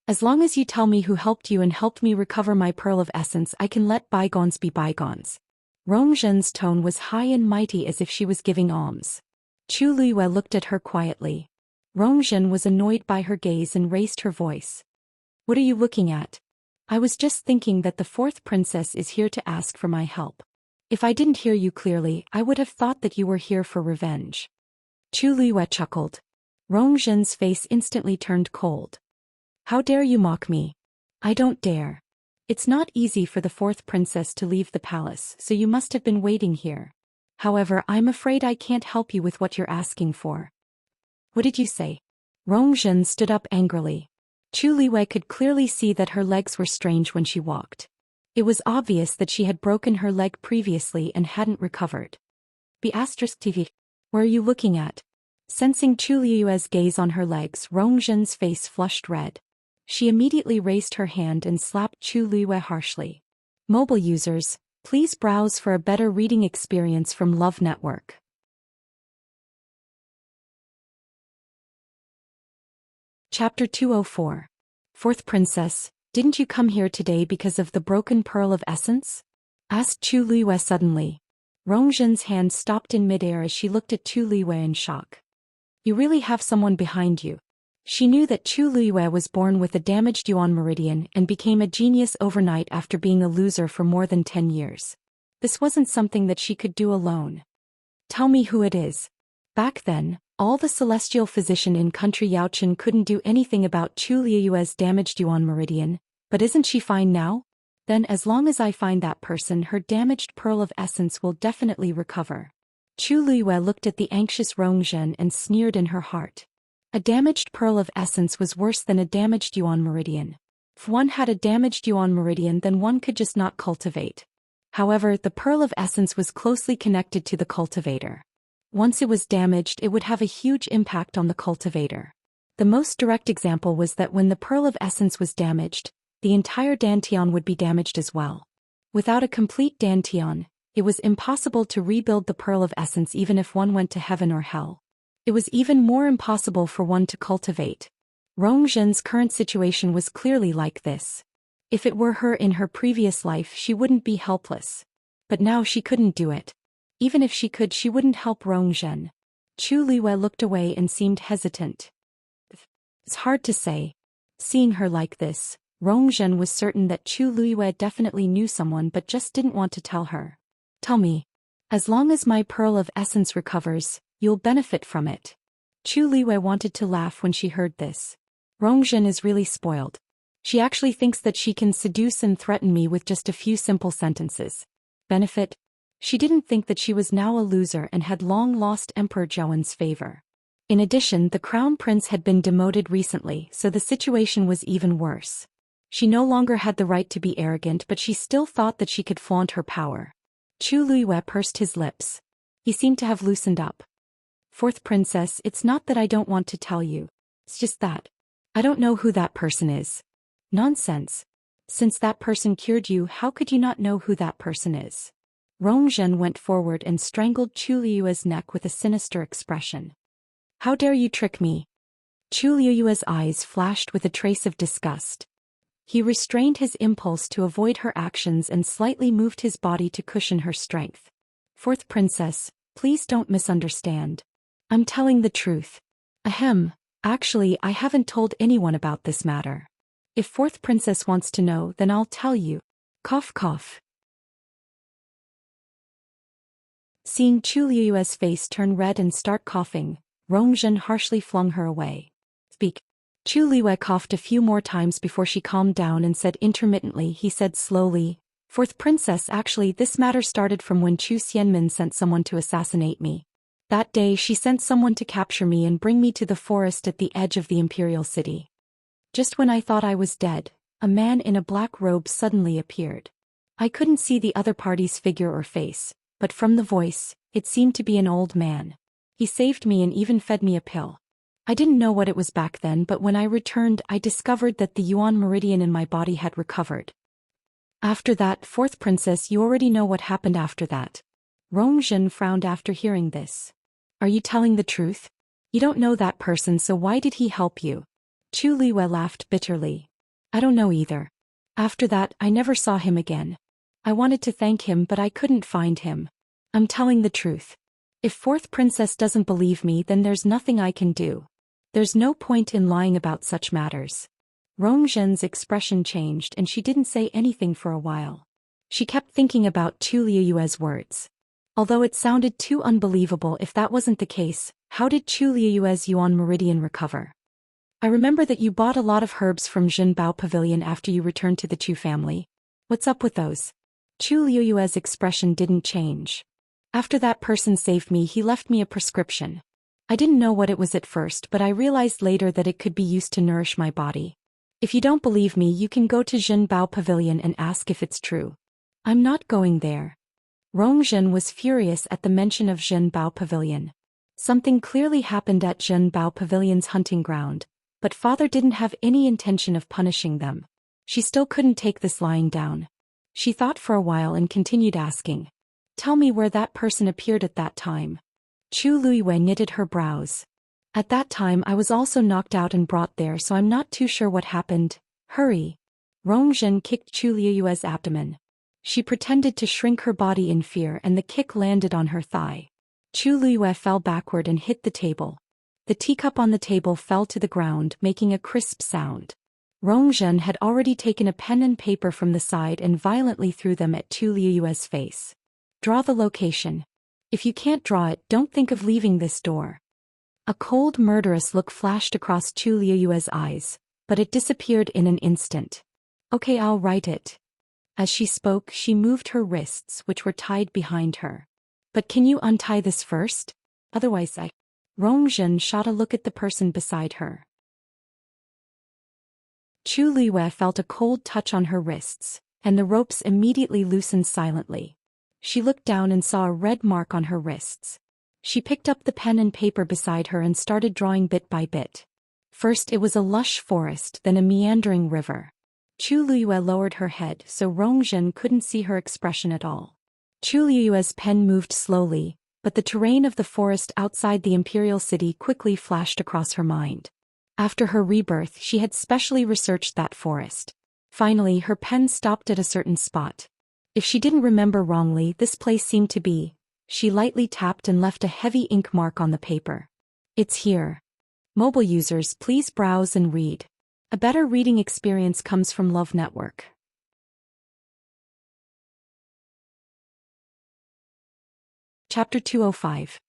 Speaker 1: As long as you tell me who helped you and helped me recover my pearl of essence, I can let bygones be bygones. Rongzhen's tone was high and mighty as if she was giving alms. Chu Luiyue looked at her quietly. Rongzhen was annoyed by her gaze and raised her voice. What are you looking at? I was just thinking that the fourth princess is here to ask for my help. If I didn't hear you clearly, I would have thought that you were here for revenge. Chu Luiyue chuckled. Rongzhen's face instantly turned cold. How dare you mock me? I don't dare. It's not easy for the fourth princess to leave the palace, so you must have been waiting here. However, I'm afraid I can't help you with what you're asking for. What did you say? Rongzhen stood up angrily. Chu Luiyue could clearly see that her legs were strange when she walked. It was obvious that she had broken her leg previously and hadn't recovered. TV. Where are you looking at? Sensing Chu Luiyue's gaze on her legs, Rongzhen's face flushed red. She immediately raised her hand and slapped Chu Luiyue harshly. Mobile users, please browse for a better reading experience from Love Network. Chapter 204. Fourth Princess, didn't you come here today because of the broken pearl of essence? Asked Chu Luiyue suddenly. Rongzhen's hand stopped in midair as she looked at Chu Luiyue in shock. You really have someone behind you. She knew that Chu Luiyue was born with a damaged yuan meridian and became a genius overnight after being a loser for more than 10 years. This wasn't something that she could do alone. Tell me who it is. Back then, all the celestial physician in country Yaochen couldn't do anything about Chu Luiyue's damaged yuan meridian, but isn't she fine now? Then as long as I find that person, her damaged pearl of essence will definitely recover. Chu Luiyue looked at the anxious Rongzhen and sneered in her heart. A damaged pearl of essence was worse than a damaged yuan meridian. If one had a damaged yuan meridian, then one could just not cultivate. However, the pearl of essence was closely connected to the cultivator. Once it was damaged, it would have a huge impact on the cultivator. The most direct example was that when the pearl of essence was damaged, the entire dantian would be damaged as well. Without a complete dantian, it was impossible to rebuild the pearl of essence even if one went to heaven or hell. It was even more impossible for one to cultivate. Rongzhen's current situation was clearly like this. If it were her in her previous life, she wouldn't be helpless. But now she couldn't do it. Even if she could, she wouldn't help Rongzhen. Chu Luiyue looked away and seemed hesitant. It's hard to say. Seeing her like this, Rongzhen was certain that Chu Luiyue definitely knew someone but just didn't want to tell her. Tell me. As long as my pearl of essence recovers, You'll benefit from it. Chu Liwei wanted to laugh when she heard this. Rongzhen is really spoiled. She actually thinks that she can seduce and threaten me with just a few simple sentences. Benefit? She didn't think that she was now a loser and had long lost Emperor Zhouan's favor. In addition, the crown prince had been demoted recently, so the situation was even worse. She no longer had the right to be arrogant, but she still thought that she could flaunt her power. Chu Liwei pursed his lips. He seemed to have loosened up. Fourth princess, it's not that I don't want to tell you. It's just that I don't know who that person is. Nonsense. Since that person cured you, how could you not know who that person is? Rongzhen went forward and strangled Chu Liue's neck with a sinister expression. How dare you trick me? Chu Liue's eyes flashed with a trace of disgust. He restrained his impulse to avoid her actions and slightly moved his body to cushion her strength. Fourth princess, please don't misunderstand. I'm telling the truth. Ahem, actually I haven't told anyone about this matter. If fourth princess wants to know, then I'll tell you. Cough cough. Seeing Chu Liue's face turn red and start coughing, Rongzhen harshly flung her away. Speak. Chu Liwei coughed a few more times before she calmed down and said intermittently. He said slowly, Fourth princess, actually this matter started from when Zhou Xian sent someone to assassinate me. That day she sent someone to capture me and bring me to the forest at the edge of the imperial city. Just when I thought I was dead, a man in a black robe suddenly appeared. I couldn't see the other party's figure or face, but from the voice, it seemed to be an old man. He saved me and even fed me a pill. I didn't know what it was back then, but when I returned I discovered that the Yuan meridian in my body had recovered. After that, fourth princess, you already know what happened after that. Rongzhen frowned after hearing this. Are you telling the truth? You don't know that person, so why did he help you? Chu Liwei laughed bitterly. I don't know either. After that, I never saw him again. I wanted to thank him, but I couldn't find him. I'm telling the truth. If fourth princess doesn't believe me, then there's nothing I can do. There's no point in lying about such matters. Rongzhen's expression changed and she didn't say anything for a while. She kept thinking about Chu Liue's words. Although it sounded too unbelievable, if that wasn't the case, how did Chu Liue's Yuan meridian recover? I remember that you bought a lot of herbs from Jinbao Pavilion after you returned to the Chu family. What's up with those? Chu Liue's expression didn't change. After that person saved me, he left me a prescription. I didn't know what it was at first, but I realized later that it could be used to nourish my body. If you don't believe me, you can go to Jinbao Pavilion and ask if it's true. I'm not going there. Rongzhen was furious at the mention of Jinbao Pavilion. Something clearly happened at Jinbao Pavilion's hunting ground, but father didn't have any intention of punishing them. She still couldn't take this lying down. She thought for a while and continued asking. Tell me where that person appeared at that time. Chu Liwei knitted her brows. At that time I was also knocked out and brought there, so I'm not too sure what happened. Hurry. Rongzhen kicked Chu Liue's abdomen. She pretended to shrink her body in fear and the kick landed on her thigh. Chu Liue fell backward and hit the table. The teacup on the table fell to the ground, making a crisp sound. Rongzhen had already taken a pen and paper from the side and violently threw them at Chu Liue's face. Draw the location. If you can't draw it, don't think of leaving this door. A cold, murderous look flashed across Chu Liue's eyes, but it disappeared in an instant. Okay, I'll write it. As she spoke, she moved her wrists, which were tied behind her. But can you untie this first? Otherwise Rongzhen shot a look at the person beside her. Chu Liue felt a cold touch on her wrists, and the ropes immediately loosened silently. She looked down and saw a red mark on her wrists. She picked up the pen and paper beside her and started drawing bit by bit. First it was a lush forest, then a meandering river. Chu Liue lowered her head so Rongzhen couldn't see her expression at all. Chu Liue's pen moved slowly, but the terrain of the forest outside the imperial city quickly flashed across her mind. After her rebirth, she had specially researched that forest. Finally, her pen stopped at a certain spot. If she didn't remember wrongly, this place seemed to be. She lightly tapped and left a heavy ink mark on the paper. It's here. Mobile users, please browse and read. A better reading experience comes from Love Network. Chapter 205.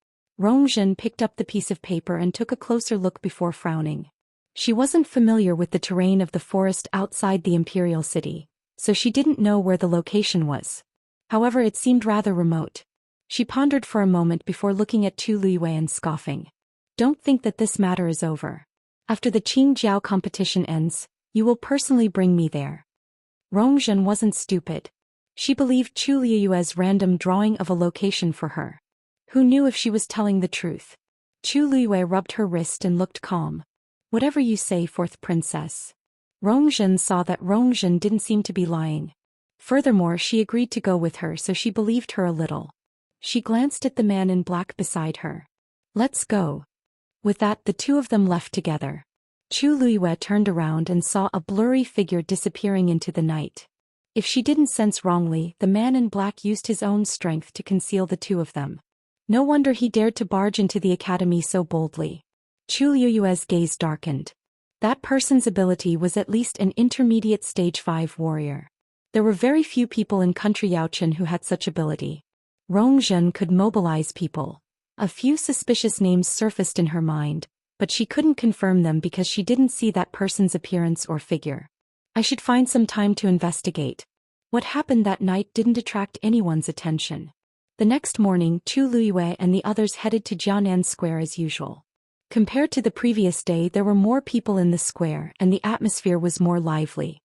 Speaker 1: Rongzhen picked up the piece of paper and took a closer look before frowning. She wasn't familiar with the terrain of the forest outside the imperial city, so she didn't know where the location was. However, it seemed rather remote. She pondered for a moment before looking at Tu Luiyue and scoffing. Don't think that this matter is over. After the Qingjiao competition ends, you will personally bring me there. Rongzhen wasn't stupid. She believed Tu Luiyue's random drawing of a location for her. Who knew if she was telling the truth? Tu Luiyue rubbed her wrist and looked calm. Whatever you say, fourth princess. Rongzhen saw that Rongzhen didn't seem to be lying. Furthermore, she agreed to go with her, so she believed her a little. She glanced at the man in black beside her. Let's go. With that, the two of them left together. Tu Luiyue turned around and saw a blurry figure disappearing into the night. If she didn't sense wrongly, the man in black used his own strength to conceal the two of them. No wonder he dared to barge into the academy so boldly. Tu Luiyue's gaze darkened. That person's ability was at least an intermediate stage 5 warrior. There were very few people in country Yaochen who had such ability. Rongzhen could mobilize people. A few suspicious names surfaced in her mind, but she couldn't confirm them because she didn't see that person's appearance or figure. I should find some time to investigate. What happened that night didn't attract anyone's attention. The next morning, Tu Luiyue and the others headed to Jianan Square as usual. Compared to the previous day, there were more people in the square and the atmosphere was more lively.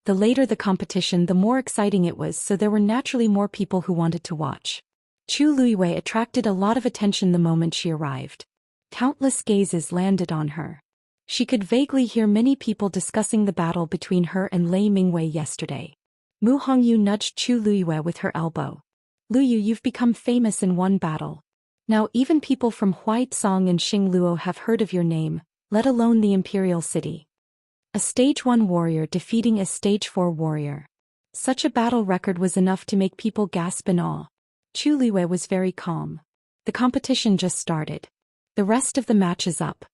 Speaker 1: The later the competition, the more exciting it was, so there were naturally more people who wanted to watch. Tu Luiyue attracted a lot of attention the moment she arrived. Countless gazes landed on her. She could vaguely hear many people discussing the battle between her and Lei Mingwei yesterday. Mu Hongyu nudged Tu Luiyue with her elbow. Luyu, you've become famous in one battle. Now even people from Huaicong and Xingluo have heard of your name, let alone the imperial city. A stage 1 warrior defeating a stage 4 warrior. Such a battle record was enough to make people gasp in awe. Tu Luiyue was very calm. The competition just started. The rest of the match is up.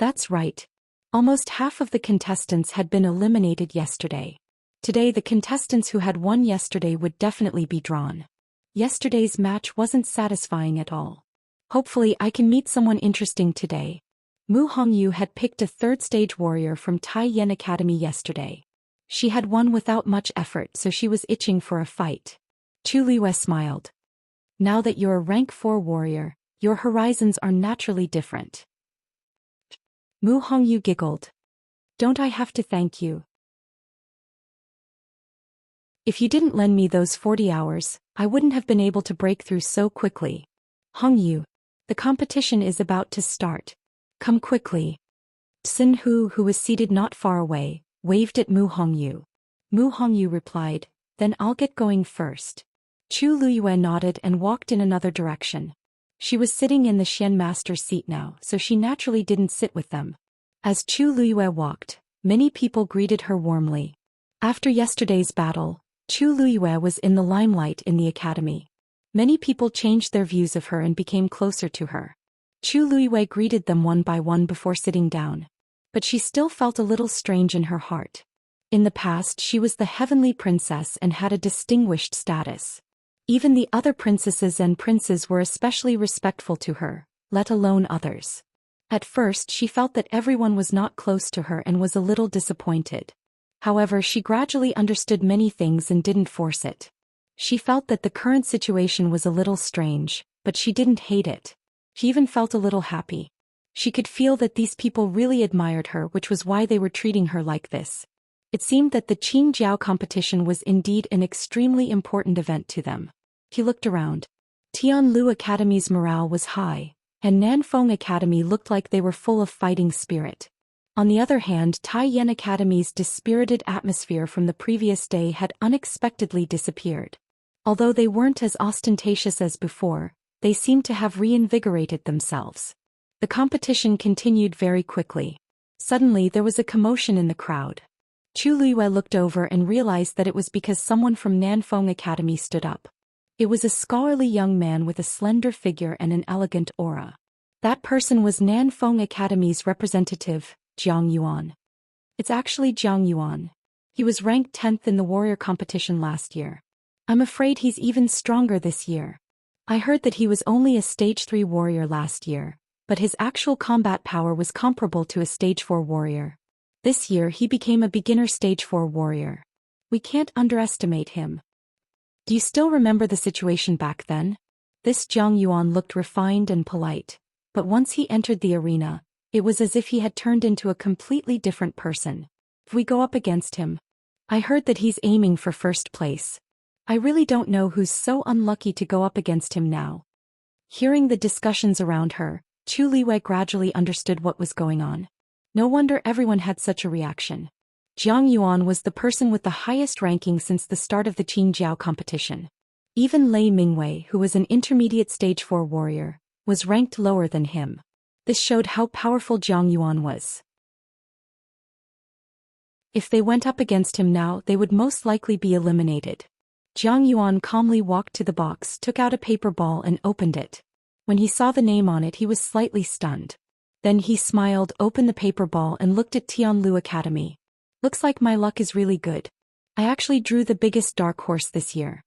Speaker 1: That's right. Almost half of the contestants had been eliminated yesterday. Today the contestants who had won yesterday would definitely be drawn. Yesterday's match wasn't satisfying at all. Hopefully I can meet someone interesting today. Mu Hongyu had picked a third-stage warrior from Taiyan Academy yesterday. She had won without much effort, so she was itching for a fight. Tu Luiyue smiled. Now that you're a rank 4 warrior, your horizons are naturally different. Mu Hongyu giggled. Don't I have to thank you? If you didn't lend me those 40 hours, I wouldn't have been able to break through so quickly. Hongyu, the competition is about to start. Come quickly. Xinhu, who was seated not far away, waved at Mu Hongyu. Mu Hongyu replied, then I'll get going first. Tu Luiyue nodded and walked in another direction. She was sitting in the Xian master's seat now, so she naturally didn't sit with them. As Tu Luiyue walked, many people greeted her warmly. After yesterday's battle, Tu Luiyue was in the limelight in the academy. Many people changed their views of her and became closer to her. Tu Luiyue greeted them one by one before sitting down. But she still felt a little strange in her heart. In the past, she was the heavenly princess and had a distinguished status. Even the other princesses and princes were especially respectful to her, let alone others. At first, she felt that everyone was not close to her and was a little disappointed. However, she gradually understood many things and didn't force it. She felt that the current situation was a little strange, but she didn't hate it. She even felt a little happy. She could feel that these people really admired her, which was why they were treating her like this. It seemed that the Qingjiao competition was indeed an extremely important event to them. He looked around. Tianlu Academy's morale was high, and Nanfeng Academy looked like they were full of fighting spirit. On the other hand, Taiyan Academy's dispirited atmosphere from the previous day had unexpectedly disappeared. Although they weren't as ostentatious as before, they seemed to have reinvigorated themselves. The competition continued very quickly. Suddenly there was a commotion in the crowd. Tu Luiyue looked over and realized that it was because someone from Nanfeng Academy stood up. It was a scholarly young man with a slender figure and an elegant aura. That person was Nanfeng Academy's representative, Jiang Yuan. It's actually Jiang Yuan. He was ranked 10th in the warrior competition last year. I'm afraid he's even stronger this year. I heard that he was only a stage 3 warrior last year, but his actual combat power was comparable to a stage 4 warrior. This year he became a beginner stage 4 warrior. We can't underestimate him. Do you still remember the situation back then? This Zhang Yuan looked refined and polite, but once he entered the arena, it was as if he had turned into a completely different person. If we go up against him, I heard that he's aiming for first place. I really don't know who's so unlucky to go up against him now. Hearing the discussions around her, Chu Liwei gradually understood what was going on. No wonder everyone had such a reaction. Jiang Yuan was the person with the highest ranking since the start of the Qingjiao competition. Even Lei Mingwei, who was an intermediate stage 4 warrior, was ranked lower than him. This showed how powerful Jiang Yuan was. If they went up against him now, they would most likely be eliminated. Jiang Yuan calmly walked to the box, took out a paper ball and opened it. When he saw the name on it, he was slightly stunned. Then he smiled, opened the paper ball and looked at Tianlu Academy. Looks like my luck is really good. I actually drew the biggest dark horse this year.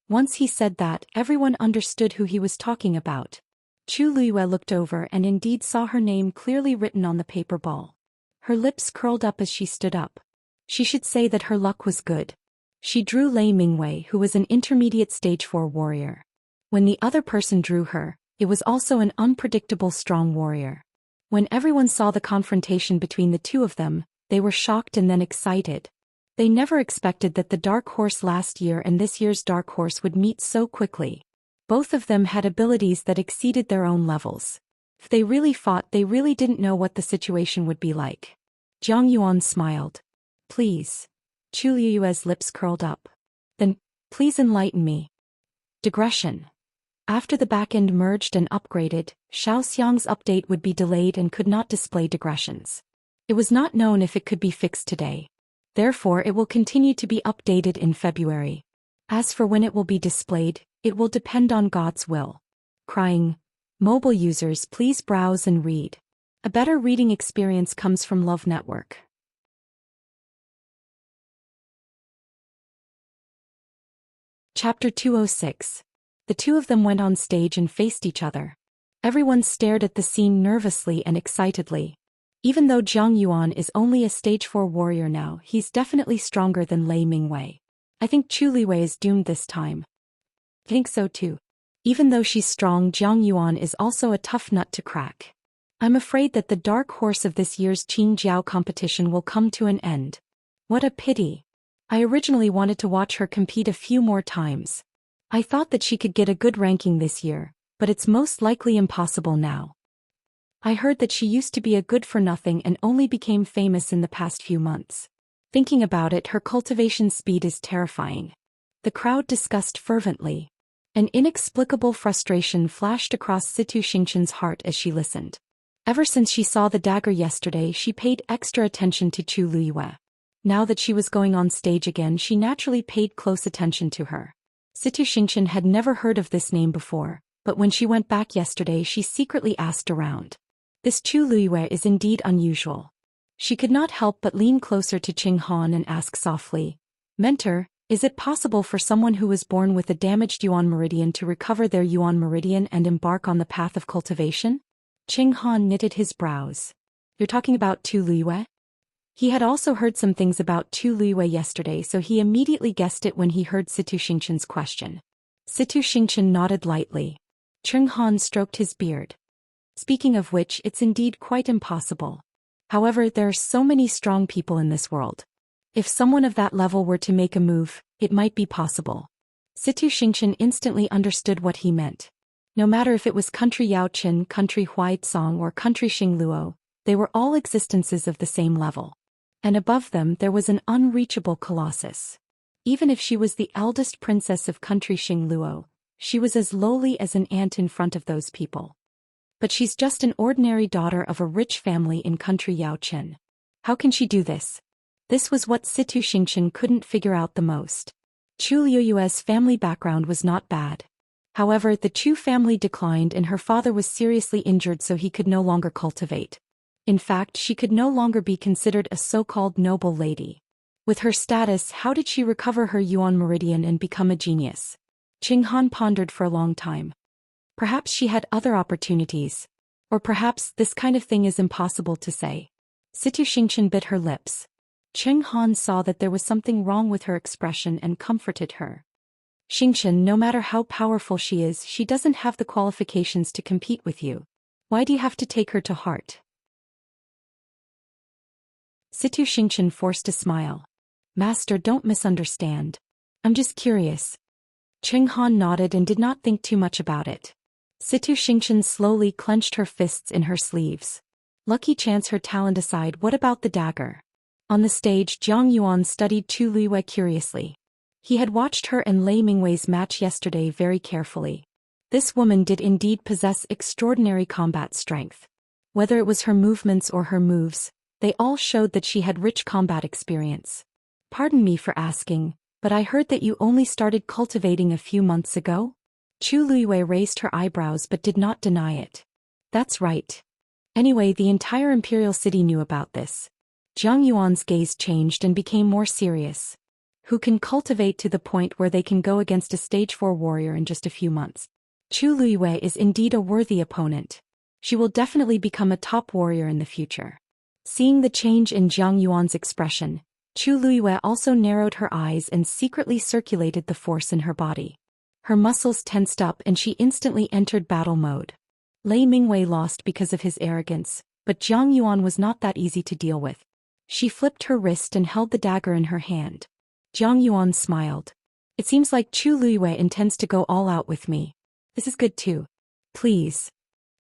Speaker 1: Once he said that, everyone understood who he was talking about. Chu Liyue looked over and indeed saw her name clearly written on the paper ball. Her lips curled up as she stood up. She should say that her luck was good. She drew Lei Mingwei, who was an intermediate stage 4 warrior. When the other person drew her, it was also an unpredictable strong warrior. When everyone saw the confrontation between the two of them, they were shocked and then excited. They never expected that the dark horse last year and this year's dark horse would meet so quickly. Both of them had abilities that exceeded their own levels. If they really fought, they really didn't know what the situation would be like. Jiang Yuan smiled. Please. Chu Liyue's lips curled up. Then, please enlighten me. Digression. After the backend merged and upgraded, Xiaoxiang's update would be delayed and could not display digressions. It was not known if it could be fixed today. Therefore, it will continue to be updated in February. As for when it will be displayed, it will depend on God's will. Crying. Mobile users, please browse and read. A better reading experience comes from Love Network. Chapter 206. The two of them went on stage and faced each other. Everyone stared at the scene nervously and excitedly. Even though Jiang Yuan is only a stage 4 warrior now, he's definitely stronger than Lei Mingwei. I think Chu Liwei is doomed this time. I think so too. Even though she's strong, Jiang Yuan is also a tough nut to crack. I'm afraid that the dark horse of this year's Qingjiao competition will come to an end. What a pity. I originally wanted to watch her compete a few more times. I thought that she could get a good ranking this year, but it's most likely impossible now. I heard that she used to be a good-for-nothing and only became famous in the past few months. Thinking about it, her cultivation speed is terrifying. The crowd discussed fervently. An inexplicable frustration flashed across Situ Xingqian's heart as she listened. Ever since she saw the dagger yesterday, she paid extra attention to Chu Liyue. Now that she was going on stage again, she naturally paid close attention to her. Situ Xingqian had never heard of this name before, but when she went back yesterday, she secretly asked around. This Chu Liyue is indeed unusual. She could not help but lean closer to Qing Han and ask softly, Mentor, is it possible for someone who was born with a damaged Yuan meridian to recover their Yuan meridian and embark on the path of cultivation? Qing Han knitted his brows. You're talking about Tu Liyue? He had also heard some things about Tu Liyue yesterday, so he immediately guessed it when he heard Situ Xingqian's question. Situ Xingqian nodded lightly. Qing Han stroked his beard. Speaking of which, it's indeed quite impossible. However, there are so many strong people in this world. If someone of that level were to make a move, it might be possible. Situ Xingqian instantly understood what he meant. No matter if it was country Yao Qin, country Huaizong, or country Xingluo, they were all existences of the same level. And above them there was an unreachable colossus. Even if she was the eldest princess of country Xingluo, she was as lowly as an ant in front of those people. But she's just an ordinary daughter of a rich family in country Yao Qin. How can she do this? This was what Situ Xingqian couldn't figure out the most. Chu Liyue's family background was not bad. However, the Chu family declined and her father was seriously injured, so he could no longer cultivate. In fact, she could no longer be considered a so-called noble lady. With her status, how did she recover her Yuan meridian and become a genius? Qing Han pondered for a long time. Perhaps she had other opportunities. Or perhaps this kind of thing is impossible to say. Situ Xianxia bit her lips. Qing Han saw that there was something wrong with her expression and comforted her. Xianxia, no matter how powerful she is, she doesn't have the qualifications to compete with you. Why do you have to take her to heart? Situ Xianxia forced a smile. Master, don't misunderstand. I'm just curious. Qing Han nodded and did not think too much about it. Situ Xianxia slowly clenched her fists in her sleeves. Lucky chance, her talent aside, what about the dagger? On the stage, Jiang Yuan studied Chu Luiyue curiously. He had watched her and Lei Mingwei's match yesterday very carefully. This woman did indeed possess extraordinary combat strength. Whether it was her movements or her moves, they all showed that she had rich combat experience. Pardon me for asking, but I heard that you only started cultivating a few months ago? Chu Luiyue raised her eyebrows but did not deny it. That's right. Anyway, the entire imperial city knew about this. Jiang Yuan's gaze changed and became more serious. Who can cultivate to the point where they can go against a stage 4 warrior in just a few months? Chu Luiyue is indeed a worthy opponent. She will definitely become a top warrior in the future. Seeing the change in Jiang Yuan's expression, Chu Luiyue also narrowed her eyes and secretly circulated the force in her body. Her muscles tensed up and she instantly entered battle mode. Lei Mingwei lost because of his arrogance, but Jiang Yuan was not that easy to deal with. She flipped her wrist and held the dagger in her hand. Jiang Yuan smiled. It seems like Chu Luiyue intends to go all out with me. This is good too. Please.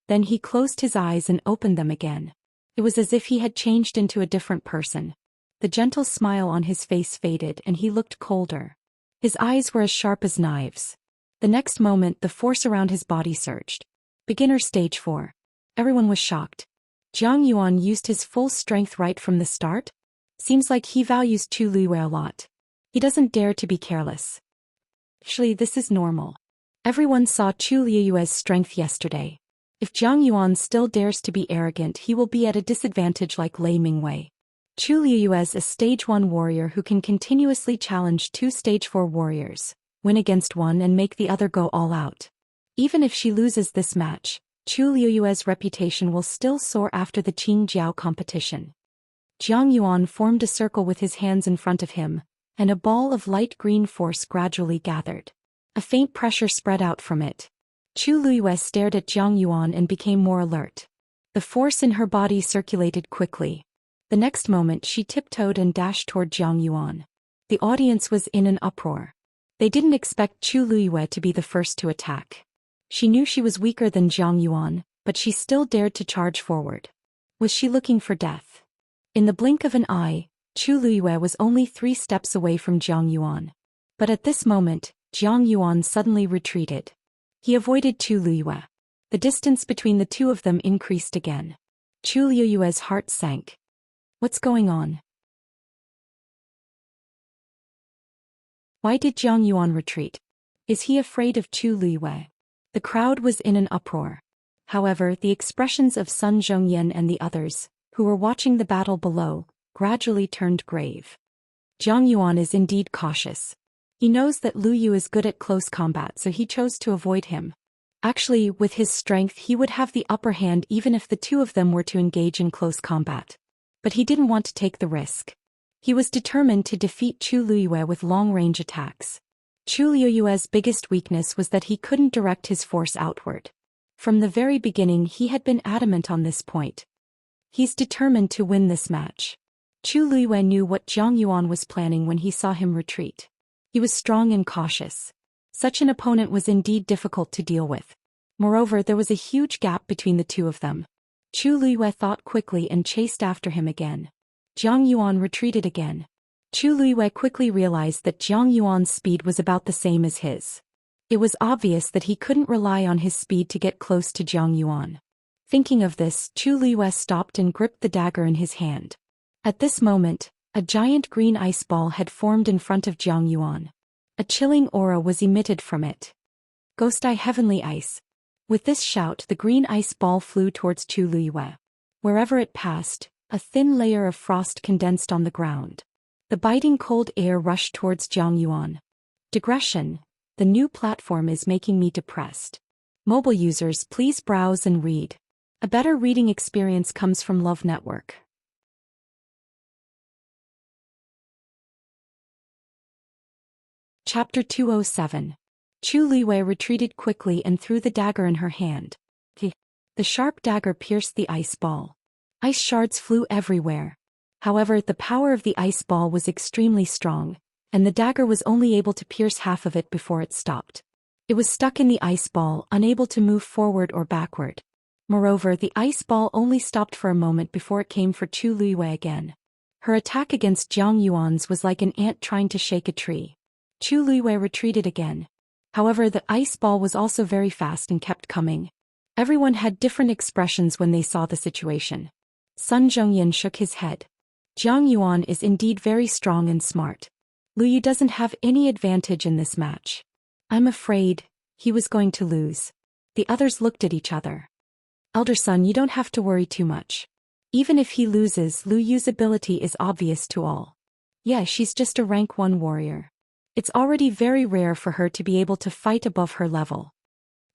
Speaker 1: Then he closed his eyes and opened them again. It was as if he had changed into a different person. The gentle smile on his face faded and he looked colder. His eyes were as sharp as knives. The next moment the force around his body surged. Beginner stage 4. Everyone was shocked. Jiang Yuan used his full strength right from the start? Seems like he values Chu Luiyue a lot. He doesn't dare to be careless. Actually, this is normal. Everyone saw Chu Luiyue's strength yesterday. If Jiang Yuan still dares to be arrogant, he will be at a disadvantage like Lei Mingwei. Chu Luiyue is a stage 1 warrior who can continuously challenge 2 stage 4 warriors, win against one and make the other go all out. Even if she loses this match, Chu Luiyue's reputation will still soar after the Qingjiao competition. Jiang Yuan formed a circle with his hands in front of him, and a ball of light green force gradually gathered. A faint pressure spread out from it. Chu Luiyue stared at Jiang Yuan and became more alert. The force in her body circulated quickly. The next moment she tiptoed and dashed toward Jiang Yuan. The audience was in an uproar. They didn't expect Chu Luiyue to be the first to attack. She knew she was weaker than Jiang Yuan, but she still dared to charge forward. Was she looking for death? In the blink of an eye, Chu Luiyue was only 3 steps away from Jiang Yuan. But at this moment, Jiang Yuan suddenly retreated. He avoided Chu Luiyue. The distance between the two of them increased again. Chu Luiyue's heart sank. What's going on? Why did Jiang Yuan retreat? Is he afraid of Chu Luiyue? The crowd was in an uproar. However, the expressions of Sun Zhongyan and the others, who were watching the battle below, gradually turned grave. Jiang Yuan is indeed cautious. He knows that Lu Yu is good at close combat, so he chose to avoid him. Actually, with his strength he would have the upper hand even if the two of them were to engage in close combat. But he didn't want to take the risk. He was determined to defeat Chu Luiyue with long-range attacks. Chu Luiyue's biggest weakness was that he couldn't direct his force outward. From the very beginning he had been adamant on this point. He's determined to win this match. Chu Luiyue knew what Jiang Yuan was planning when he saw him retreat. He was strong and cautious. Such an opponent was indeed difficult to deal with. Moreover, there was a huge gap between the two of them. Chu Luiyue thought quickly and chased after him again. Jiang Yuan retreated again. Chu Luiyue quickly realized that Jiang Yuan's speed was about the same as his. It was obvious that he couldn't rely on his speed to get close to Jiang Yuan. Thinking of this, Chu Luiyue stopped and gripped the dagger in his hand. At this moment, a giant green ice ball had formed in front of Jiang Yuan. A chilling aura was emitted from it. Ghost Eye Heavenly Ice. With this shout, the green ice ball flew towards Chu Luiyue. Wherever it passed, a thin layer of frost condensed on the ground. The biting cold air rushed towards Jiang Yuan. Digression. The new platform is making me depressed. Mobile users, please browse and read. A better reading experience comes from Love Network. Chapter 207. Chu Liwei retreated quickly and threw the dagger in her hand. The sharp dagger pierced the ice ball. Ice shards flew everywhere. However, the power of the ice ball was extremely strong, and the dagger was only able to pierce half of it before it stopped. It was stuck in the ice ball, unable to move forward or backward. Moreover, the ice ball only stopped for a moment before it came for Chu Liwei again. Her attack against Jiang Yuan's was like an ant trying to shake a tree. Chu Liwei retreated again. However, the ice ball was also very fast and kept coming. Everyone had different expressions when they saw the situation. Sun Zhongyan shook his head. Jiang Yuan is indeed very strong and smart. Lu Yu doesn't have any advantage in this match. I'm afraid he was going to lose. The others looked at each other. Elder son, you don't have to worry too much. Even if he loses, Lu Yu's ability is obvious to all. Yeah, she's just a rank 1 warrior. It's already very rare for her to be able to fight above her level.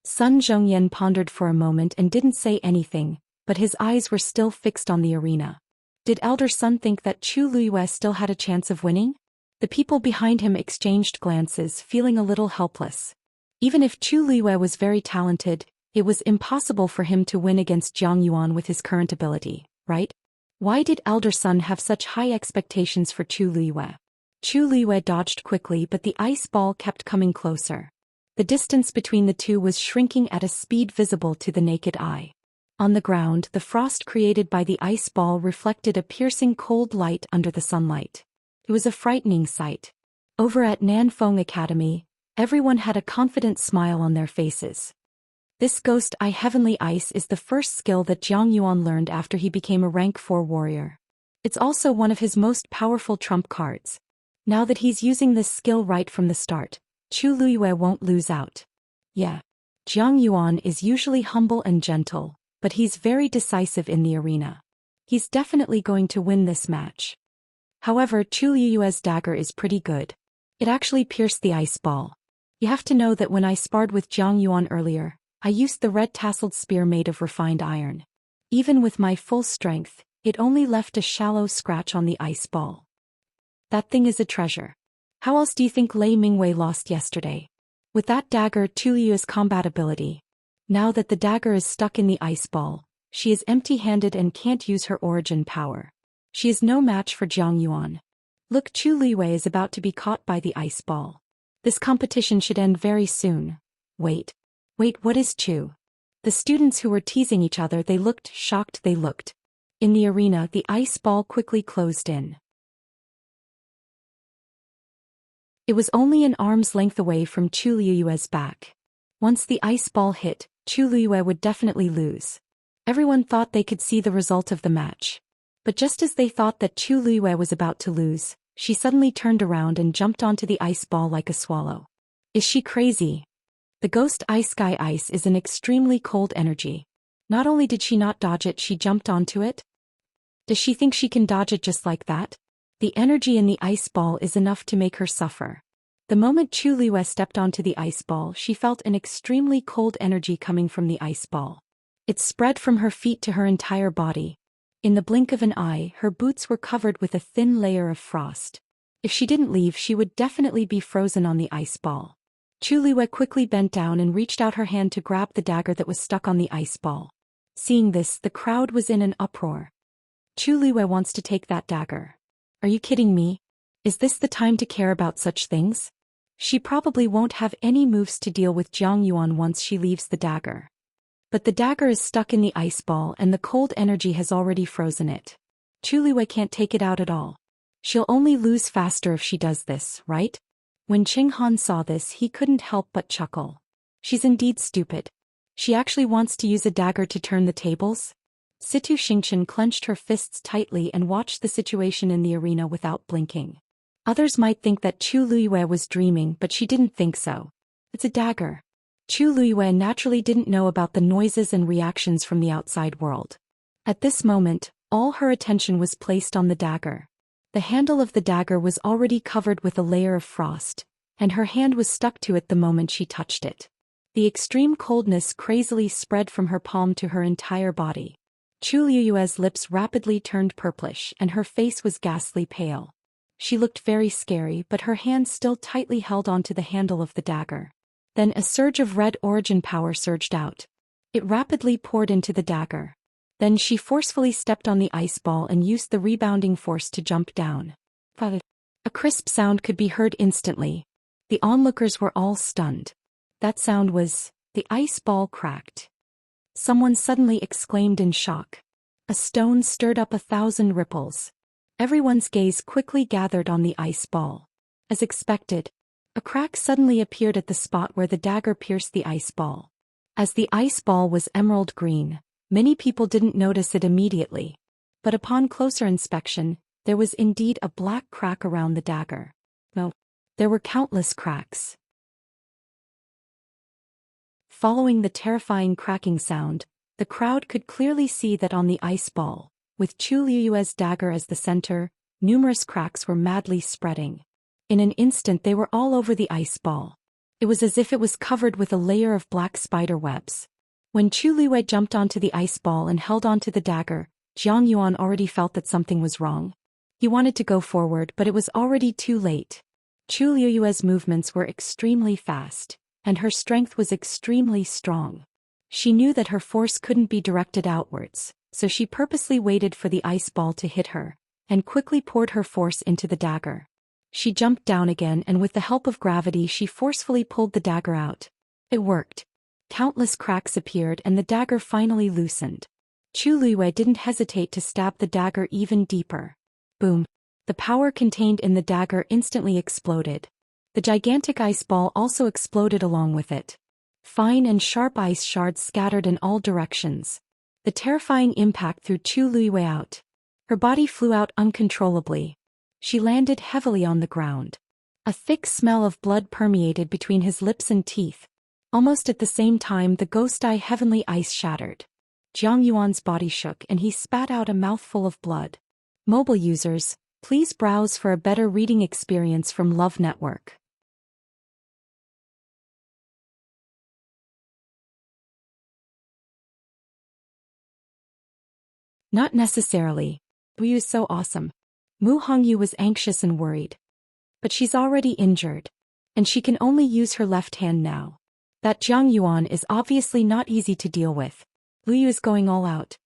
Speaker 1: Sun Zhongyan pondered for a moment and didn't say anything, but his eyes were still fixed on the arena. Did Elder Sun think that Chu Liwei still had a chance of winning? The people behind him exchanged glances, feeling a little helpless. Even if Chu Liwei was very talented, it was impossible for him to win against Jiang Yuan with his current ability, right? Why did Elder Sun have such high expectations for Chu Liwei? Chu Liwei dodged quickly, but the ice ball kept coming closer. The distance between the two was shrinking at a speed visible to the naked eye. On the ground, the frost created by the ice ball reflected a piercing cold light under the sunlight. It was a frightening sight. Over at Nanfeng Academy, everyone had a confident smile on their faces. This Ghost Eye Heavenly Ice is the first skill that Jiang Yuan learned after he became a rank 4 warrior. It's also one of his most powerful trump cards. Now that he's using this skill right from the start, Chu Liwei won't lose out. Yeah. Jiang Yuan is usually humble and gentle, but he's very decisive in the arena. He's definitely going to win this match. However, Chu Liwei's dagger is pretty good. It actually pierced the ice ball. You have to know that when I sparred with Jiang Yuan earlier, I used the red tasseled spear made of refined iron. Even with my full strength, it only left a shallow scratch on the ice ball. That thing is a treasure. How else do you think Lei Mingwei lost yesterday? With that dagger, Chu Liu's combat ability. Now that the dagger is stuck in the ice ball, she is empty-handed and can't use her origin power. She is no match for Jiang Yuan. Look, Chu Liwei is about to be caught by the ice ball. This competition should end very soon. Wait, what is Chu? The students who were teasing each other, they looked shocked. In the arena, the ice ball quickly closed in. It was only an arm's length away from Chu Liu's back. Once the ice ball hit, Chu Liwei would definitely lose. Everyone thought they could see the result of the match. But just as they thought that Chu Liwei was about to lose, she suddenly turned around and jumped onto the ice ball like a swallow. Is she crazy? The Ghost Eye Sky Ice is an extremely cold energy. Not only did she not dodge it, she jumped onto it. Does she think she can dodge it just like that? The energy in the ice ball is enough to make her suffer. The moment Chu Liwei stepped onto the ice ball, she felt an extremely cold energy coming from the ice ball. It spread from her feet to her entire body. In the blink of an eye, her boots were covered with a thin layer of frost. If she didn't leave, she would definitely be frozen on the ice ball. Chu Liwei quickly bent down and reached out her hand to grab the dagger that was stuck on the ice ball. Seeing this, the crowd was in an uproar. Chu Liwei wants to take that dagger. Are you kidding me? Is this the time to care about such things? She probably won't have any moves to deal with Jiang Yuan once she leaves the dagger. But the dagger is stuck in the ice ball and the cold energy has already frozen it. Chu Liwei can't take it out at all. She'll only lose faster if she does this, right? When Qing Han saw this, he couldn't help but chuckle. She's indeed stupid. She actually wants to use a dagger to turn the tables? Situ Xingchen clenched her fists tightly and watched the situation in the arena without blinking. Others might think that Chu Liwei was dreaming, but she didn't think so. It's a dagger. Chu Liwei naturally didn't know about the noises and reactions from the outside world. At this moment, all her attention was placed on the dagger. The handle of the dagger was already covered with a layer of frost, and her hand was stuck to it the moment she touched it. The extreme coldness crazily spread from her palm to her entire body. Chu Liyue's lips rapidly turned purplish and her face was ghastly pale. She looked very scary, but her hand still tightly held onto the handle of the dagger. Then a surge of red origin power surged out. It rapidly poured into the dagger. Then she forcefully stepped on the ice ball and used the rebounding force to jump down. A crisp sound could be heard instantly. The onlookers were all stunned. That sound was, the ice ball cracked. Someone suddenly exclaimed in shock. A stone stirred up 1,000 ripples. Everyone's gaze quickly gathered on the ice ball. As expected, a crack suddenly appeared at the spot where the dagger pierced the ice ball. As the ice ball was emerald green, many people didn't notice it immediately. But upon closer inspection, there was indeed a black crack around the dagger. No, there were countless cracks. Following the terrifying cracking sound, the crowd could clearly see that on the ice ball, with Chu Liyue's dagger as the center, numerous cracks were madly spreading. In an instant they were all over the ice ball. It was as if it was covered with a layer of black spider webs. When Chu Liyue jumped onto the ice ball and held onto the dagger, Jiang Yuan already felt that something was wrong. He wanted to go forward, but it was already too late. Chu Liyue's movements were extremely fast, and her strength was extremely strong. She knew that her force couldn't be directed outwards, so she purposely waited for the ice ball to hit her, and quickly poured her force into the dagger. She jumped down again and with the help of gravity she forcefully pulled the dagger out. It worked. Countless cracks appeared and the dagger finally loosened. Chu Liyue didn't hesitate to stab the dagger even deeper. Boom. The power contained in the dagger instantly exploded. The gigantic ice ball also exploded along with it. Fine and sharp ice shards scattered in all directions. The terrifying impact threw Chu Liyue out. Her body flew out uncontrollably. She landed heavily on the ground. A thick smell of blood permeated between his lips and teeth. Almost at the same time the ghost-eye heavenly ice shattered. Jiang Yuan's body shook and he spat out a mouthful of blood. Mobile users, please browse for a better reading experience from Love Network. Not necessarily. Wu is so awesome. Mu Hongyu was anxious and worried. But she's already injured. And she can only use her left hand now. That Jiang Yuan is obviously not easy to deal with. Liu is going all out.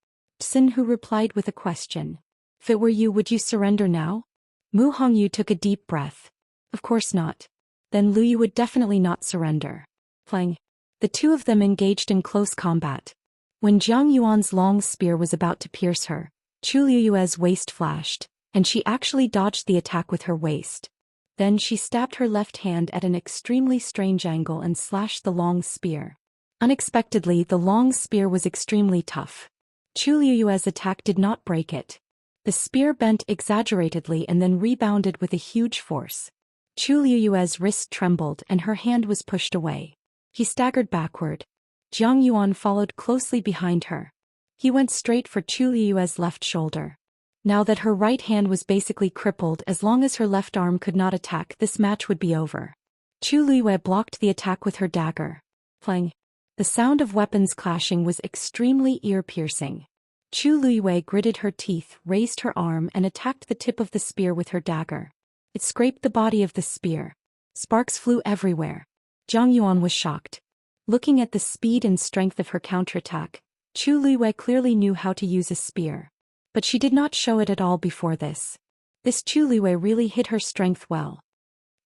Speaker 1: Xin Hu replied with a question. If it were you, would you surrender now? Mu Hongyu took a deep breath. Of course not. Then Liu would definitely not surrender. Playing. The two of them engaged in close combat. When Jiang Yuan's long spear was about to pierce her, Chu Liyue's waist flashed, and she actually dodged the attack with her waist. Then she stabbed her left hand at an extremely strange angle and slashed the long spear. Unexpectedly, the long spear was extremely tough. Chu Liyue's attack did not break it. The spear bent exaggeratedly and then rebounded with a huge force. Chu Liyue's wrist trembled and her hand was pushed away. He staggered backward. Jiang Yuan followed closely behind her. He went straight for Chu Liyue's left shoulder. Now that her right hand was basically crippled, as long as her left arm could not attack, this match would be over. Chu Liyue blocked the attack with her dagger. Playing. The sound of weapons clashing was extremely ear-piercing. Chu Liyue gritted her teeth, raised her arm and attacked the tip of the spear with her dagger. It scraped the body of the spear. Sparks flew everywhere. Jiang Yuan was shocked. Looking at the speed and strength of her counterattack, Chu Liyue clearly knew how to use a spear. But she did not show it at all before this. This Chu Liyue really hid her strength well.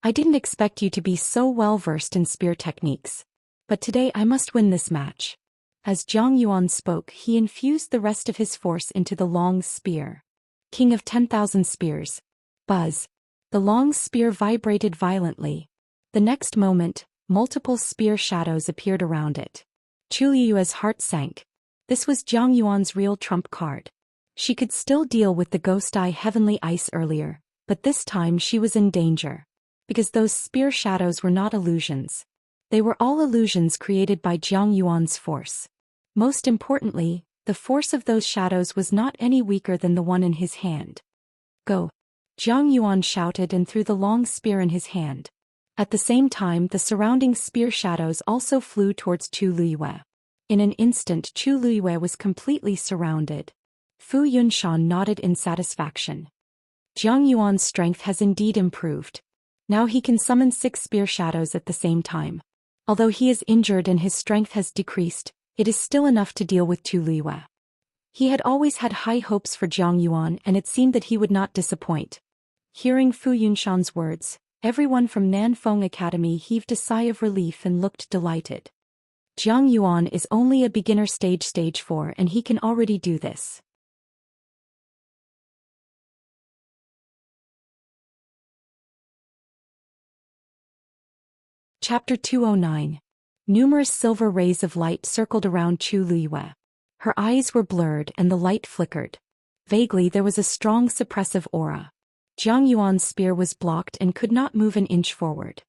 Speaker 1: I didn't expect you to be so well versed in spear techniques. But today I must win this match. As Jiang Yuan spoke, he infused the rest of his force into the long spear. King of 10,000 spears. Buzz. The long spear vibrated violently. The next moment, multiple spear shadows appeared around it. Chu Liyue's heart sank. This was Jiang Yuan's real trump card. She could still deal with the ghost-eye heavenly ice earlier, but this time she was in danger. Because those spear shadows were not illusions. They were all illusions created by Jiang Yuan's force. Most importantly, the force of those shadows was not any weaker than the one in his hand. Go! Jiang Yuan shouted and threw the long spear in his hand. At the same time, the surrounding spear shadows also flew towards Chu Liyue. In an instant, Chu Liyue was completely surrounded. Fu Yunshan nodded in satisfaction. Jiang Yuan's strength has indeed improved. Now he can summon 6 spear shadows at the same time. Although he is injured and his strength has decreased, it is still enough to deal with Chu Liyue. He had always had high hopes for Jiang Yuan, and it seemed that he would not disappoint. Hearing Fu Yunshan's words, everyone from Nanfeng Academy heaved a sigh of relief and looked delighted. Jiang Yuan is only a beginner stage 4, and he can already do this. Chapter 209. Numerous silver rays of light circled around Chu Liyue. Her eyes were blurred and the light flickered. Vaguely there was a strong suppressive aura. Jiang Yuan's spear was blocked and could not move an inch forward.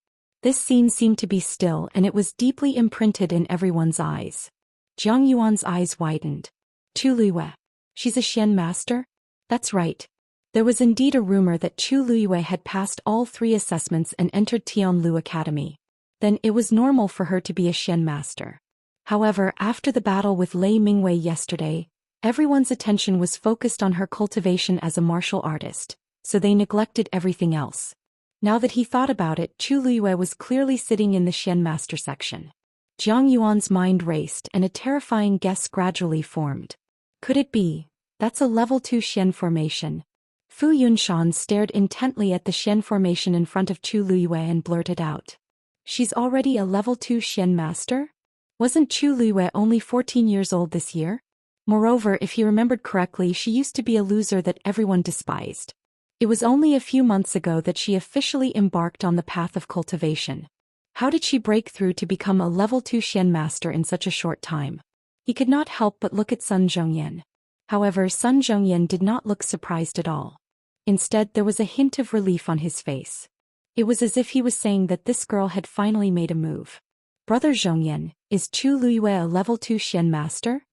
Speaker 1: This scene seemed to be still, and it was deeply imprinted in everyone's eyes. Jiang Yuan's eyes widened. Chu Liyue. She's a Xian master? That's right. There was indeed a rumor that Chu Liyue had passed all 3 assessments and entered Tianlu Academy. Then it was normal for her to be a Xian master. However, after the battle with Lei Mingwei yesterday, everyone's attention was focused on her cultivation as a martial artist, so they neglected everything else. Now that he thought about it, Chu Liyue was clearly sitting in the Xian master section. Jiang Yuan's mind raced and a terrifying guess gradually formed. Could it be? That's a level 2 Xian formation. Fu Yunshan stared intently at the Xian formation in front of Chu Liyue and blurted out. She's already a level 2 Xian master? Wasn't Chu Liyue only 14 years old this year? Moreover, if he remembered correctly, she used to be a loser that everyone despised. It was only a few months ago that she officially embarked on the path of cultivation. How did she break through to become a level 2 Xian master in such a short time? He could not help but look at Sun Zhongyan. However, Sun Zhongyan did not look surprised at all. Instead, there was a hint of relief on his face. It was as if he was saying that this girl had finally made a move. Brother Zhongyan, is Chu Liyue a level 2 Xian master?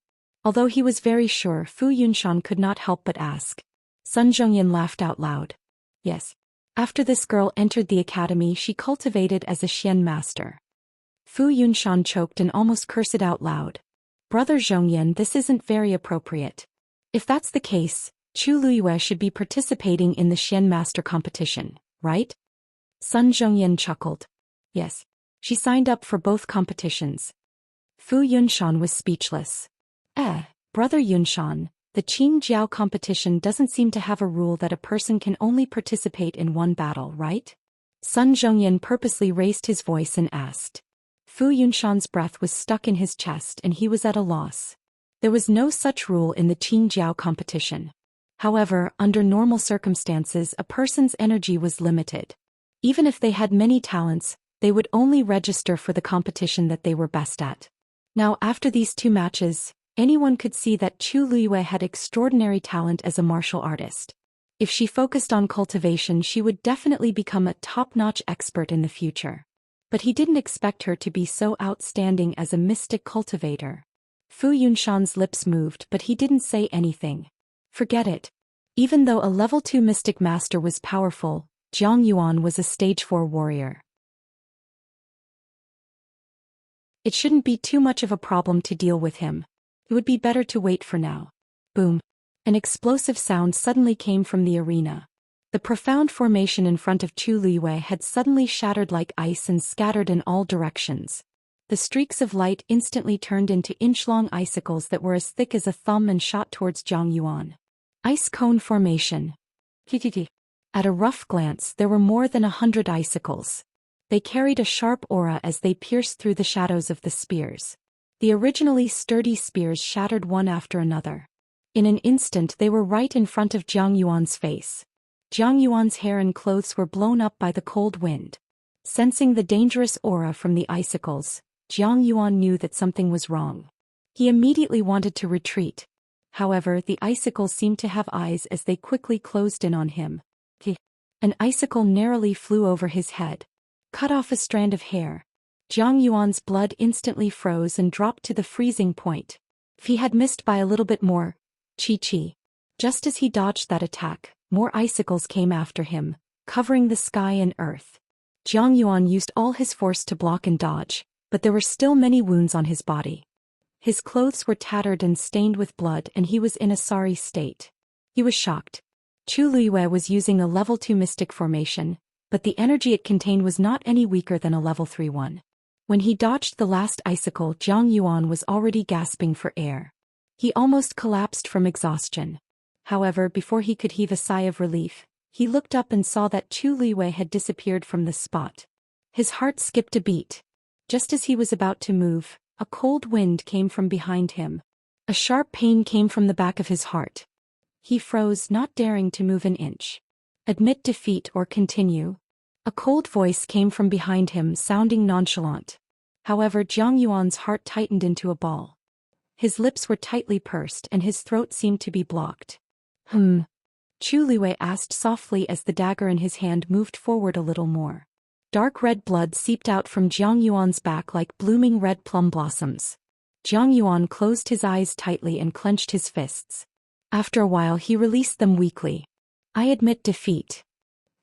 Speaker 1: Although he was very sure, Fu Yunshan could not help but ask. Sun Zhongyan laughed out loud. Yes. After this girl entered the academy, she cultivated as a Xian master. Fu Yunshan choked and almost cursed out loud. Brother Zhongyan, this isn't very appropriate. If that's the case, Chu Liyue should be participating in the Xian master competition, right? Sun Zhongyan chuckled. Yes. She signed up for both competitions. Fu Yunshan was speechless. Brother Yunshan, the Qingjiao competition doesn't seem to have a rule that a person can only participate in one battle, right? Sun Zhongyan purposely raised his voice and asked. Fu Yunshan's breath was stuck in his chest and he was at a loss. There was no such rule in the Qingjiao competition. However, under normal circumstances, a person's energy was limited. Even if they had many talents, they would only register for the competition that they were best at. Now, after these 2 matches, anyone could see that Chu Liyue had extraordinary talent as a martial artist. If she focused on cultivation, she would definitely become a top-notch expert in the future. But he didn't expect her to be so outstanding as a mystic cultivator. Fu Yunshan's lips moved, but he didn't say anything. Forget it. Even though a level 2 mystic master was powerful, Jiang Yuan was a stage 4 warrior. It shouldn't be too much of a problem to deal with him. It would be better to wait for now. Boom. An explosive sound suddenly came from the arena. The profound formation in front of Chu Liyue had suddenly shattered like ice and scattered in all directions. The streaks of light instantly turned into inch-long icicles that were as thick as a thumb and shot towards Jiang Yuan. Ice cone formation. At a rough glance, there were more than 100 icicles. They carried a sharp aura as they pierced through the shadows of the spears. The originally sturdy spears shattered one after another. In an instant they were right in front of Jiang Yuan's face. Jiang Yuan's hair and clothes were blown up by the cold wind. Sensing the dangerous aura from the icicles, Jiang Yuan knew that something was wrong. He immediately wanted to retreat. However, the icicles seemed to have eyes as they quickly closed in on him. An icicle narrowly flew over his head. Cut off a strand of hair. Jiang Yuan's blood instantly froze and dropped to the freezing point. If he had missed by a little bit more, chi. Just as he dodged that attack, more icicles came after him, covering the sky and earth. Jiang Yuan used all his force to block and dodge, but there were still many wounds on his body. His clothes were tattered and stained with blood and he was in a sorry state. He was shocked. Chu Luiyue was using a level 2 mystic formation, but the energy it contained was not any weaker than a level 3 one. When he dodged the last icicle, Jiang Yuan was already gasping for air. He almost collapsed from exhaustion. However, before he could heave a sigh of relief, he looked up and saw that Chu Luiyue had disappeared from the spot. His heart skipped a beat. Just as he was about to move, a cold wind came from behind him. A sharp pain came from the back of his heart. He froze, not daring to move an inch. Admit defeat or continue? A cold voice came from behind him, sounding nonchalant. However, Jiang Yuan's heart tightened into a ball. His lips were tightly pursed and his throat seemed to be blocked. Chu Luiyue asked softly as the dagger in his hand moved forward a little more. Dark red blood seeped out from Jiang Yuan's back like blooming red plum blossoms. Jiang Yuan closed his eyes tightly and clenched his fists. After a while he released them weakly. I admit defeat.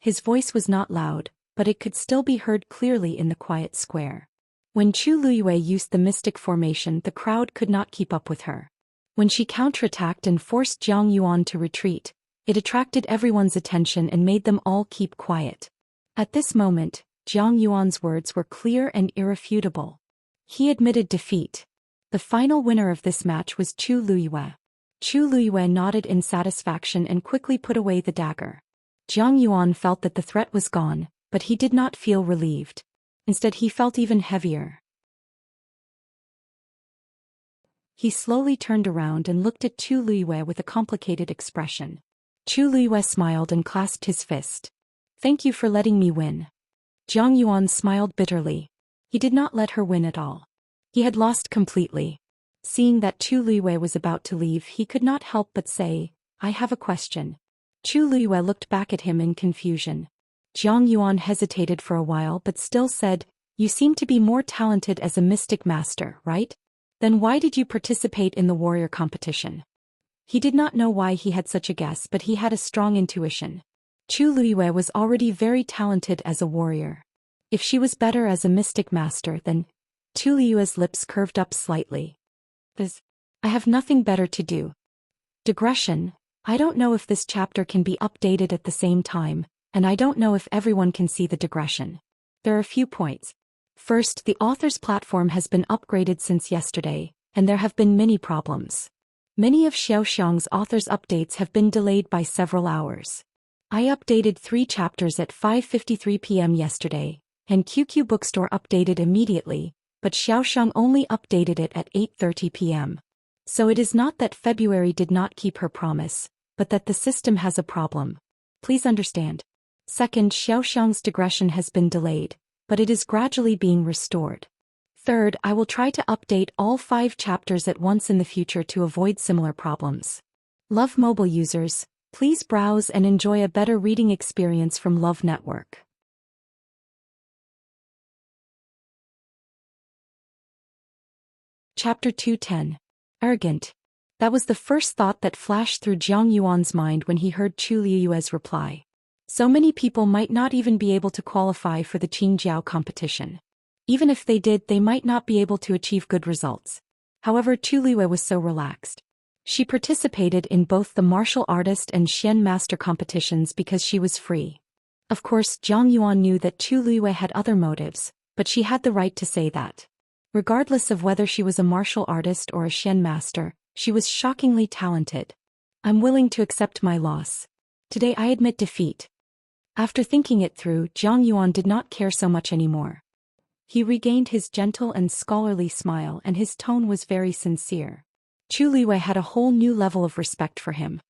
Speaker 1: His voice was not loud, but it could still be heard clearly in the quiet square. When Chu Luiyue used the mystic formation, the crowd could not keep up with her. When she counterattacked and forced Jiang Yuan to retreat, it attracted everyone's attention and made them all keep quiet. At this moment, Jiang Yuan's words were clear and irrefutable. He admitted defeat. The final winner of this match was Chu Luiyue. Chu Luiyue nodded in satisfaction and quickly put away the dagger. Jiang Yuan felt that the threat was gone, but he did not feel relieved. Instead, he felt even heavier. He slowly turned around and looked at Chu Luiyue with a complicated expression. Chu Luiyue smiled and clasped his fist. Thank you for letting me win. Jiang Yuan smiled bitterly. He did not let her win at all. He had lost completely. Seeing that Chu Luiyue was about to leave, he could not help but say, I have a question. Chu Luiyue looked back at him in confusion. Jiang Yuan hesitated for a while but still said, You seem to be more talented as a mystic master, right? Then why did you participate in the warrior competition? He did not know why he had such a guess, but he had a strong intuition. Chu Luiyue was already very talented as a warrior. If she was better as a mystic master, then... Chu Luiyue's lips curved up slightly. I have nothing better to do. Digression. I don't know if this chapter can be updated at the same time, and I don't know if everyone can see the digression. There are a few points. First, the author's platform has been upgraded since yesterday, and there have been many problems. Many of Xiaoxiang's author's updates have been delayed by several hours. I updated 3 chapters at 5:53 p.m. yesterday, and QQ Bookstore updated immediately, but Xiaoxiang only updated it at 8:30 p.m. So it is not that February did not keep her promise, but that the system has a problem. Please understand. Second, Xiaoxiang's digression has been delayed, but it is gradually being restored. Third, I will try to update all 5 chapters at once in the future to avoid similar problems. Love mobile users, please browse and enjoy a better reading experience from Love Network. Chapter 210. Arrogant. That was the first thought that flashed through Jiang Yuan's mind when he heard Chu Luiyue's reply. So many people might not even be able to qualify for the Qingjiao competition. Even if they did, they might not be able to achieve good results. However, Chu Luiyue was so relaxed. She participated in both the martial artist and Xian master competitions because she was free. Of course, Jiang Yuan knew that Chu Luiyue had other motives, but she had the right to say that. Regardless of whether she was a martial artist or a Xian master, she was shockingly talented. I'm willing to accept my loss. Today I admit defeat. After thinking it through, Jiang Yuan did not care so much anymore. He regained his gentle and scholarly smile and his tone was very sincere. Chu Luiyue had a whole new level of respect for him.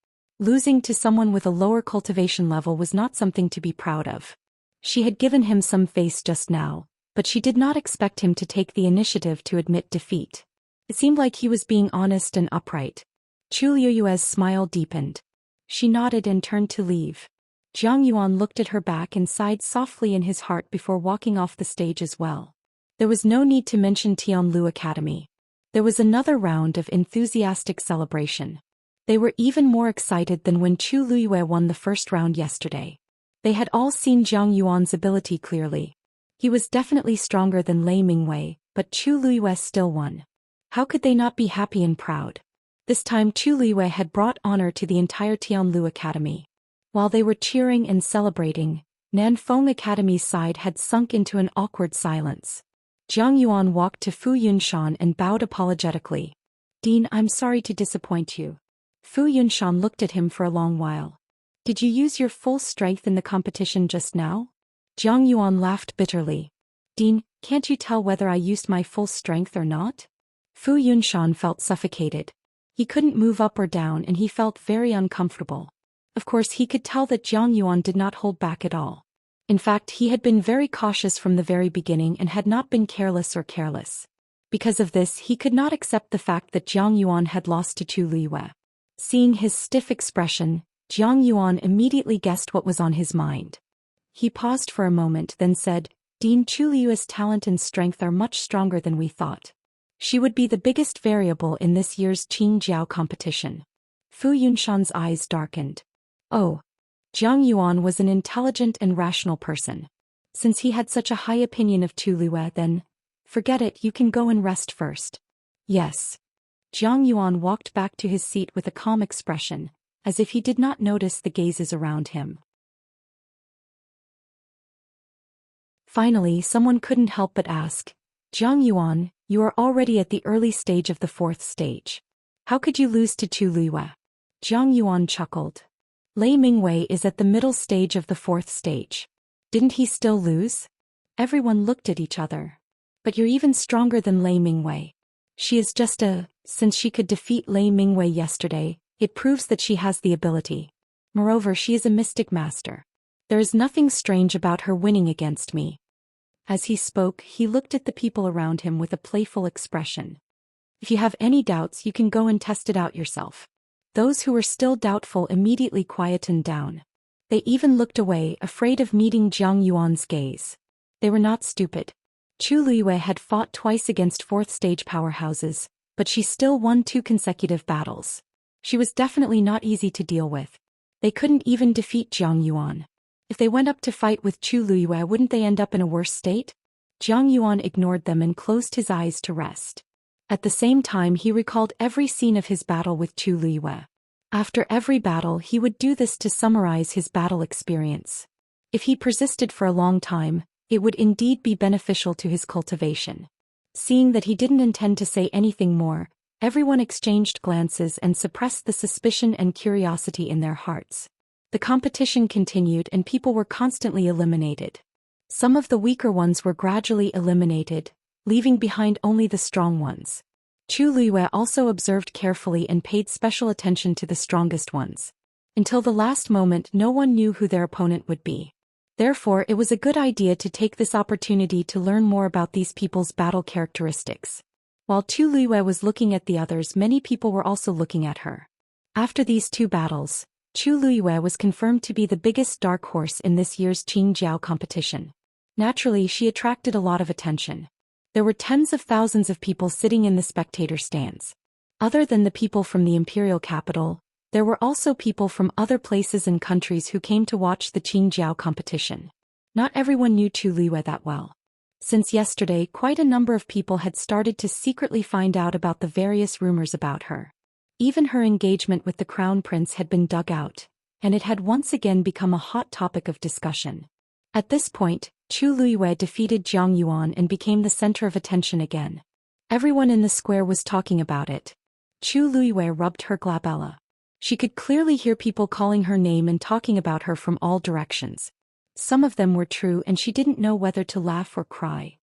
Speaker 1: Losing to someone with a lower cultivation level was not something to be proud of. She had given him some face just now, but she did not expect him to take the initiative to admit defeat. It seemed like he was being honest and upright. Chu Luiyue's smile deepened. She nodded and turned to leave. Jiang Yuan looked at her back and sighed softly in his heart before walking off the stage as well. There was no need to mention Tianlu Academy. There was another round of enthusiastic celebration. They were even more excited than when Chu Luiyue won the first round yesterday. They had all seen Jiang Yuan's ability clearly, He was definitely stronger than Lei Mingwei, but Chu Luiyue still won. How could they not be happy and proud? This time Chu Luiyue had brought honor to the entire Tianlu Academy. While they were cheering and celebrating, Nanfeng Academy's side had sunk into an awkward silence. Jiang Yuan walked to Fu Yunshan and bowed apologetically. "Dean, I'm sorry to disappoint you." Fu Yunshan looked at him for a long while. "Did you use your full strength in the competition just now?" Jiang Yuan laughed bitterly. "Dean, can't you tell whether I used my full strength or not?" Fu Yunshan felt suffocated. He couldn't move up or down and he felt very uncomfortable. Of course he could tell that Jiang Yuan did not hold back at all. In fact, he had been very cautious from the very beginning and had not been careless. Because of this, he could not accept the fact that Jiang Yuan had lost to Chu Luiyue. Seeing his stiff expression, Jiang Yuan immediately guessed what was on his mind. He paused for a moment then said, "Dean, Chu Luiyue's talent and strength are much stronger than we thought. She would be the biggest variable in this year's Qingjiao competition." Fu Yunshan's eyes darkened. Oh. Jiang Yuan was an intelligent and rational person. Since he had such a high opinion of Chu Luiyue, then, forget it, you can go and rest first. Yes. Jiang Yuan walked back to his seat with a calm expression, as if he did not notice the gazes around him. Finally, someone couldn't help but ask, "Jiang Yuan, you are already at the early stage of the fourth stage. How could you lose to Chu Luiyue?" Jiang Yuan chuckled. "Lei Mingwei is at the middle stage of the fourth stage. Didn't he still lose?" Everyone looked at each other. "But you're even stronger than Lei Mingwei. She is just since she could defeat Lei Mingwei yesterday, it proves that she has the ability. Moreover, she is a mystic master. There is nothing strange about her winning against me." As he spoke, he looked at the people around him with a playful expression. "If you have any doubts, you can go and test it out yourself." Those who were still doubtful immediately quietened down. They even looked away, afraid of meeting Jiang Yuan's gaze. They were not stupid. Chu Luiyue had fought twice against fourth-stage powerhouses, but she still won 2 consecutive battles. She was definitely not easy to deal with. They couldn't even defeat Jiang Yuan. If they went up to fight with Chu Luiyue, wouldn't they end up in a worse state? Jiang Yuan ignored them and closed his eyes to rest. At the same time, he recalled every scene of his battle with Chu Luiyue. After every battle, he would do this to summarize his battle experience. If he persisted for a long time, it would indeed be beneficial to his cultivation. Seeing that he didn't intend to say anything more, everyone exchanged glances and suppressed the suspicion and curiosity in their hearts. The competition continued and people were constantly eliminated. Some of the weaker ones were gradually eliminated, leaving behind only the strong ones. Chu Luiyue also observed carefully and paid special attention to the strongest ones. Until the last moment, no one knew who their opponent would be. Therefore, it was a good idea to take this opportunity to learn more about these people's battle characteristics. While Chu Luiyue was looking at the others, many people were also looking at her. After these 2 battles, Chu Luiyue was confirmed to be the biggest dark horse in this year's Qingjiao competition. Naturally, she attracted a lot of attention. There were tens of thousands of people sitting in the spectator stands. Other than the people from the imperial capital, there were also people from other places and countries who came to watch the Qingjiao competition. Not everyone knew Chu Luiyue that well. Since yesterday, quite a number of people had started to secretly find out about the various rumors about her. Even her engagement with the crown prince had been dug out, and it had once again become a hot topic of discussion. At this point, Chu Luiyue defeated Jiang Yuan and became the center of attention again. Everyone in the square was talking about it. Chu Luiyue rubbed her glabella. She could clearly hear people calling her name and talking about her from all directions. Some of them were true and she didn't know whether to laugh or cry.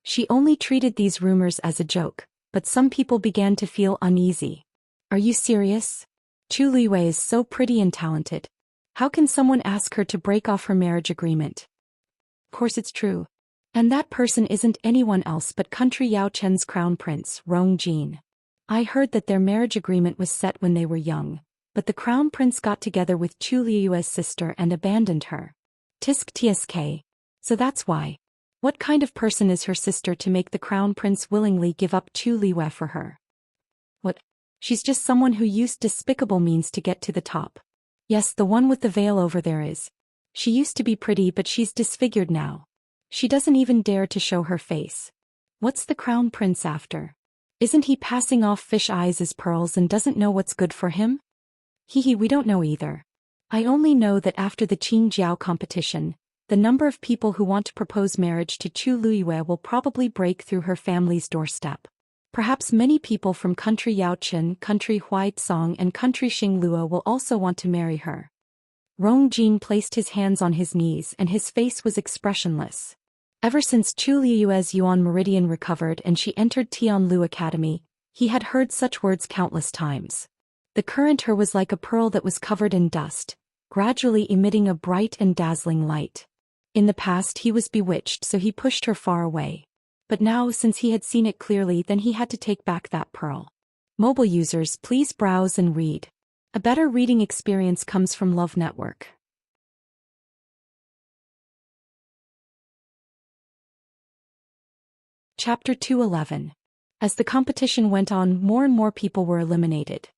Speaker 1: She only treated these rumors as a joke, but some people began to feel uneasy. "Are you serious? Chu Luiyue is so pretty and talented. How can someone ask her to break off her marriage agreement?" Of course it's true. And that person isn't anyone else but country Yao Chen's crown prince, Rong Jin. I heard that their marriage agreement was set when they were young, but the crown prince got together with Chu Luiyue's sister and abandoned her. Tsk. So that's why. What kind of person is her sister to make the crown prince willingly give up Chu Luiyue for her? What? She's just someone who used despicable means to get to the top. Yes, the one with the veil over there is. She used to be pretty but she's disfigured now. She doesn't even dare to show her face. What's the crown prince after? Isn't he passing off fish eyes as pearls and doesn't know what's good for him? Hee, we don't know either. I only know that after the Qing Jiao competition, the number of people who want to propose marriage to Chu Luiyue will probably break through her family's doorstep. Perhaps many people from country Yaochen, country Huaicong and country Xinglua will also want to marry her. Rong Jin placed his hands on his knees and his face was expressionless. Ever since Chu Luiyue's Yuan Meridian recovered and she entered Tianlu Academy, he had heard such words countless times. The current her was like a pearl that was covered in dust, gradually emitting a bright and dazzling light. In the past he was bewitched so he pushed her far away. But now since he had seen it clearly then he had to take back that pearl. Mobile users please browse and read. A better reading experience comes from Love Network. Chapter 211. As the competition went on, more and more people were eliminated.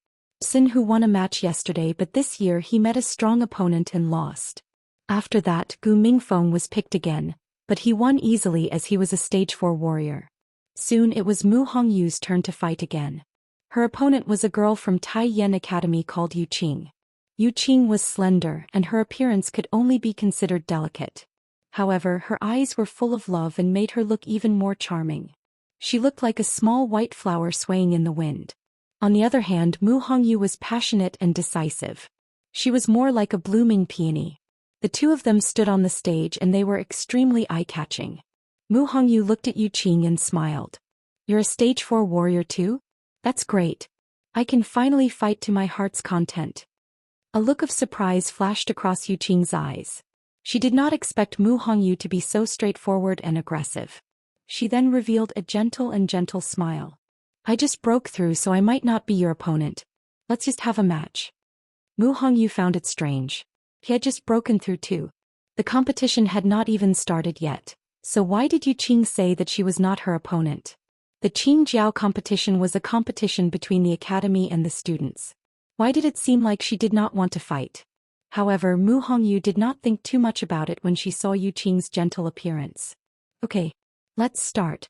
Speaker 1: Xin who won a match yesterday but this year he met a strong opponent and lost. After that, Gu Mingfeng was picked again, but he won easily as he was a stage 4 warrior. Soon it was Mu Hongyu's turn to fight again. Her opponent was a girl from Tai Yen Academy called Yu Qing. Yu Qing was slender and her appearance could only be considered delicate. However, her eyes were full of love and made her look even more charming. She looked like a small white flower swaying in the wind. On the other hand, Mu Hongyu was passionate and decisive. She was more like a blooming peony. The two of them stood on the stage and they were extremely eye-catching. Mu Hongyu looked at Yu Qing and smiled. You're a stage 4 warrior too? That's great. I can finally fight to my heart's content. A look of surprise flashed across Yu Qing's eyes. She did not expect Mu Hongyu to be so straightforward and aggressive. She then revealed a gentle smile. I just broke through so I might not be your opponent. Let's just have a match. Mu Hongyu found it strange. He had just broken through too. The competition had not even started yet, so why did Yu Qing say that she was not her opponent? The Qing Jiao competition was a competition between the academy and the students. Why did it seem like she did not want to fight? However, Mu Hongyu did not think too much about it when she saw Yu Qing's gentle appearance. Okay, let's start.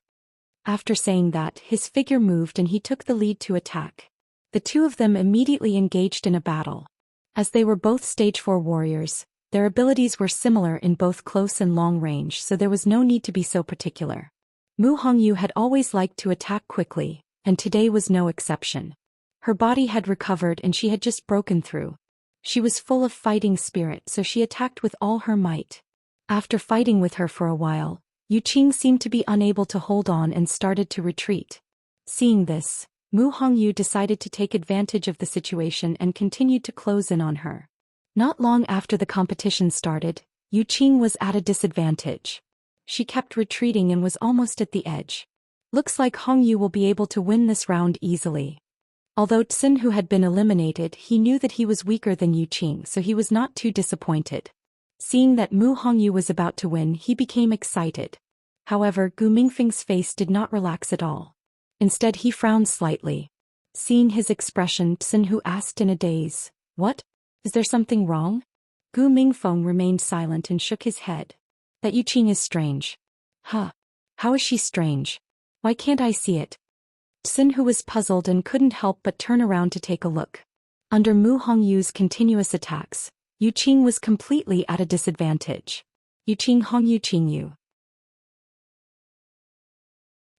Speaker 1: After saying that, his figure moved and he took the lead to attack. The two of them immediately engaged in a battle. As they were both stage 4 warriors, their abilities were similar in both close and long range so there was no need to be so particular. Mu Hongyu had always liked to attack quickly, and today was no exception. Her body had recovered and she had just broken through. She was full of fighting spirit so she attacked with all her might. After fighting with her for a while, Yu Qing seemed to be unable to hold on and started to retreat. Seeing this, Mu Hongyu decided to take advantage of the situation and continued to close in on her. Not long after the competition started, Yu Qing was at a disadvantage. She kept retreating and was almost at the edge. Looks like Hongyu will be able to win this round easily. Although Xin who had been eliminated, he knew that he was weaker than Yu Qing so he was not too disappointed. Seeing that Mu Hongyu was about to win, he became excited. However, Gu Mingfeng's face did not relax at all. Instead he frowned slightly. Seeing his expression, Xin who asked in a daze, "What? Is there something wrong?" Gu Mingfeng remained silent and shook his head. That Yu Qing is strange. Huh. How is she strange? Why can't I see it? Xin who was puzzled and couldn't help but turn around to take a look. Under Mu Hongyu's continuous attacks, Yu Qing was completely at a disadvantage. Yu Qing Hongyu Qing Yu.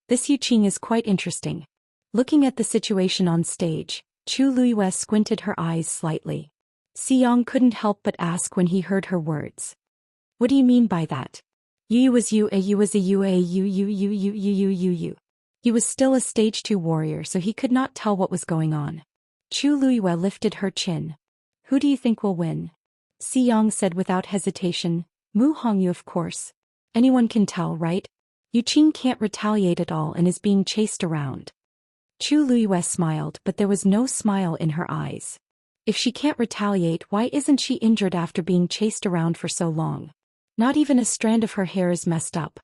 Speaker 1: This Yu Qing is quite interesting. Looking at the situation on stage, Chu Luiyue squinted her eyes slightly. Xiang couldn't help but ask when he heard her words. What do you mean by that? Yu was you, a you was a you, a you. He was still a stage 2 warrior so he could not tell what was going on. Chu Luiyue lifted her chin. Who do you think will win? Xiang said without hesitation, Mu Hongyu of course. Anyone can tell, right? Yu Qing can't retaliate at all and is being chased around. Chu Luiyue smiled but there was no smile in her eyes. If she can't retaliate, why isn't she injured after being chased around for so long? Not even a strand of her hair is messed up.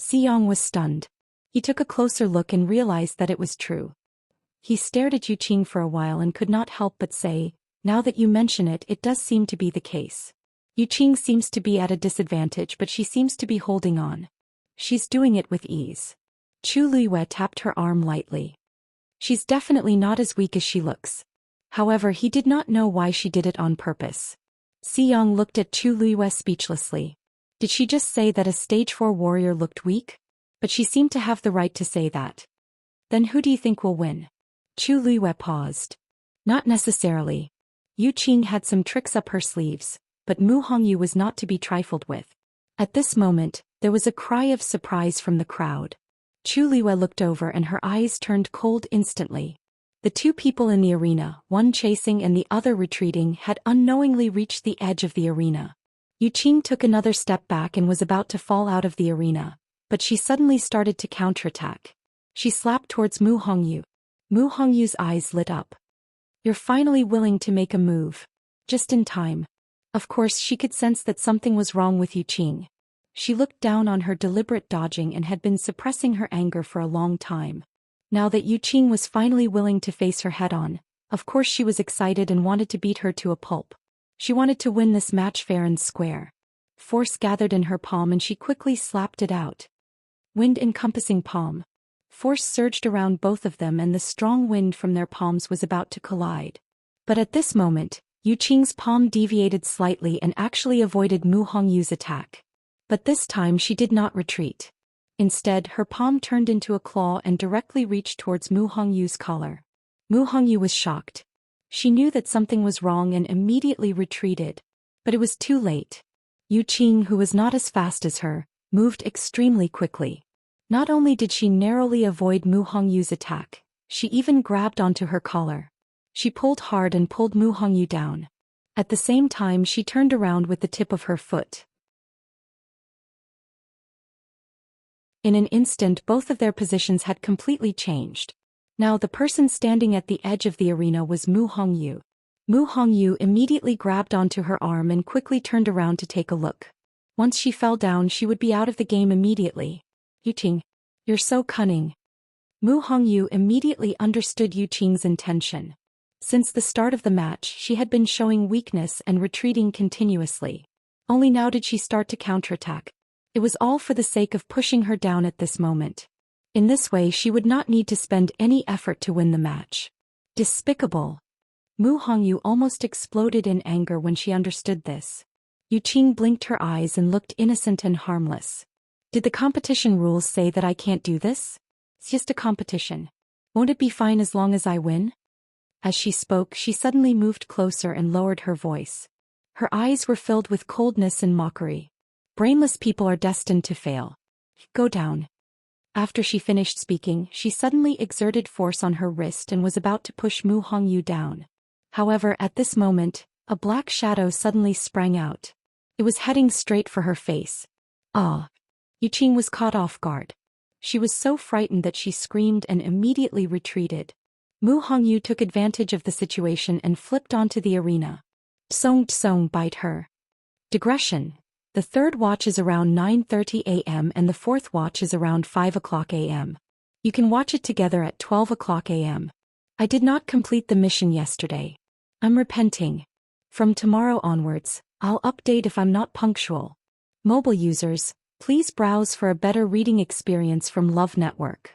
Speaker 1: Xiang was stunned. He took a closer look and realized that it was true. He stared at Yu Qing for a while and could not help but say, now that you mention it, it does seem to be the case. Yu Qing seems to be at a disadvantage, but she seems to be holding on. She's doing it with ease. Chu Luiyue tapped her arm lightly. She's definitely not as weak as she looks. However, he did not know why she did it on purpose. Xiyang looked at Chu Luiyue speechlessly. Did she just say that a stage 4 warrior looked weak? But she seemed to have the right to say that. Then who do you think will win? Chu Luiyue paused. Not necessarily. Yu Qing had some tricks up her sleeves, but Mu Hongyu was not to be trifled with. At this moment, there was a cry of surprise from the crowd. Chu Luiyue looked over and her eyes turned cold instantly. The two people in the arena, one chasing and the other retreating, had unknowingly reached the edge of the arena. Yu Qing took another step back and was about to fall out of the arena, but she suddenly started to counterattack. She slapped towards Mu Hongyu. Mu Hongyu's eyes lit up. You're finally willing to make a move. Just in time. Of course, she could sense that something was wrong with Yu Qing. She looked down on her deliberate dodging and had been suppressing her anger for a long time. Now that Yu Qing was finally willing to face her head-on, of course she was excited and wanted to beat her to a pulp. She wanted to win this match fair and square. Force gathered in her palm and she quickly slapped it out. Wind-encompassing palm. Force surged around both of them and the strong wind from their palms was about to collide. But at this moment, Yu Qing's palm deviated slightly and actually avoided Mu Hongyu's attack. But this time she did not retreat. Instead, her palm turned into a claw and directly reached towards Mu Hongyu's collar. Mu Hongyu was shocked. She knew that something was wrong and immediately retreated. But it was too late. Yu Qing, who was not as fast as her, moved extremely quickly. Not only did she narrowly avoid Mu Hongyu's attack, she even grabbed onto her collar. She pulled hard and pulled Mu Hongyu down. At the same time, she turned around with the tip of her foot. In an instant, both of their positions had completely changed. Now the person standing at the edge of the arena was Mu Hongyu. Mu Hongyu immediately grabbed onto her arm and quickly turned around to take a look. Once she fell down, she would be out of the game immediately. Yu Qing, you're so cunning. Mu Hongyu immediately understood Yu Qing's intention. Since the start of the match, she had been showing weakness and retreating continuously. Only now did she start to counterattack. It was all for the sake of pushing her down at this moment. In this way, she would not need to spend any effort to win the match. Despicable. Mu Hongyu almost exploded in anger when she understood this. Yu Qing blinked her eyes and looked innocent and harmless. Did the competition rules say that I can't do this? It's just a competition. Won't it be fine as long as I win? As she spoke, she suddenly moved closer and lowered her voice. Her eyes were filled with coldness and mockery. Brainless people are destined to fail. Go down. After she finished speaking, she suddenly exerted force on her wrist and was about to push Mu Hongyu down. However, at this moment, a black shadow suddenly sprang out. It was heading straight for her face. Ah! Yu Qing was caught off guard. She was so frightened that she screamed and immediately retreated. Mu Hongyu took advantage of the situation and flipped onto the arena. Tsong bite her. Digression. The third watch is around 9:30 a.m. and the fourth watch is around 5 o'clock a.m. You can watch it together at 12 o'clock a.m. I did not complete the mission yesterday. I'm repenting. From tomorrow onwards, I'll update if I'm not punctual. Mobile users, please browse for a better reading experience from Love Network.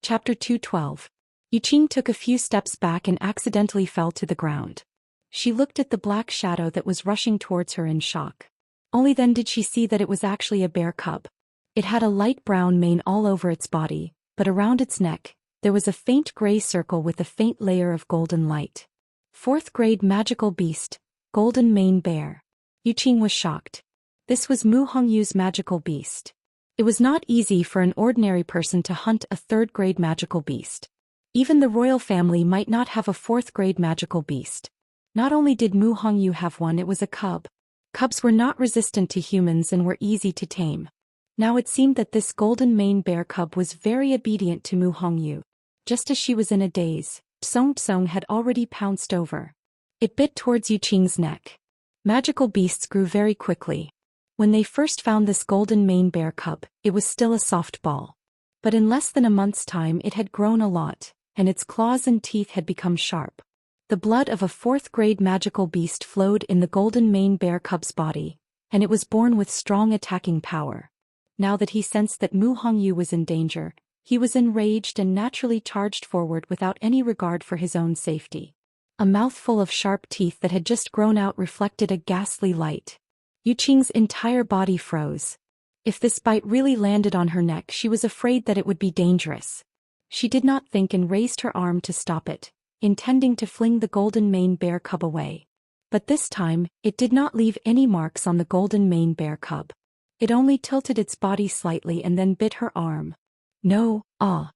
Speaker 1: Chapter 212. Yu Qing took a few steps back and accidentally fell to the ground. She looked at the black shadow that was rushing towards her in shock. Only then did she see that it was actually a bear cub. It had a light brown mane all over its body, but around its neck, there was a faint gray circle with a faint layer of golden light. 4th grade magical beast, golden mane bear. Yu Qing was shocked. This was Mu Hongyu's magical beast. It was not easy for an ordinary person to hunt a 3rd grade magical beast. Even the royal family might not have a 4th grade magical beast. Not only did Mu Hongyu have one, it was a cub. Cubs were not resistant to humans and were easy to tame. Now it seemed that this golden mane bear cub was very obedient to Mu Hongyu. Just as she was in a daze, Tsong had already pounced over. It bit towards Yu Qing's neck. Magical beasts grew very quickly. When they first found this golden mane bear cub, it was still a soft ball. But in less than a month's time it had grown a lot, and its claws and teeth had become sharp. The blood of a fourth-grade magical beast flowed in the golden mane bear cub's body, and it was born with strong attacking power. Now that he sensed that Mu Hongyu was in danger, he was enraged and naturally charged forward without any regard for his own safety. A mouthful of sharp teeth that had just grown out reflected a ghastly light. Yu Qing's entire body froze. If this bite really landed on her neck, she was afraid that it would be dangerous. She did not think and raised her arm to stop it, intending to fling the golden mane bear cub away. But this time, it did not leave any marks on the golden mane bear cub. It only tilted its body slightly and then bit her arm. No, ah.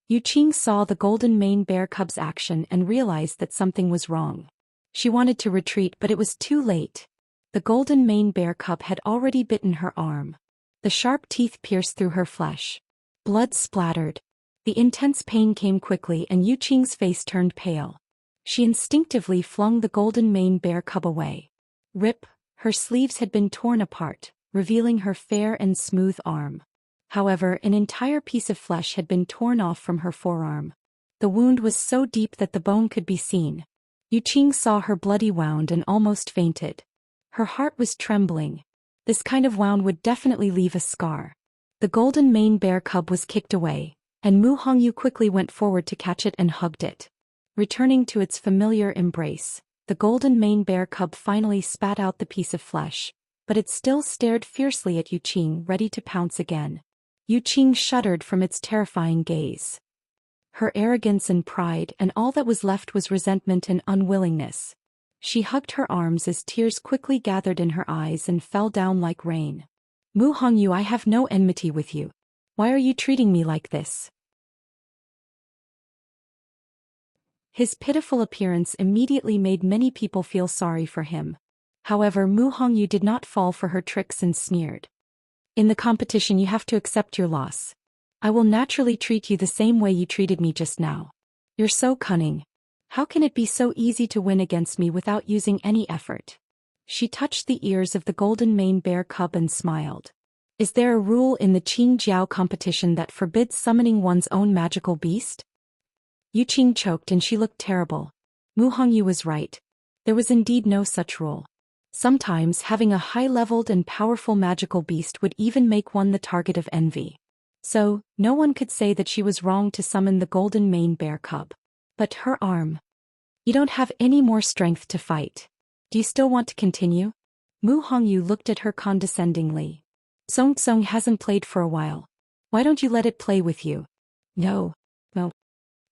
Speaker 1: Yu Qing saw the golden mane bear cub's action and realized that something was wrong. She wanted to retreat, but it was too late. The golden mane bear cub had already bitten her arm. The sharp teeth pierced through her flesh. Blood splattered. The intense pain came quickly and Yu Qing's face turned pale. She instinctively flung the golden mane bear cub away. Rip, her sleeves had been torn apart, revealing her fair and smooth arm. However, an entire piece of flesh had been torn off from her forearm. The wound was so deep that the bone could be seen. Yu Qing saw her bloody wound and almost fainted. Her heart was trembling. This kind of wound would definitely leave a scar. The golden mane bear cub was kicked away, and Mu Hongyu quickly went forward to catch it and hugged it. Returning to its familiar embrace, the golden mane bear cub finally spat out the piece of flesh, but it still stared fiercely at Yu Qing, ready to pounce again. Yu Qing shuddered from its terrifying gaze. Her arrogance and pride, and all that was left was resentment and unwillingness. She hugged her arms as tears quickly gathered in her eyes and fell down like rain. Mu Hongyu, I have no enmity with you. Why are you treating me like this? His pitiful appearance immediately made many people feel sorry for him. However, Mu Hongyu did not fall for her tricks and sneered. In the competition, you have to accept your loss. I will naturally treat you the same way you treated me just now. You're so cunning. How can it be so easy to win against me without using any effort? She touched the ears of the golden mane bear cub and smiled. Is there a rule in the Qing Jiao competition that forbids summoning one's own magical beast? Yu Qing choked and she looked terrible. Mu Hongyu was right. There was indeed no such rule. Sometimes having a high-leveled and powerful magical beast would even make one the target of envy. So, no one could say that she was wrong to summon the golden mane bear cub. But her arm. You don't have any more strength to fight. Do you still want to continue? Mu Hongyu looked at her condescendingly. Song Tsong hasn't played for a while. Why don't you let it play with you? No.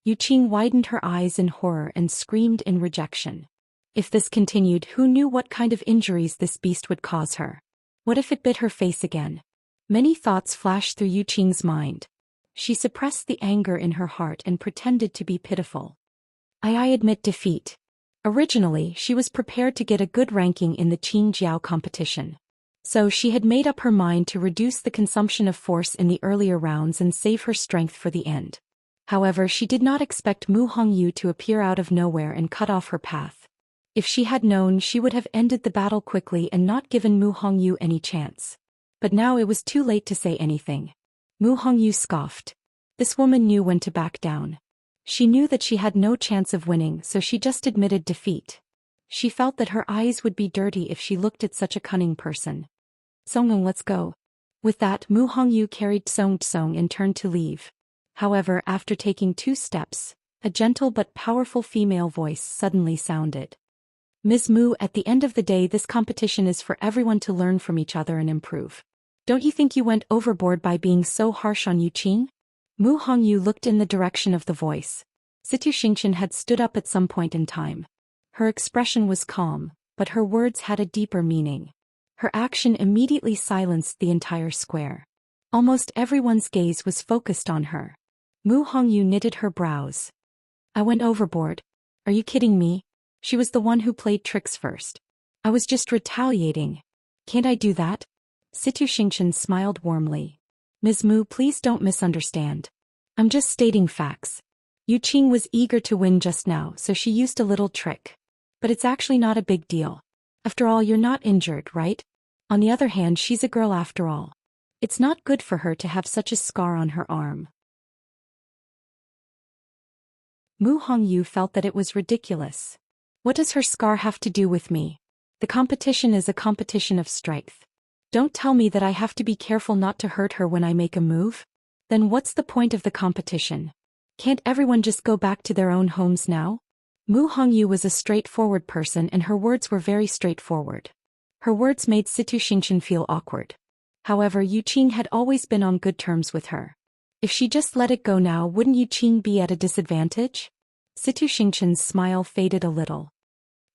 Speaker 1: Yu Qing widened her eyes in horror and screamed in rejection. If this continued, who knew what kind of injuries this beast would cause her? What if it bit her face again? Many thoughts flashed through Yu Qing's mind. She suppressed the anger in her heart and pretended to be pitiful. I admit defeat. Originally, she was prepared to get a good ranking in the Qing Jiao competition. So she had made up her mind to reduce the consumption of force in the earlier rounds and save her strength for the end. However, she did not expect Mu Hongyu to appear out of nowhere and cut off her path. If she had known, she would have ended the battle quickly and not given Mu Hongyu any chance. But now it was too late to say anything. Mu Hongyu scoffed. This woman knew when to back down. She knew that she had no chance of winning, so she just admitted defeat. She felt that her eyes would be dirty if she looked at such a cunning person. Song, let's go. With that, Mu Hongyu carried Song and turned to leave. However, after taking 2 steps, a gentle but powerful female voice suddenly sounded. Ms. Mu, at the end of the day, this competition is for everyone to learn from each other and improve. Don't you think you went overboard by being so harsh on Yu Qing? Mu Hongyu looked in the direction of the voice. Xianxia had stood up at some point in time. Her expression was calm, but her words had a deeper meaning. Her action immediately silenced the entire square. Almost everyone's gaze was focused on her. Mu Hongyu knitted her brows. I went overboard. Are you kidding me? She was the one who played tricks first. I was just retaliating. Can't I do that? Xianxia smiled warmly. Ms. Mu, please don't misunderstand. I'm just stating facts. Yu Qing was eager to win just now, so she used a little trick. But it's actually not a big deal. After all, you're not injured, right? On the other hand, she's a girl after all. It's not good for her to have such a scar on her arm. Mu Hongyu felt that it was ridiculous. What does her scar have to do with me? The competition is a competition of strength. Don't tell me that I have to be careful not to hurt her when I make a move? Then what's the point of the competition? Can't everyone just go back to their own homes now? Mu Hongyu was a straightforward person and her words were very straightforward. Her words made Situ Xingqian feel awkward. However, Yu Qing had always been on good terms with her. If she just let it go now, wouldn't Yu Qing be at a disadvantage? Situ Xingqian's smile faded a little.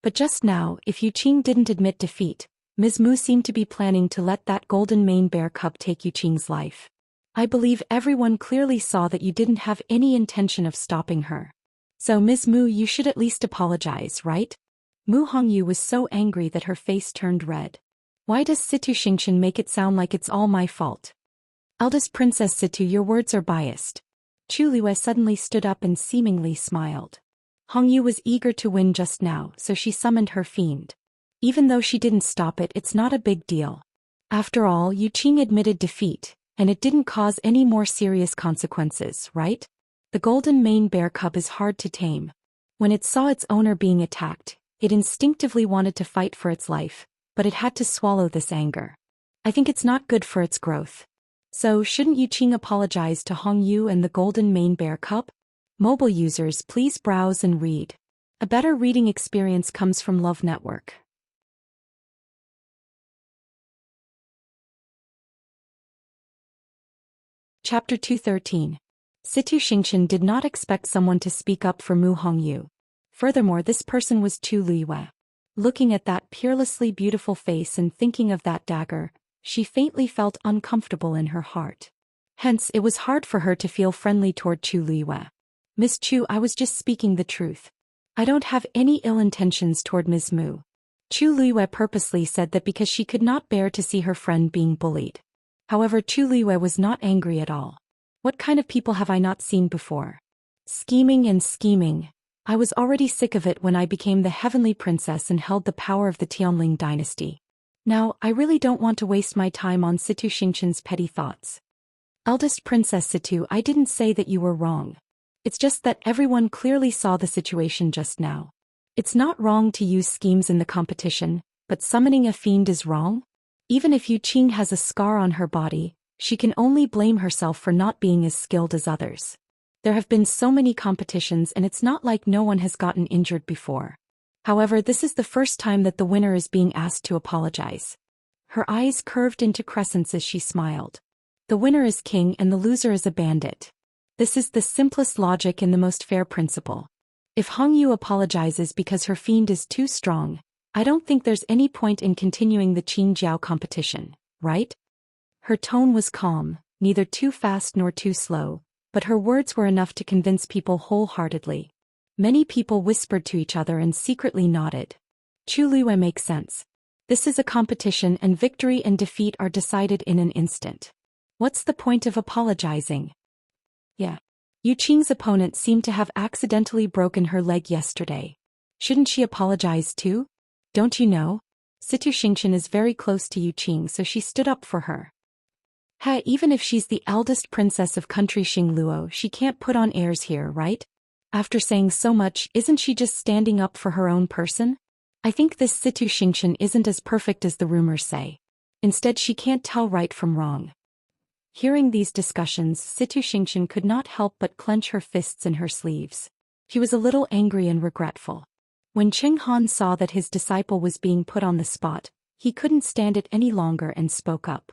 Speaker 1: But just now, if Yu Qing didn't admit defeat, Ms. Mu seemed to be planning to let that golden mane bear cub take Yu Qing's life. I believe everyone clearly saw that you didn't have any intention of stopping her. So Ms. Mu, you should at least apologize, right? Mu Hongyu was so angry that her face turned red. Why does Situ Xingqian make it sound like it's all my fault? Eldest Princess Situ, your words are biased. Chu Liwei suddenly stood up and seemingly smiled. Hongyu was eager to win just now, so she summoned her fiend. Even though she didn't stop it, it's not a big deal. After all, Yu Qing admitted defeat, and it didn't cause any more serious consequences, right? The golden mane bear cub is hard to tame. When it saw its owner being attacked, it instinctively wanted to fight for its life, but it had to swallow this anger. I think it's not good for its growth. So shouldn't Yu Qing apologize to Hongyu and the golden mane bear cub? Mobile users, please browse and read. A better reading experience comes from Love Network. Chapter 213. Situ Xingqian did not expect someone to speak up for Mu Hongyu. Furthermore, this person was Chu Liwei. Looking at that peerlessly beautiful face and thinking of that dagger, she faintly felt uncomfortable in her heart. Hence, it was hard for her to feel friendly toward Chu Liwei. Miss Chu, I was just speaking the truth. I don't have any ill intentions toward Ms. Mu. Chu Liwei purposely said that because she could not bear to see her friend being bullied. However, Chu Liwei was not angry at all. What kind of people have I not seen before? Scheming and scheming. I was already sick of it when I became the heavenly princess and held the power of the Tianling dynasty. Now, I really don't want to waste my time on Situ Xingqian's petty thoughts. Eldest Princess Situ, I didn't say that you were wrong. It's just that everyone clearly saw the situation just now. It's not wrong to use schemes in the competition, but summoning a fiend is wrong? Even if Yu Qing has a scar on her body, she can only blame herself for not being as skilled as others. There have been so many competitions and it's not like no one has gotten injured before. However, this is the first time that the winner is being asked to apologize. Her eyes curved into crescents as she smiled. The winner is king and the loser is a bandit. This is the simplest logic and the most fair principle. If Hongyu apologizes because her fiend is too strong, I don't think there's any point in continuing the Qingjiao competition, right? Her tone was calm, neither too fast nor too slow, but her words were enough to convince people wholeheartedly. Many people whispered to each other and secretly nodded. Chu Liwei makes sense. This is a competition and victory and defeat are decided in an instant. What's the point of apologizing? Yeah. Yu Qing's opponent seemed to have accidentally broken her leg yesterday. Shouldn't she apologize too? Don't you know? Situ Xingqian is very close to Yu Qing, so she stood up for her. Even if she's the eldest princess of country Xingluo, she can't put on airs here, right? After saying so much, isn't she just standing up for her own person? I think this Situ Xingqian isn't as perfect as the rumors say. Instead, she can't tell right from wrong. Hearing these discussions, Situ Xingqian could not help but clench her fists in her sleeves. She was a little angry and regretful. When Cheng Han saw that his disciple was being put on the spot, he couldn't stand it any longer and spoke up.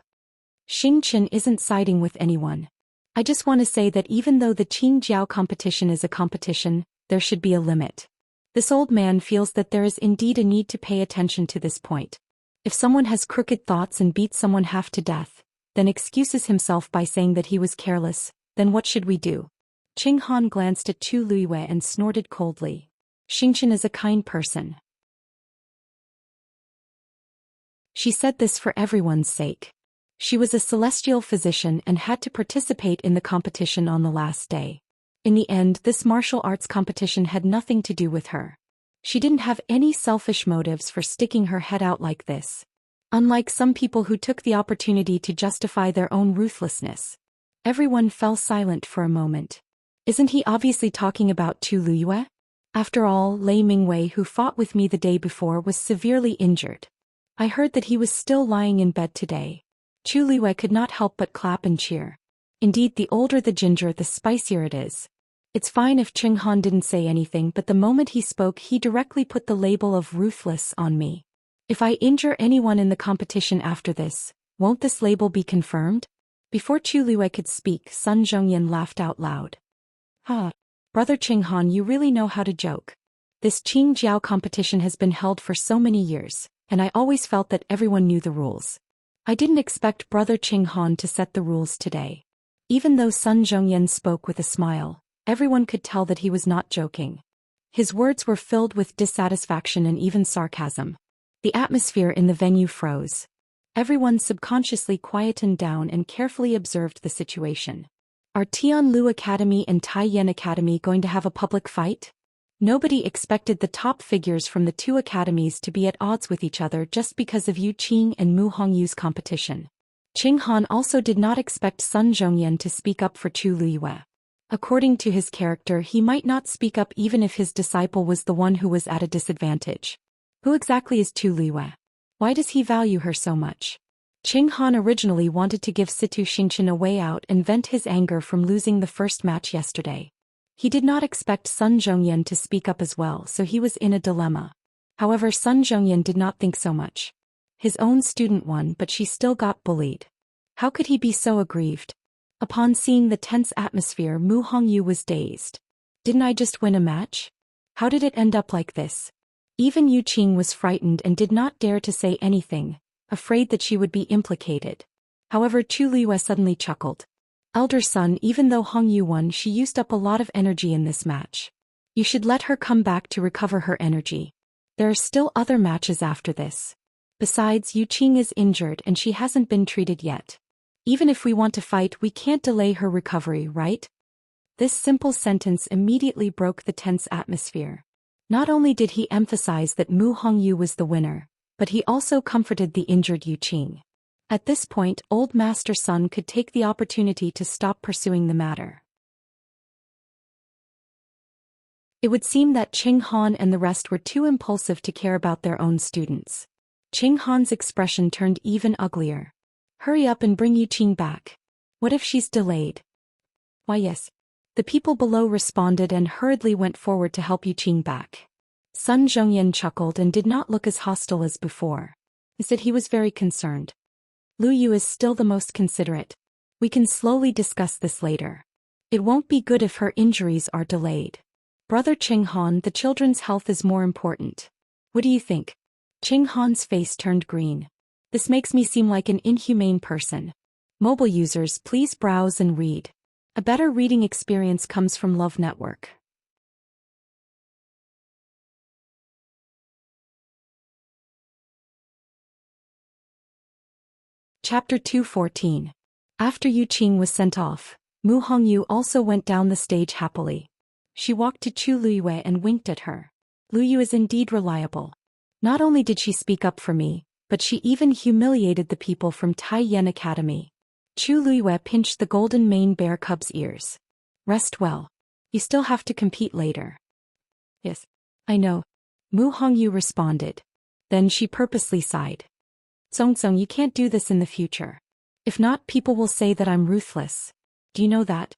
Speaker 1: Xingqian isn't siding with anyone. I just want to say that even though the Qingjiao competition is a competition, there should be a limit. This old man feels that there is indeed a need to pay attention to this point. If someone has crooked thoughts and beats someone half to death, then excuses himself by saying that he was careless, then what should we do? Cheng Han glanced at Chu Liwei and snorted coldly. Xingqian is a kind person. She said this for everyone's sake. She was a celestial physician and had to participate in the competition on the last day. In the end, this martial arts competition had nothing to do with her. She didn't have any selfish motives for sticking her head out like this. Unlike some people who took the opportunity to justify their own ruthlessness. Everyone fell silent for a moment. Isn't he obviously talking about Tu Luyue? After all, Lei Mingwei, who fought with me the day before, was severely injured. I heard that he was still lying in bed today. Chu Luyue could not help but clap and cheer. Indeed, the older the ginger, the spicier it is. It's fine if Ching Han didn't say anything, but the moment he spoke, he directly put the label of ruthless on me. If I injure anyone in the competition after this, won't this label be confirmed? Before Chu Luyue could speak, Sun Zhongyan laughed out loud. Ha! Brother Ching Han, you really know how to joke. This Qing Jiao competition has been held for so many years, and I always felt that everyone knew the rules. I didn't expect Brother Ching Han to set the rules today. Even though Sun Zhongyan spoke with a smile, everyone could tell that he was not joking. His words were filled with dissatisfaction and even sarcasm. The atmosphere in the venue froze. Everyone subconsciously quietened down and carefully observed the situation. Are Tianlu Academy and Taiyan Academy going to have a public fight? Nobody expected the top figures from the two academies to be at odds with each other just because of Yu Qing and Mu Hongyu's competition. Ching Han also did not expect Sun Zhongyan to speak up for Chu Luyue. According to his character, he might not speak up even if his disciple was the one who was at a disadvantage. Who exactly is Tu Luyue? Why does he value her so much? Ching Han originally wanted to give Situ Xingqian a way out and vent his anger from losing the first match yesterday. He did not expect Sun Zhongyan to speak up as well, so he was in a dilemma. However, Sun Zhongyan did not think so much. His own student won, but she still got bullied. How could he be so aggrieved? Upon seeing the tense atmosphere, Mu Hongyu was dazed. Didn't I just win a match? How did it end up like this? Even Yu Qing was frightened and did not dare to say anything, afraid that she would be implicated. However, Chu Luyue suddenly chuckled. Elder son, even though Hongyu won, she used up a lot of energy in this match. You should let her come back to recover her energy. There are still other matches after this. Besides, Yu Qing is injured and she hasn't been treated yet. Even if we want to fight, we can't delay her recovery, right? This simple sentence immediately broke the tense atmosphere. Not only did he emphasize that Mu Hongyu was the winner, but he also comforted the injured Yu Qing. At this point, old Master Sun could take the opportunity to stop pursuing the matter. It would seem that Ching Han and the rest were too impulsive to care about their own students. Ching Han's expression turned even uglier. Hurry up and bring Yu Qing back. What if she's delayed? Why yes. The people below responded and hurriedly went forward to help Yu Qing back. Sun Zhongyan chuckled and did not look as hostile as before. Instead, he was very concerned. Lu Yu is still the most considerate. We can slowly discuss this later. It won't be good if her injuries are delayed. Brother Ching Han, the children's health is more important. What do you think? Ching Han's face turned green. This makes me seem like an inhumane person. Mobile users, please browse and read. A better reading experience comes from Love Network. Chapter 214. After Yu Qing was sent off, Mu Hongyu also went down the stage happily. She walked to Chu Luyue and winked at her. Lu Yu is indeed reliable. Not only did she speak up for me, but she even humiliated the people from Taiyan Academy. Chu Luyue pinched the golden mane bear cub's ears. Rest well. You still have to compete later. Yes, I know. Mu Hongyu responded. Then she purposely sighed. Song, you can't do this in the future. If not, people will say that I'm ruthless. Do you know that?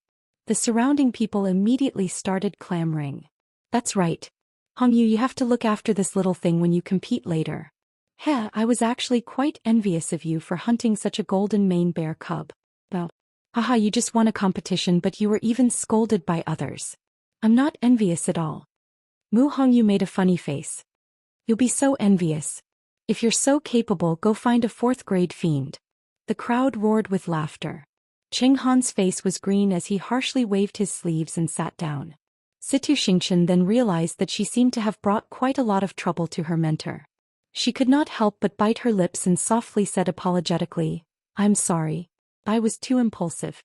Speaker 1: The surrounding people immediately started clamoring. That's right. Hongyu, you have to look after this little thing when you compete later. Heh, I was actually quite envious of you for hunting such a golden mane bear cub. Well, haha, you just won a competition, but you were even scolded by others. I'm not envious at all. Mu Hongyu made a funny face. You'll be so envious. If you're so capable, go find a 4th grade fiend. The crowd roared with laughter. Ching Han's face was green as he harshly waved his sleeves and sat down. Situ Xingqian then realized that she seemed to have brought quite a lot of trouble to her mentor. She could not help but bite her lips and softly said apologetically, I'm sorry. I was too impulsive.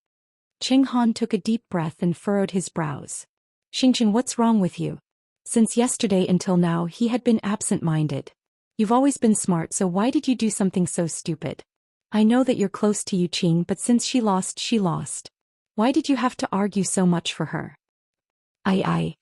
Speaker 1: Ching Han took a deep breath and furrowed his brows. Xingqian, what's wrong with you? Since yesterday until now he had been absent-minded. You've always been smart, so why did you do something so stupid? I know that you're close to Yu Qing, but since she lost, she lost. Why did you have to argue so much for her? I.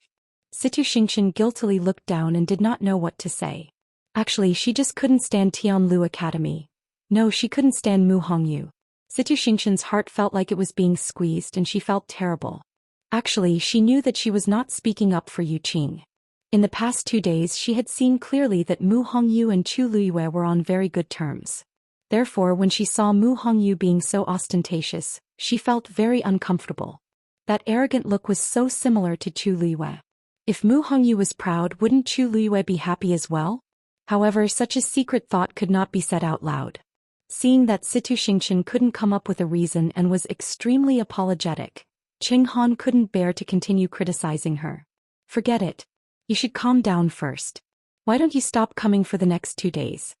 Speaker 1: Situ Xianxia guiltily looked down and did not know what to say. Actually, she just couldn't stand Tianlu Academy. No, she couldn't stand Mu Hongyu. Situ Xianxia's heart felt like it was being squeezed and she felt terrible. Actually, she knew that she was not speaking up for Yu Qing. In the past 2 days she had seen clearly that Mu Hongyu and Chu Luyue were on very good terms. Therefore, when she saw Mu Hongyu being so ostentatious, she felt very uncomfortable. That arrogant look was so similar to Chu Luyue. If Mu Hongyu was proud, wouldn't Chu Luyue be happy as well? However, such a secret thought could not be said out loud. Seeing that Situ Xianxia couldn't come up with a reason and was extremely apologetic, Qing Han couldn't bear to continue criticizing her. Forget it. You should calm down first. Why don't you stop coming for the next 2 days?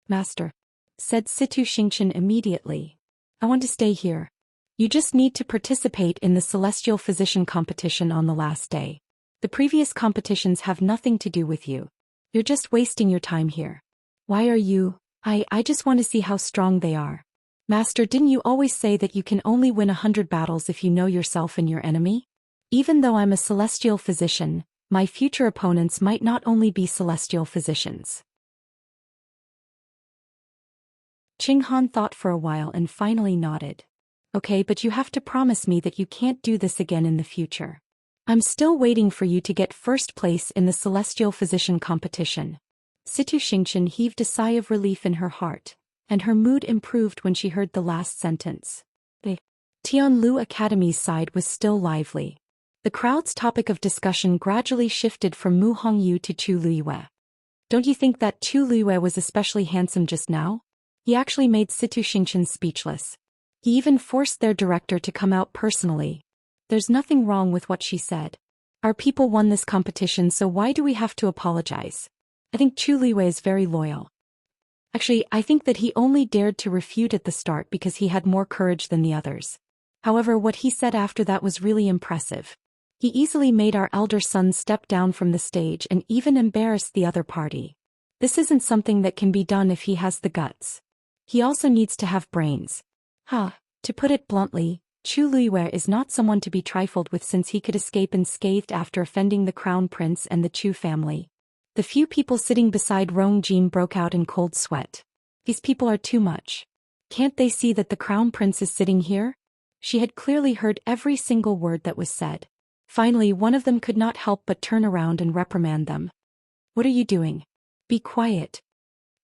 Speaker 1: Master, said Situ Xianxia immediately. I want to stay here. You just need to participate in the Celestial Physician competition on the last day. The previous competitions have nothing to do with you. You're just wasting your time here. Why are you? I just want to see how strong they are. Master, didn't you always say that you can only win 100 battles if you know yourself and your enemy? Even though I'm a Celestial Physician, my future opponents might not only be Celestial Physicians. Qing Han thought for a while and finally nodded. Okay, but you have to promise me that you can't do this again in the future. I'm still waiting for you to get first place in the Celestial Physician competition. Situ Xianxia heaved a sigh of relief in her heart, and her mood improved when she heard the last sentence. The Tianlu Academy's side was still lively. The crowd's topic of discussion gradually shifted from Mu Hongyu to Chu Luyue. Don't you think that Chu Luyue was especially handsome just now? He actually made Situ Xianxia speechless. He even forced their director to come out personally. There's nothing wrong with what she said. Our people won this competition, so why do we have to apologize? I think Chu Luyue is very loyal. Actually, I think that he only dared to refute at the start because he had more courage than the others. However, what he said after that was really impressive. He easily made our elder son step down from the stage and even embarrassed the other party. This isn't something that can be done if he has the guts. He also needs to have brains. To put it bluntly, Chu Luyue is not someone to be trifled with since he could escape unscathed after offending the crown prince and the Chu family. The few people sitting beside Rong Jin broke out in cold sweat. These people are too much. Can't they see that the crown prince is sitting here? She had clearly heard every single word that was said. Finally, one of them could not help but turn around and reprimand them. What are you doing? Be quiet.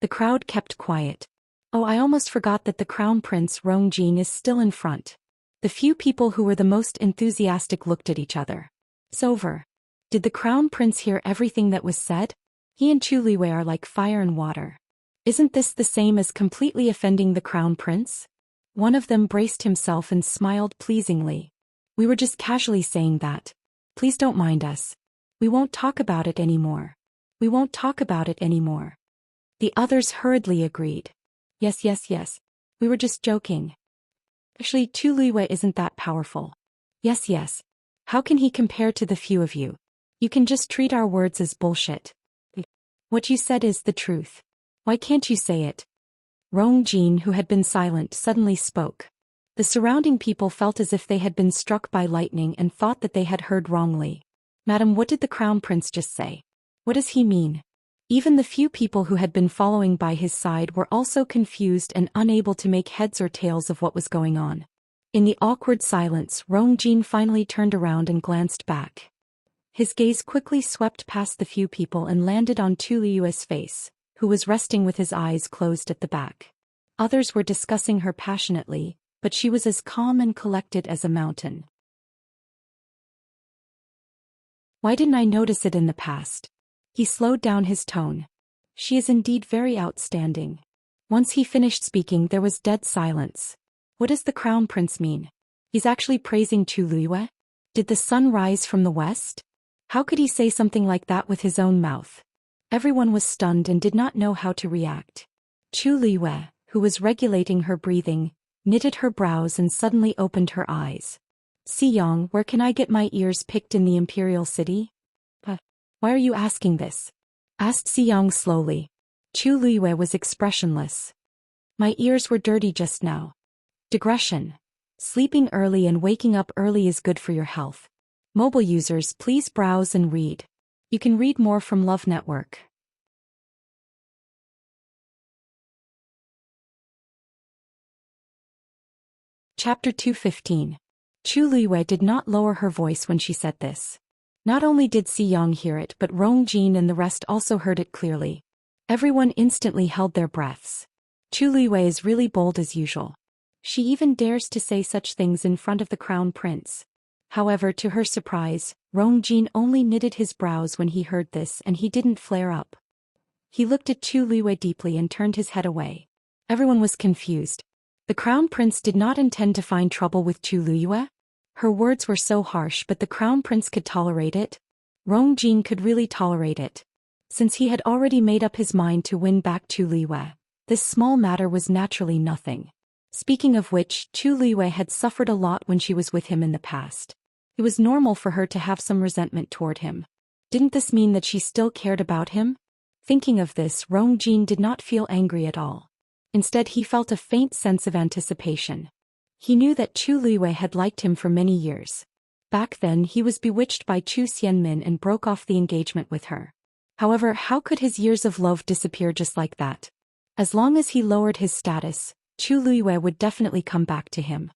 Speaker 1: The crowd kept quiet. Oh, I almost forgot that the crown prince Rong Jin is still in front. The few people who were the most enthusiastic looked at each other. It's over. Did the crown prince hear everything that was said? He and Chu Luyue are like fire and water. Isn't this the same as completely offending the crown prince? One of them braced himself and smiled pleasingly. We were just casually saying that. Please don't mind us. We won't talk about it anymore. We won't talk about it anymore. The others hurriedly agreed. Yes. We were just joking. Actually, Chu Luyue isn't that powerful. Yes. How can he compare to the few of you? You can just treat our words as bullshit. What you said is the truth. Why can't you say it? Rong Jin, who had been silent, suddenly spoke. The surrounding people felt as if they had been struck by lightning and thought that they had heard wrongly. Madam, what did the crown prince just say? What does he mean? Even the few people who had been following by his side were also confused and unable to make heads or tails of what was going on. In the awkward silence, Rong Jin finally turned around and glanced back. His gaze quickly swept past the few people and landed on Chu Luyue's face, who was resting with his eyes closed at the back. Others were discussing her passionately, but she was as calm and collected as a mountain. Why didn't I notice it in the past? He slowed down his tone. She is indeed very outstanding. Once he finished speaking, there was dead silence. What does the crown prince mean? He's actually praising Chu Luyue? Did the sun rise from the west? How could he say something like that with his own mouth? Everyone was stunned and did not know how to react. Chu Luyue, who was regulating her breathing, knitted her brows and suddenly opened her eyes. Xiyang, where can I get my ears picked in the imperial city? Why are you asking this? Asked Xiyang slowly. Chu Luyue was expressionless. My ears were dirty just now. Digression. Sleeping early and waking up early is good for your health. Mobile users, please browse and read. You can read more from Love Network. Chapter 215. Chu Luiyue did not lower her voice when she said this. Not only did Xianxia hear it, but Rong Jin and the rest also heard it clearly. Everyone instantly held their breaths. Chu Luiyue is really bold as usual. She even dares to say such things in front of the crown prince. However, to her surprise, Rong Jin only knitted his brows when he heard this, and he didn't flare up. He looked at Chu Luiyue deeply and turned his head away. Everyone was confused. The crown prince did not intend to find trouble with Chu Luiyue. Her words were so harsh, but the crown prince could tolerate it. Rong Jin could really tolerate it. Since he had already made up his mind to win back Chu Luiyue, this small matter was naturally nothing. Speaking of which, Chu Luiyue had suffered a lot when she was with him in the past. It was normal for her to have some resentment toward him. Didn't this mean that she still cared about him? Thinking of this, Rong Jin did not feel angry at all. Instead, he felt a faint sense of anticipation. He knew that Chu Luiyue had liked him for many years. Back then, he was bewitched by Zhou Xian and broke off the engagement with her. However, how could his years of love disappear just like that? As long as he lowered his status, Chu Luiyue would definitely come back to him.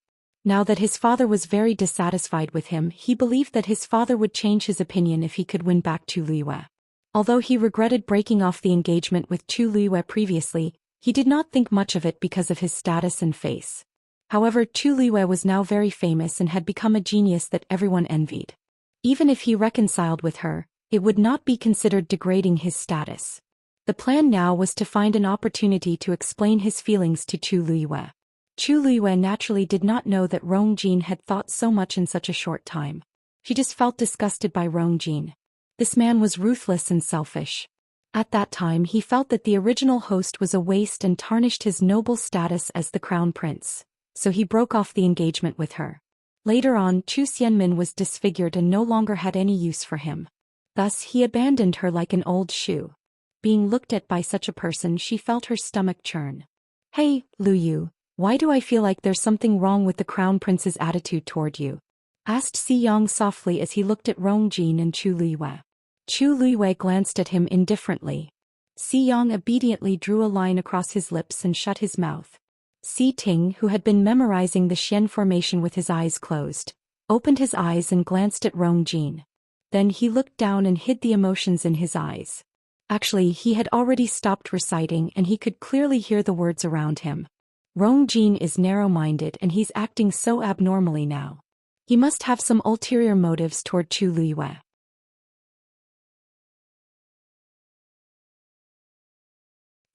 Speaker 1: Now that his father was very dissatisfied with him, he believed that his father would change his opinion if he could win back Chu Luiyue. Although he regretted breaking off the engagement with Chu Luiyue previously, he did not think much of it because of his status and face. However, Chu Luiyue was now very famous and had become a genius that everyone envied. Even if he reconciled with her, it would not be considered degrading his status. The plan now was to find an opportunity to explain his feelings to Chu Luiyue. Chu Luiyue naturally did not know that Rong Jin had thought so much in such a short time. She just felt disgusted by Rong Jin. This man was ruthless and selfish. At that time, he felt that the original host was a waste and tarnished his noble status as the crown prince, so he broke off the engagement with her. Later on, Zhou Xian was disfigured and no longer had any use for him. Thus, he abandoned her like an old shoe. Being looked at by such a person, she felt her stomach churn. "Hey, Luyu, why do I feel like there's something wrong with the crown prince's attitude toward you?" asked Xianxia softly as he looked at Rong Jin and Chu Luiyue. Chu Luiyue glanced at him indifferently. Xianxia obediently drew a line across his lips and shut his mouth. Si Ting, who had been memorizing the Xian formation with his eyes closed, opened his eyes and glanced at Rong Jin. Then he looked down and hid the emotions in his eyes. Actually, he had already stopped reciting and he could clearly hear the words around him. Rong Jin is narrow-minded and he's acting so abnormally now. He must have some ulterior motives toward Chu Luiyue.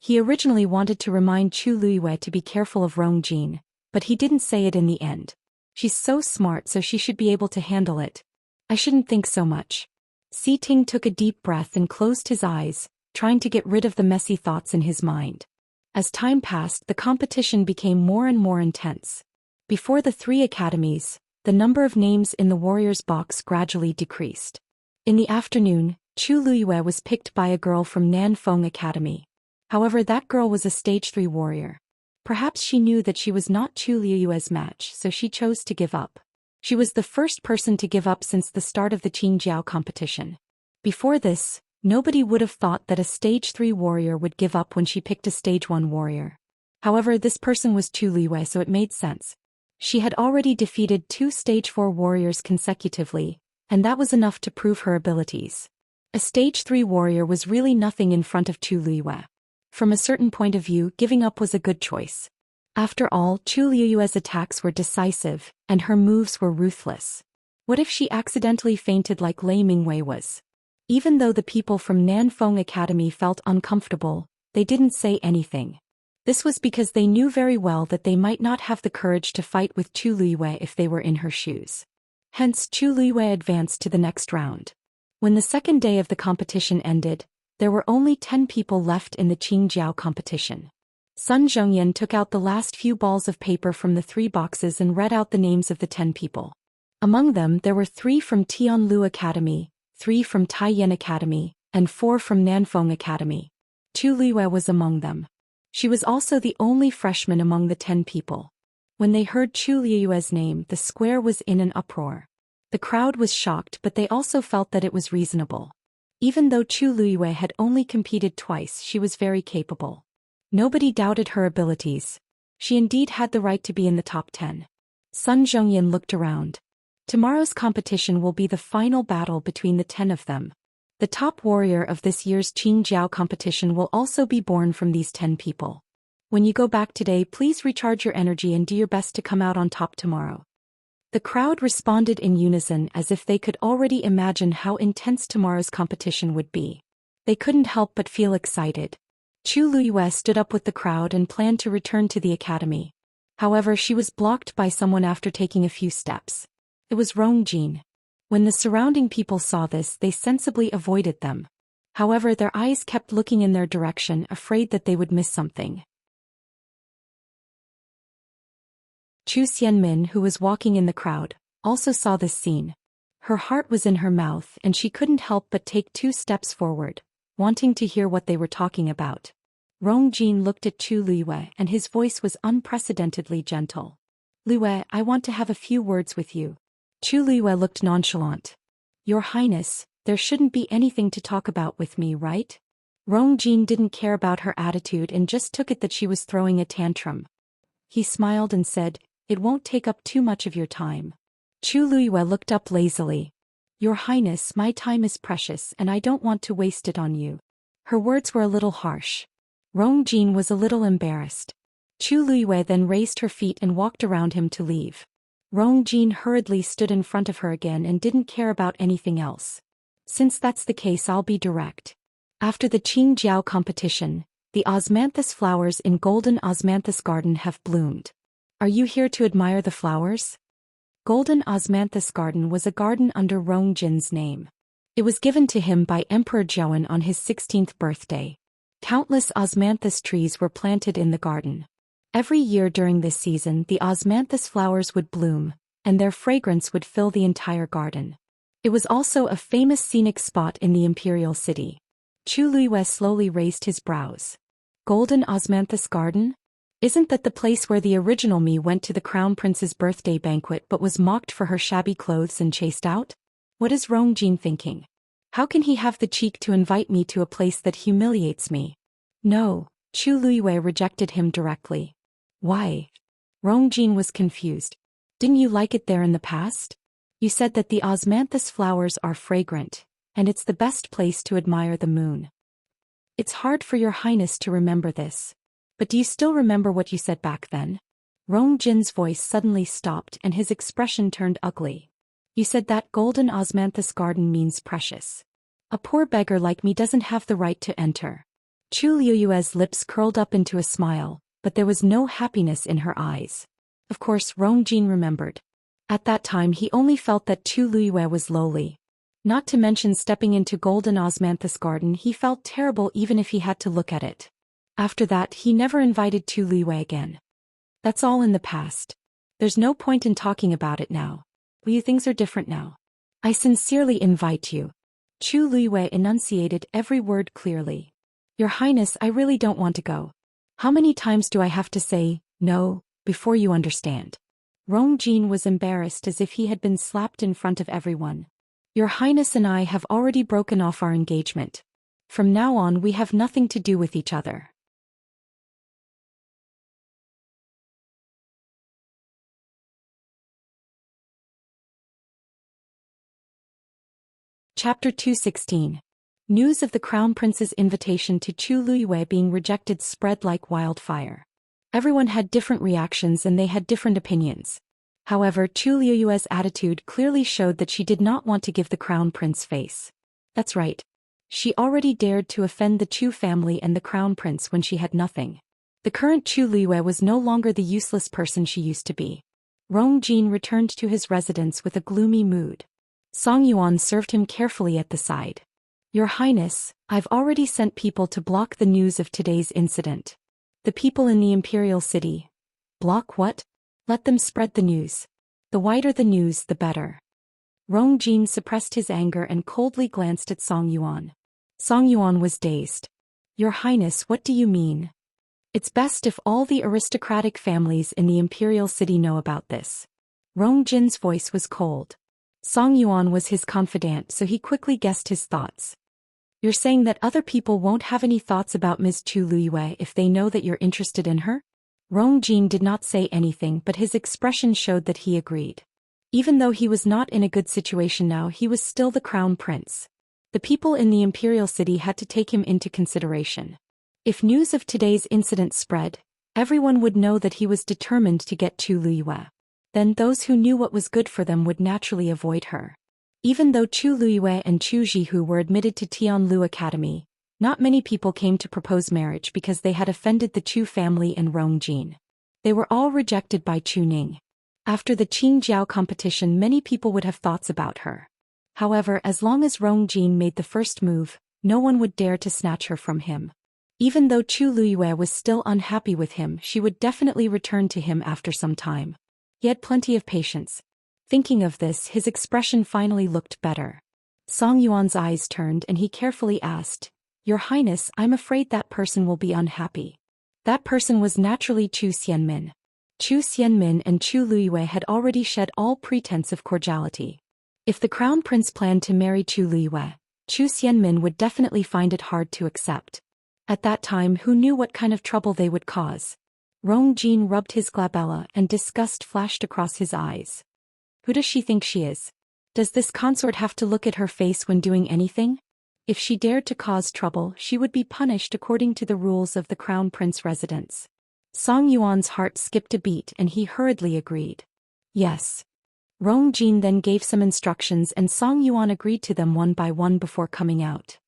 Speaker 1: He originally wanted to remind Chu Luiyue to be careful of Rong Jin, but he didn't say it in the end. She's so smart, so she should be able to handle it. I shouldn't think so much. Si Ting took a deep breath and closed his eyes, trying to get rid of the messy thoughts in his mind. As time passed, the competition became more and more intense. Before the 3 academies, the number of names in the warriors' box gradually decreased. In the afternoon, Chu Luiyue was picked by a girl from Nanfeng Academy. However, that girl was a stage 3 warrior. Perhaps she knew that she was not Chu Luiyue's match, so she chose to give up. She was the first person to give up since the start of the Qingjiao competition. Before this, nobody would have thought that a stage 3 warrior would give up when she picked a stage 1 warrior. However, this person was Chu Luiyue, so it made sense. She had already defeated 2 stage 4 warriors consecutively, and that was enough to prove her abilities. A stage 3 warrior was really nothing in front of Chu Luiyue. From a certain point of view, giving up was a good choice. After all, Chu Luiyue's attacks were decisive, and her moves were ruthless. What if she accidentally fainted like Lei Mingwei was? Even though the people from Nanfeng Academy felt uncomfortable, they didn't say anything. This was because they knew very well that they might not have the courage to fight with Chu Luiyue if they were in her shoes. Hence, Chu Luiyue advanced to the next round. When the second day of the competition ended, there were only 10 people left in the Qingjiao competition. Sun Zhongyan took out the last few balls of paper from the 3 boxes and read out the names of the 10 people. Among them, there were 3 from Tianlu Academy, 3 from Taiyan Academy, and 4 from Nanfeng Academy. Chu Luiyue was among them. She was also the only freshman among the 10 people. When they heard Chu Luiyue's name, the square was in an uproar. The crowd was shocked, but they also felt that it was reasonable. Even though Chu Liyue had only competed twice, she was very capable. Nobody doubted her abilities. She indeed had the right to be in the top 10. Sun Zhongyan looked around. Tomorrow's competition will be the final battle between the 10 of them. The top warrior of this year's Qingjiao competition will also be born from these 10 people. When you go back today, please recharge your energy and do your best to come out on top tomorrow. The crowd responded in unison as if they could already imagine how intense tomorrow's competition would be. They couldn't help but feel excited. Chu Liyue stood up with the crowd and planned to return to the academy. However, she was blocked by someone after taking a few steps. It was Rongjin. When the surrounding people saw this, they sensibly avoided them. However, their eyes kept looking in their direction, afraid that they would miss something. Chu Xianmin, who was walking in the crowd, also saw this scene. Her heart was in her mouth and she couldn't help but take 2 steps forward, wanting to hear what they were talking about. Rongjin looked at Chu Liyue and his voice was unprecedentedly gentle. "Liyue, I want to have a few words with you." Chu Liyue looked nonchalant. "Your Highness, there shouldn't be anything to talk about with me, right?" Rongjin didn't care about her attitude and just took it that she was throwing a tantrum. He smiled and said, "It won't take up too much of your time." Chu Liyue looked up lazily. "Your Highness, my time is precious and I don't want to waste it on you." Her words were a little harsh. Rongjin was a little embarrassed. Chu Liyue then raised her feet and walked around him to leave. Rongjin hurriedly stood in front of her again and didn't care about anything else. "Since that's the case, I'll be direct. After the Qingjiao competition, the osmanthus flowers in Golden Osmanthus Garden have bloomed. Are you here to admire the flowers?" Golden Osmanthus Garden was a garden under Rongjin's name. It was given to him by Emperor Zhou on his 16th birthday. Countless osmanthus trees were planted in the garden. Every year during this season, the osmanthus flowers would bloom, and their fragrance would fill the entire garden. It was also a famous scenic spot in the imperial city. Chu Liyue slowly raised his brows. Golden Osmanthus Garden? Isn't that the place where the original me went to the crown prince's birthday banquet but was mocked for her shabby clothes and chased out? What is Rongjin thinking? How can he have the cheek to invite me to a place that humiliates me? No, Chu Liyue rejected him directly. Why? Rongjin was confused. Didn't you like it there in the past? You said that the osmanthus flowers are fragrant, and it's the best place to admire the moon. It's hard for your highness to remember this. But do you still remember what you said back then? Rongjin's voice suddenly stopped and his expression turned ugly. You said that Golden Osmanthus Garden means precious. A poor beggar like me doesn't have the right to enter. Chu Liyue's lips curled up into a smile, but there was no happiness in her eyes. Of course, Rongjin remembered. At that time he only felt that Chu Liyue was lowly. Not to mention stepping into Golden Osmanthus Garden, he felt terrible even if he had to look at it. After that, he never invited Chu Liyue again. That's all in the past. There's no point in talking about it now. Things are different now. I sincerely invite you. Chu Liyue enunciated every word clearly. Your Highness, I really don't want to go. How many times do I have to say, no, before you understand? Rongjin was embarrassed as if he had been slapped in front of everyone. Your Highness and I have already broken off our engagement. From now on we have nothing to do with each other. Chapter 216. News of the Crown Prince's invitation to Chu Liyue being rejected spread like wildfire. Everyone had different reactions and they had different opinions. However, Chu Liyue's attitude clearly showed that she did not want to give the Crown Prince face. That's right. She already dared to offend the Chu family and the Crown Prince when she had nothing. The current Chu Liyue was no longer the useless person she used to be. Rongjin returned to his residence with a gloomy mood. Song Yuan served him carefully at the side. Your Highness, I've already sent people to block the news of today's incident. The people in the imperial city. Block what? Let them spread the news. The wider the news, the better. Rongjin suppressed his anger and coldly glanced at Song Yuan. Song Yuan was dazed. Your Highness, what do you mean? It's best if all the aristocratic families in the imperial city know about this. Rongjin's voice was cold. Song Yuan was his confidant, so he quickly guessed his thoughts. You're saying that other people won't have any thoughts about Ms. Chu Luyue if they know that you're interested in her? Rong Jin did not say anything, but his expression showed that he agreed. Even though he was not in a good situation now, he was still the crown prince. The people in the imperial city had to take him into consideration. If news of today's incident spread, everyone would know that he was determined to get Chu Luyue. Then those who knew what was good for them would naturally avoid her. Even though Chu Luyue and Chu Jihu were admitted to Tianlu Academy, not many people came to propose marriage because they had offended the Chu family and Rong Jin. They were all rejected by Chu Ning. After the Qingjiao competition, many people would have thoughts about her. However, as long as Rong Jin made the first move, no one would dare to snatch her from him. Even though Chu Luyue was still unhappy with him, she would definitely return to him after some time. He had plenty of patience. Thinking of this, his expression finally looked better. Song Yuan's eyes turned and he carefully asked, "Your Highness, I'm afraid that person will be unhappy." That person was naturally Chu Xianmin. Chu Xianmin and Chu Luyue had already shed all pretense of cordiality. If the crown prince planned to marry Chu Luyue, Chu Xianmin would definitely find it hard to accept. At that time, who knew what kind of trouble they would cause? Rong Jin rubbed his glabella and disgust flashed across his eyes. Who does she think she is? Does this consort have to look at her face when doing anything? If she dared to cause trouble, she would be punished according to the rules of the crown prince residence. Song Yuan's heart skipped a beat and he hurriedly agreed. Yes. Rong Jin then gave some instructions and Song Yuan agreed to them one by one before coming out.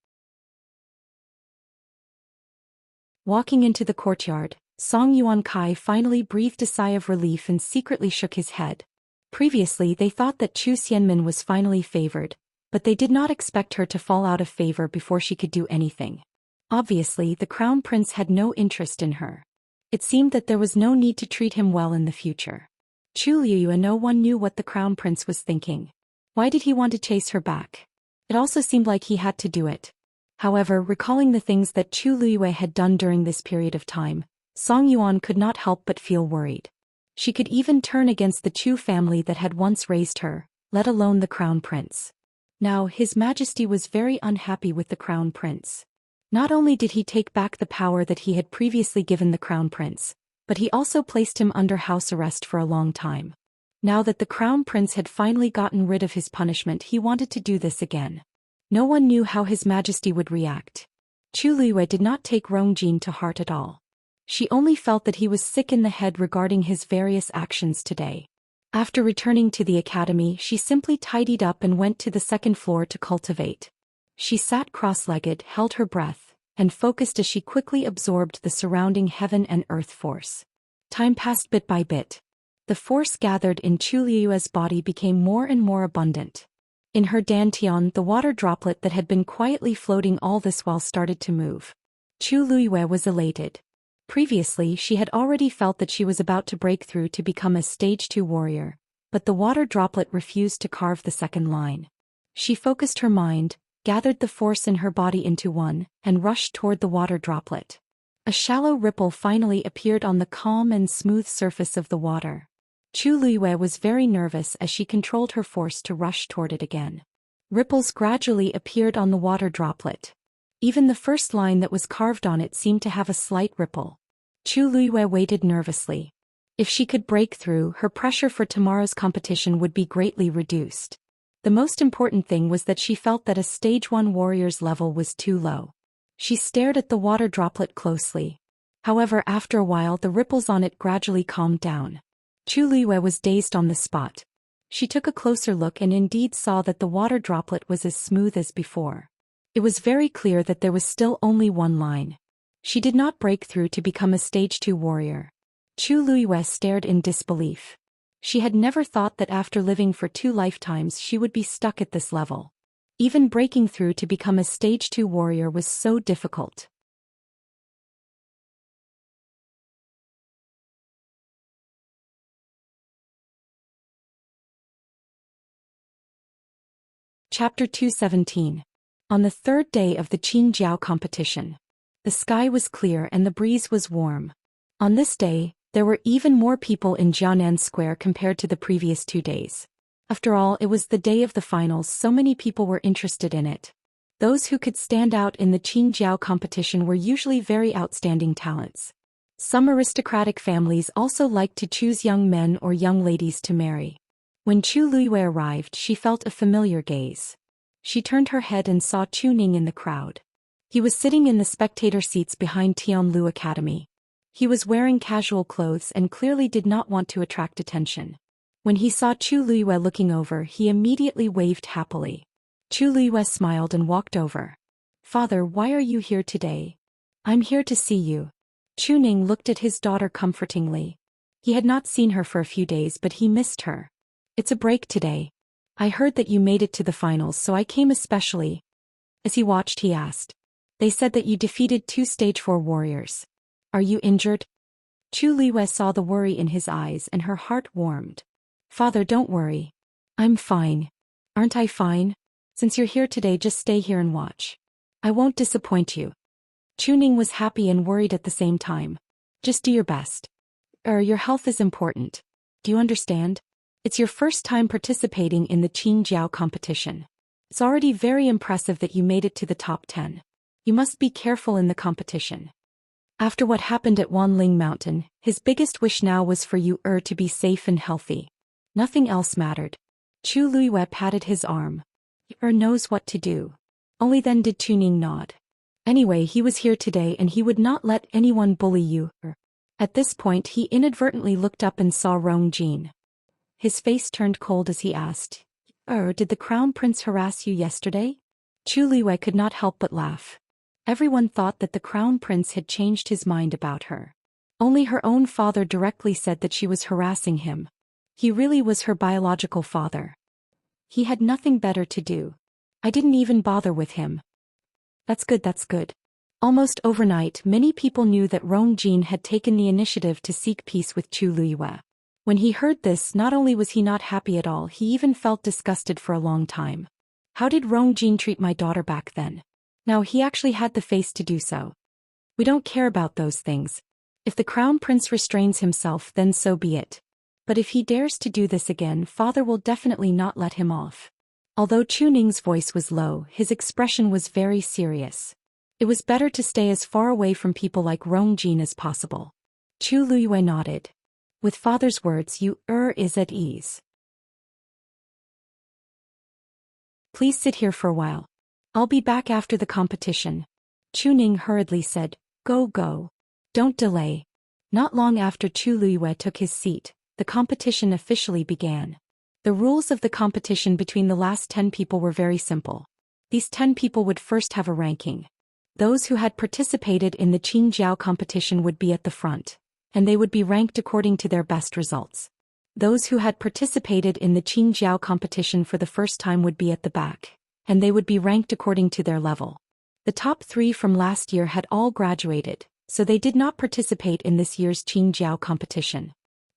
Speaker 1: Walking into the courtyard, Song Yuan Kai finally breathed a sigh of relief and secretly shook his head. Previously they thought that Chu Xianmin was finally favored, but they did not expect her to fall out of favor before she could do anything. Obviously, the crown prince had no interest in her. It seemed that there was no need to treat him well in the future. Chu Luyue, no one knew what the crown prince was thinking. Why did he want to chase her back? It also seemed like he had to do it. However, recalling the things that Chu Luyue had done during this period of time, Song Yuan could not help but feel worried. She could even turn against the Chu family that had once raised her, let alone the crown prince. Now, His Majesty was very unhappy with the crown prince. Not only did he take back the power that he had previously given the crown prince, but he also placed him under house arrest for a long time. Now that the crown prince had finally gotten rid of his punishment, he wanted to do this again. No one knew how His Majesty would react. Chu Luyue did not take Rong Jin to heart at all. She only felt that he was sick in the head regarding his various actions today. After returning to the academy, she simply tidied up and went to the second floor to cultivate. She sat cross-legged, held her breath, and focused as she quickly absorbed the surrounding heaven and earth force. Time passed bit by bit. The force gathered in Chu Luyue's body became more and more abundant. In her dantian, the water droplet that had been quietly floating all this while started to move. Chu Luyue was elated. Previously, she had already felt that she was about to break through to become a stage 2 warrior, but the water droplet refused to carve the second line. She focused her mind, gathered the force in her body into one, and rushed toward the water droplet. A shallow ripple finally appeared on the calm and smooth surface of the water. Chu Luyue was very nervous as she controlled her force to rush toward it again. Ripples gradually appeared on the water droplet. Even the first line that was carved on it seemed to have a slight ripple. Chu Luyue waited nervously. If she could break through, her pressure for tomorrow's competition would be greatly reduced. The most important thing was that she felt that a stage 1 warrior's level was too low. She stared at the water droplet closely. However, after a while the ripples on it gradually calmed down. Chu Luyue was dazed on the spot. She took a closer look and indeed saw that the water droplet was as smooth as before. It was very clear that there was still only one line. She did not break through to become a stage 2 warrior. Chu Luyue stared in disbelief. She had never thought that after living for 2 lifetimes she would be stuck at this level. Even breaking through to become a stage 2 warrior was so difficult. Chapter 217. On the third day of the Qingjiao competition. The sky was clear and the breeze was warm. On this day, there were even more people in Jianan Square compared to the previous 2 days. After all, it was the day of the finals, so many people were interested in it. Those who could stand out in the Qingjiao competition were usually very outstanding talents. Some aristocratic families also liked to choose young men or young ladies to marry. When Chu Luiyue arrived, she felt a familiar gaze. She turned her head and saw Chu Ning in the crowd. He was sitting in the spectator seats behind Tianlu Academy. He was wearing casual clothes and clearly did not want to attract attention. When he saw Chu Luiyue looking over, he immediately waved happily. Chu Luiyue smiled and walked over. "Father, why are you here today?" "I'm here to see you." Chu Ning looked at his daughter comfortingly. He had not seen her for a few days, but he missed her. "It's a break today. I heard that you made it to the finals, so I came especially." As he watched, he asked. "They said that you defeated 2 Stage 4 warriors. Are you injured?" Chu Luiyue saw the worry in his eyes and her heart warmed. "Father, don't worry. I'm fine." "Aren't I fine? Since you're here today, just stay here and watch. I won't disappoint you." Chu Ning was happy and worried at the same time. "Just do your best. Your health is important. Do you understand? It's your first time participating in the Qingjiao competition. It's already very impressive that you made it to the top 10. You must be careful in the competition." After what happened at Wanling Mountain, his biggest wish now was for you to be safe and healthy. Nothing else mattered. Chu Luiyue patted his arm. "You knows what to do." Only then did Chu Ning nod. Anyway, he was here today and he would not let anyone bully you. At this point, he inadvertently looked up and saw Rong Jin. His face turned cold as he asked, "Did the crown prince harass you yesterday?" Chu Luiyue could not help but laugh. Everyone thought that the crown prince had changed his mind about her. Only her own father directly said that she was harassing him. He really was her biological father. He had nothing better to do. "I didn't even bother with him." That's good, that's good. Almost overnight, many people knew that Rong Jin had taken the initiative to seek peace with Chu Luiyue. When he heard this, not only was he not happy at all, he even felt disgusted for a long time. How did Rong Jin treat my daughter back then? Now he actually had the face to do so. We don't care about those things. If the crown prince restrains himself, then so be it. But if he dares to do this again, father will definitely not let him off. Although Chu Ning's voice was low, his expression was very serious. It was better to stay as far away from people like Rong Jin as possible. Chu Luiyue nodded. With father's words, you is at ease. Please sit here for a while. I'll be back after the competition. Chu Ning hurriedly said, Go. Don't delay. Not long after Chu Luiyue took his seat, the competition officially began. The rules of the competition between the last 10 people were very simple. These 10 people would first have a ranking. Those who had participated in the Qingjiao competition would be at the front, and they would be ranked according to their best results. Those who had participated in the Qingjiao competition for the first time would be at the back, and they would be ranked according to their level. The top 3 from last year had all graduated, so they did not participate in this year's Qingjiao competition.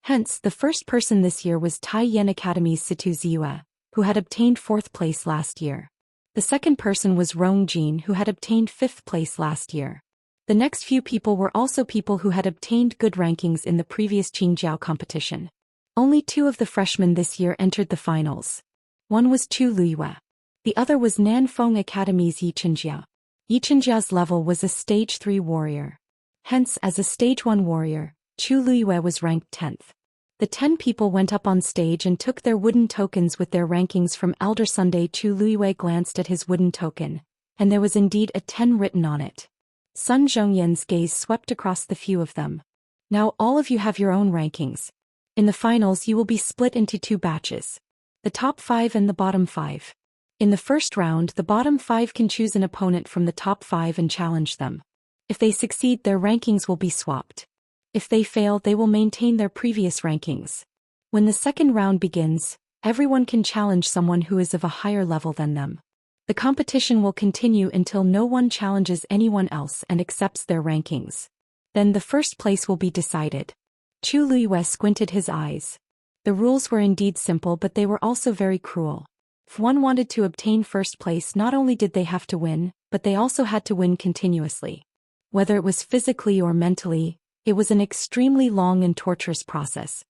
Speaker 1: Hence, the first person this year was Taiyan Academy's Situ Ziyue, who had obtained 4th place last year. The second person was Rong Jin, who had obtained 5th place last year. The next few people were also people who had obtained good rankings in the previous Qingjiao competition. Only 2 of the freshmen this year entered the finals. One was Chu Luiyue. The other was Nanfeng Academy's Xianxia. Xianxia's level was a Stage 3 warrior. Hence, as a Stage 1 warrior, Chu Luiyue was ranked 10th. The 10 people went up on stage and took their wooden tokens with their rankings from Elder Sunday. Chu Luiyue glanced at his wooden token, and there was indeed a 10 written on it. Sun Zhongyan's gaze swept across the few of them. Now all of you have your own rankings. In the finals you will be split into 2 batches. The top 5 and the bottom 5. In the first round, the bottom 5 can choose an opponent from the top 5 and challenge them. If they succeed, their rankings will be swapped. If they fail, they will maintain their previous rankings. When the second round begins, everyone can challenge someone who is of a higher level than them. The competition will continue until no one challenges anyone else and accepts their rankings. Then the first place will be decided. Chu Luiyue squinted his eyes. The rules were indeed simple, but they were also very cruel. If one wanted to obtain first place, not only did they have to win, but they also had to win continuously. Whether it was physically or mentally, it was an extremely long and torturous process.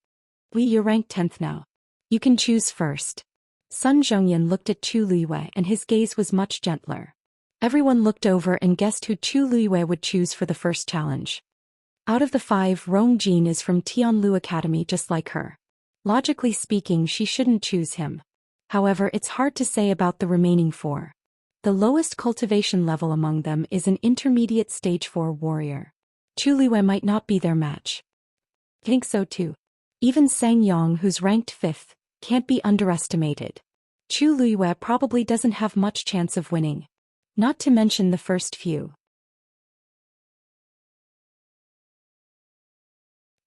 Speaker 1: You're ranked 10th now. You can choose first. Sun Zhongyan looked at Chu Liyue and his gaze was much gentler. Everyone looked over and guessed who Chu Liyue would choose for the first challenge. Out of the 5, Rong Jin is from Tianlu Academy just like her. Logically speaking, she shouldn't choose him. However, it's hard to say about the remaining 4. The lowest cultivation level among them is an intermediate stage 4 warrior. Chu Liyue might not be their match. I think so too. Even Sang Yang, who's ranked 5th, can't be underestimated. Chu Liyue probably doesn't have much chance of winning. Not to mention the first few.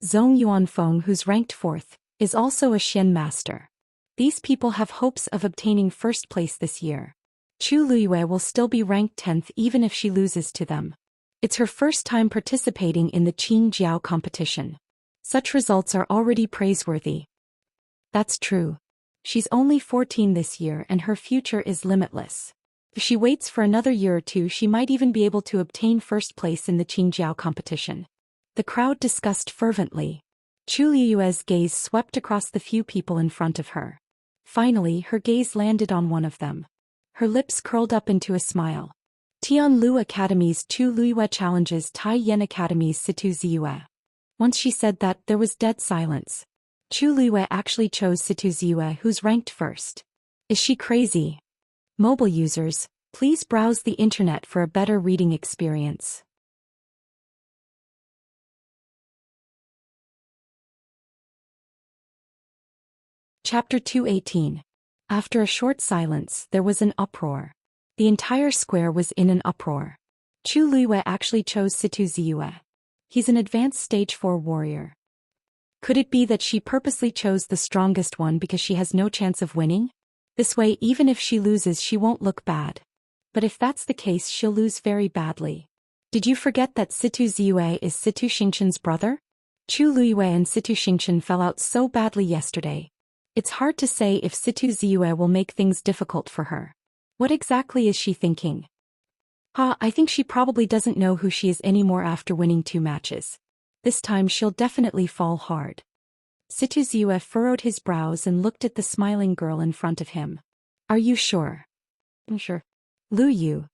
Speaker 1: Zhong Yuanfeng, who's ranked 4th, is also a Xian master. These people have hopes of obtaining first place this year. Chu Liyue will still be ranked 10th even if she loses to them. It's her first time participating in the Qin Jiao competition. Such results are already praiseworthy. That's true. She's only 14 this year and her future is limitless. If she waits for another year or 2, she might even be able to obtain first place in the Qin Jiao competition. The crowd discussed fervently. Chu Liyue's gaze swept across the few people in front of her. Finally, her gaze landed on one of them. Her lips curled up into a smile. Tianlu Academy's Chu Liyue challenges Tai Yan Academy's Situ Ziyue. Once she said that, there was dead silence. Chu Liyue actually chose Situ Ziyue, who's ranked 1st. Is she crazy? Mobile users, please browse the internet for a better reading experience. Chapter 218. After a short silence, there was an uproar. The entire square was in an uproar. Chu Liyue actually chose Situ Ziyue. He's an advanced stage 4 warrior. Could it be that she purposely chose the strongest one because she has no chance of winning? This way, even if she loses, she won't look bad. But if that's the case, she'll lose very badly. Did you forget that Situ Ziyue is Situ Xianxia's brother? Chu Liyue and Situ Xianxia fell out so badly yesterday. It's hard to say if Situ Ziyue will make things difficult for her. What exactly is she thinking? I think she probably doesn't know who she is anymore after winning 2 matches. This time she'll definitely fall hard. Situ Ziyue furrowed his brows and looked at the smiling girl in front of him. Are you sure? I'm sure. Lu Yu.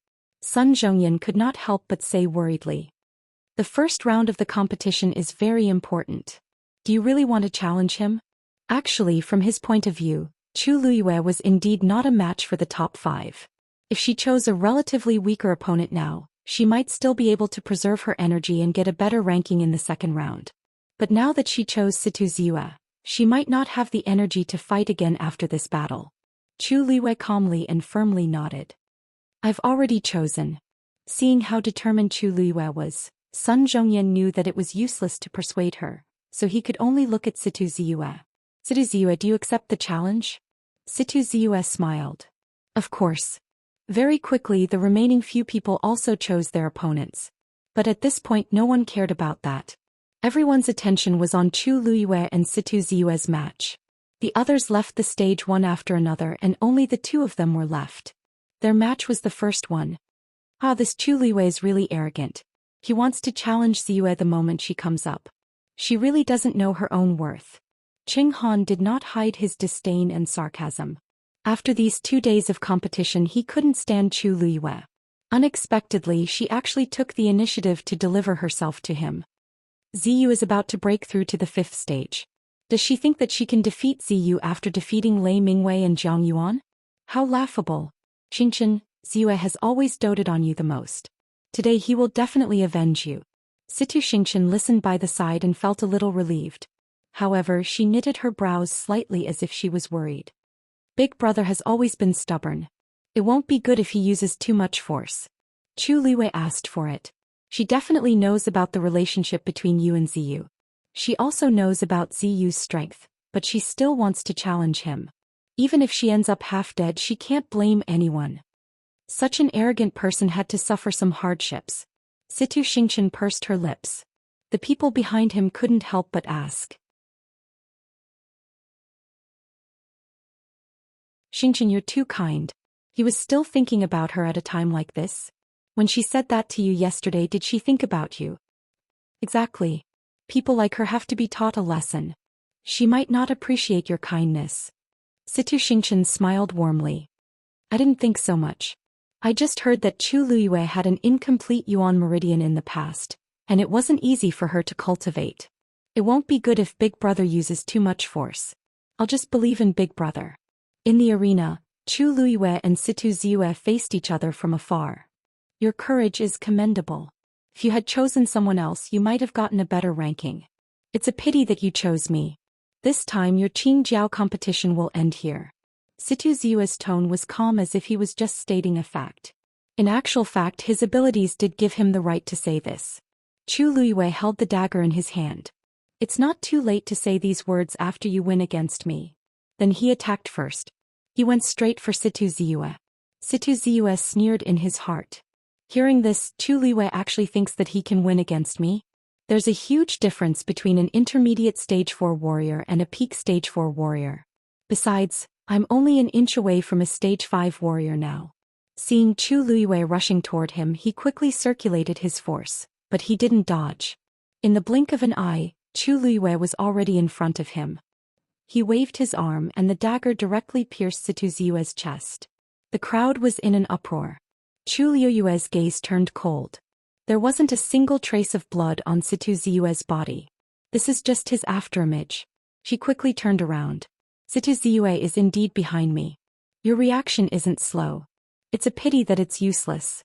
Speaker 1: Sun Zhongyan could not help but say worriedly. The first round of the competition is very important. Do you really want to challenge him? Actually, from his point of view, Chu Liyue was indeed not a match for the top 5. If she chose a relatively weaker opponent now, she might still be able to preserve her energy and get a better ranking in the second round. But now that she chose Situ Ziyue, she might not have the energy to fight again after this battle. Chu Liyue calmly and firmly nodded. I've already chosen. Seeing how determined Chu Liyue was, Sun Zhongyan knew that it was useless to persuade her, so he could only look at Situ Ziyue. Situ Ziyue, do you accept the challenge? Situ Ziyue smiled. Of course. Very quickly, the remaining few people also chose their opponents. But at this point, no one cared about that. Everyone's attention was on Chu Liyue and Situ Ziyue's match. The others left the stage one after another and only the 2 of them were left. Their match was the first one. This Chu Liyue is really arrogant. He wants to challenge Ziyue the moment she comes up. She really doesn't know her own worth. Qing Han did not hide his disdain and sarcasm. After these 2 days of competition, he couldn't stand Chu Liyue. Unexpectedly, she actually took the initiative to deliver herself to him. Ziyu is about to break through to the 5th stage. Does she think that she can defeat Ziyu after defeating Lei Mingwei and Jiang Yuan? How laughable. Xianxia, Ziyu has always doted on you the most. Today he will definitely avenge you. Situ Xianxia listened by the side and felt a little relieved. However, she knitted her brows slightly as if she was worried. Big brother has always been stubborn. It won't be good if he uses too much force. Chu Liyue asked for it. She definitely knows about the relationship between you and Ziyu. She also knows about Ziyu's strength, but she still wants to challenge him. Even if she ends up half dead, she can't blame anyone. Such an arrogant person had to suffer some hardships. Situ Xianxia pursed her lips. The people behind him couldn't help but ask. Xianxia, you're too kind. He was still thinking about her at a time like this? When she said that to you yesterday, did she think about you? Exactly. People like her have to be taught a lesson. She might not appreciate your kindness. Xianxia smiled warmly. I didn't think so much. I just heard that Chu Luyue had an incomplete Yuan meridian in the past, and it wasn't easy for her to cultivate. It won't be good if Big Brother uses too much force. I'll just believe in Big Brother. In the arena, Chu Luyue and Xianxia faced each other from afar. Your courage is commendable. If you had chosen someone else, you might have gotten a better ranking. It's a pity that you chose me. This time your Qingjiao competition will end here. Xianxia's tone was calm as if he was just stating a fact. In actual fact, his abilities did give him the right to say this. Chu Luyue held the dagger in his hand. It's not too late to say these words after you win against me. Then he attacked first. He went straight for Xianxia. Xianxia sneered in his heart. Hearing this, Chu Luyue actually thinks that he can win against me? There's a huge difference between an intermediate stage 4 warrior and a peak stage 4 warrior. Besides, I'm only an inch away from a stage 5 warrior now. Seeing Chu Luyue rushing toward him, he quickly circulated his force, but he didn't dodge. In the blink of an eye, Chu Luyue was already in front of him. He waved his arm and the dagger directly pierced Xianxia's chest. The crowd was in an uproar. Chu Luyue's gaze turned cold. There wasn't a single trace of blood on Xianxia's body. This is just his afterimage. She quickly turned around. Xianxia is indeed behind me. Your reaction isn't slow. It's a pity that it's useless.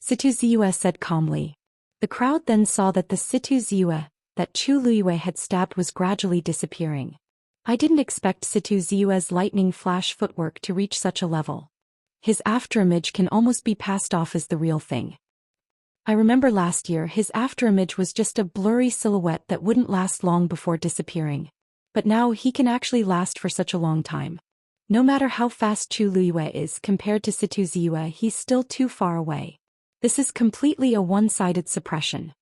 Speaker 1: Xianxia said calmly. The crowd then saw that the Xianxia that Chu Luyue had stabbed was gradually disappearing. I didn't expect Xianxia's lightning flash footwork to reach such a level. His afterimage can almost be passed off as the real thing. I remember last year his afterimage was just a blurry silhouette that wouldn't last long before disappearing. But now he can actually last for such a long time. No matter how fast Chu Luyue is compared to Xianxia, he's still too far away. This is completely a one-sided suppression.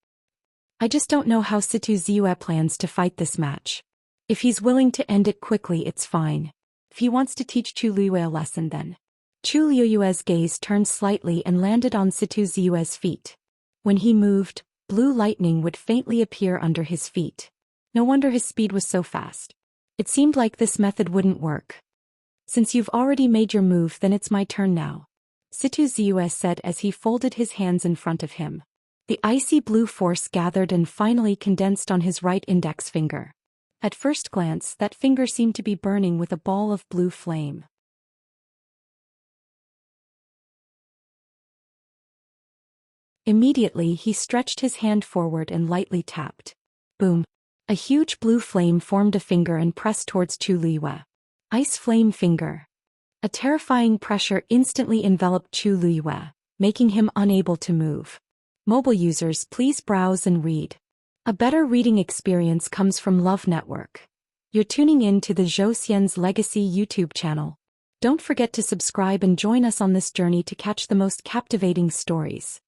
Speaker 1: I just don't know how Xianxia plans to fight this match. If he's willing to end it quickly, it's fine. If he wants to teach Chu Luyue a lesson, then. Chu Luyue's gaze turned slightly and landed on Xianxia's feet. When he moved, blue lightning would faintly appear under his feet. No wonder his speed was so fast. It seemed like this method wouldn't work. Since you've already made your move, then it's my turn now. Xianxia said as he folded his hands in front of him. The icy blue force gathered and finally condensed on his right index finger. At first glance, that finger seemed to be burning with a ball of blue flame. Immediately he stretched his hand forward and lightly tapped. Boom! A huge blue flame formed a finger and pressed towards Chu Luyue. Ice flame finger. A terrifying pressure instantly enveloped Chu Luyue, making him unable to move. Mobile users, please browse and read. A better reading experience comes from Love Network. You're tuning in to the Zhou Xian's Legacy YouTube channel. Don't forget to subscribe and join us on this journey to catch the most captivating stories.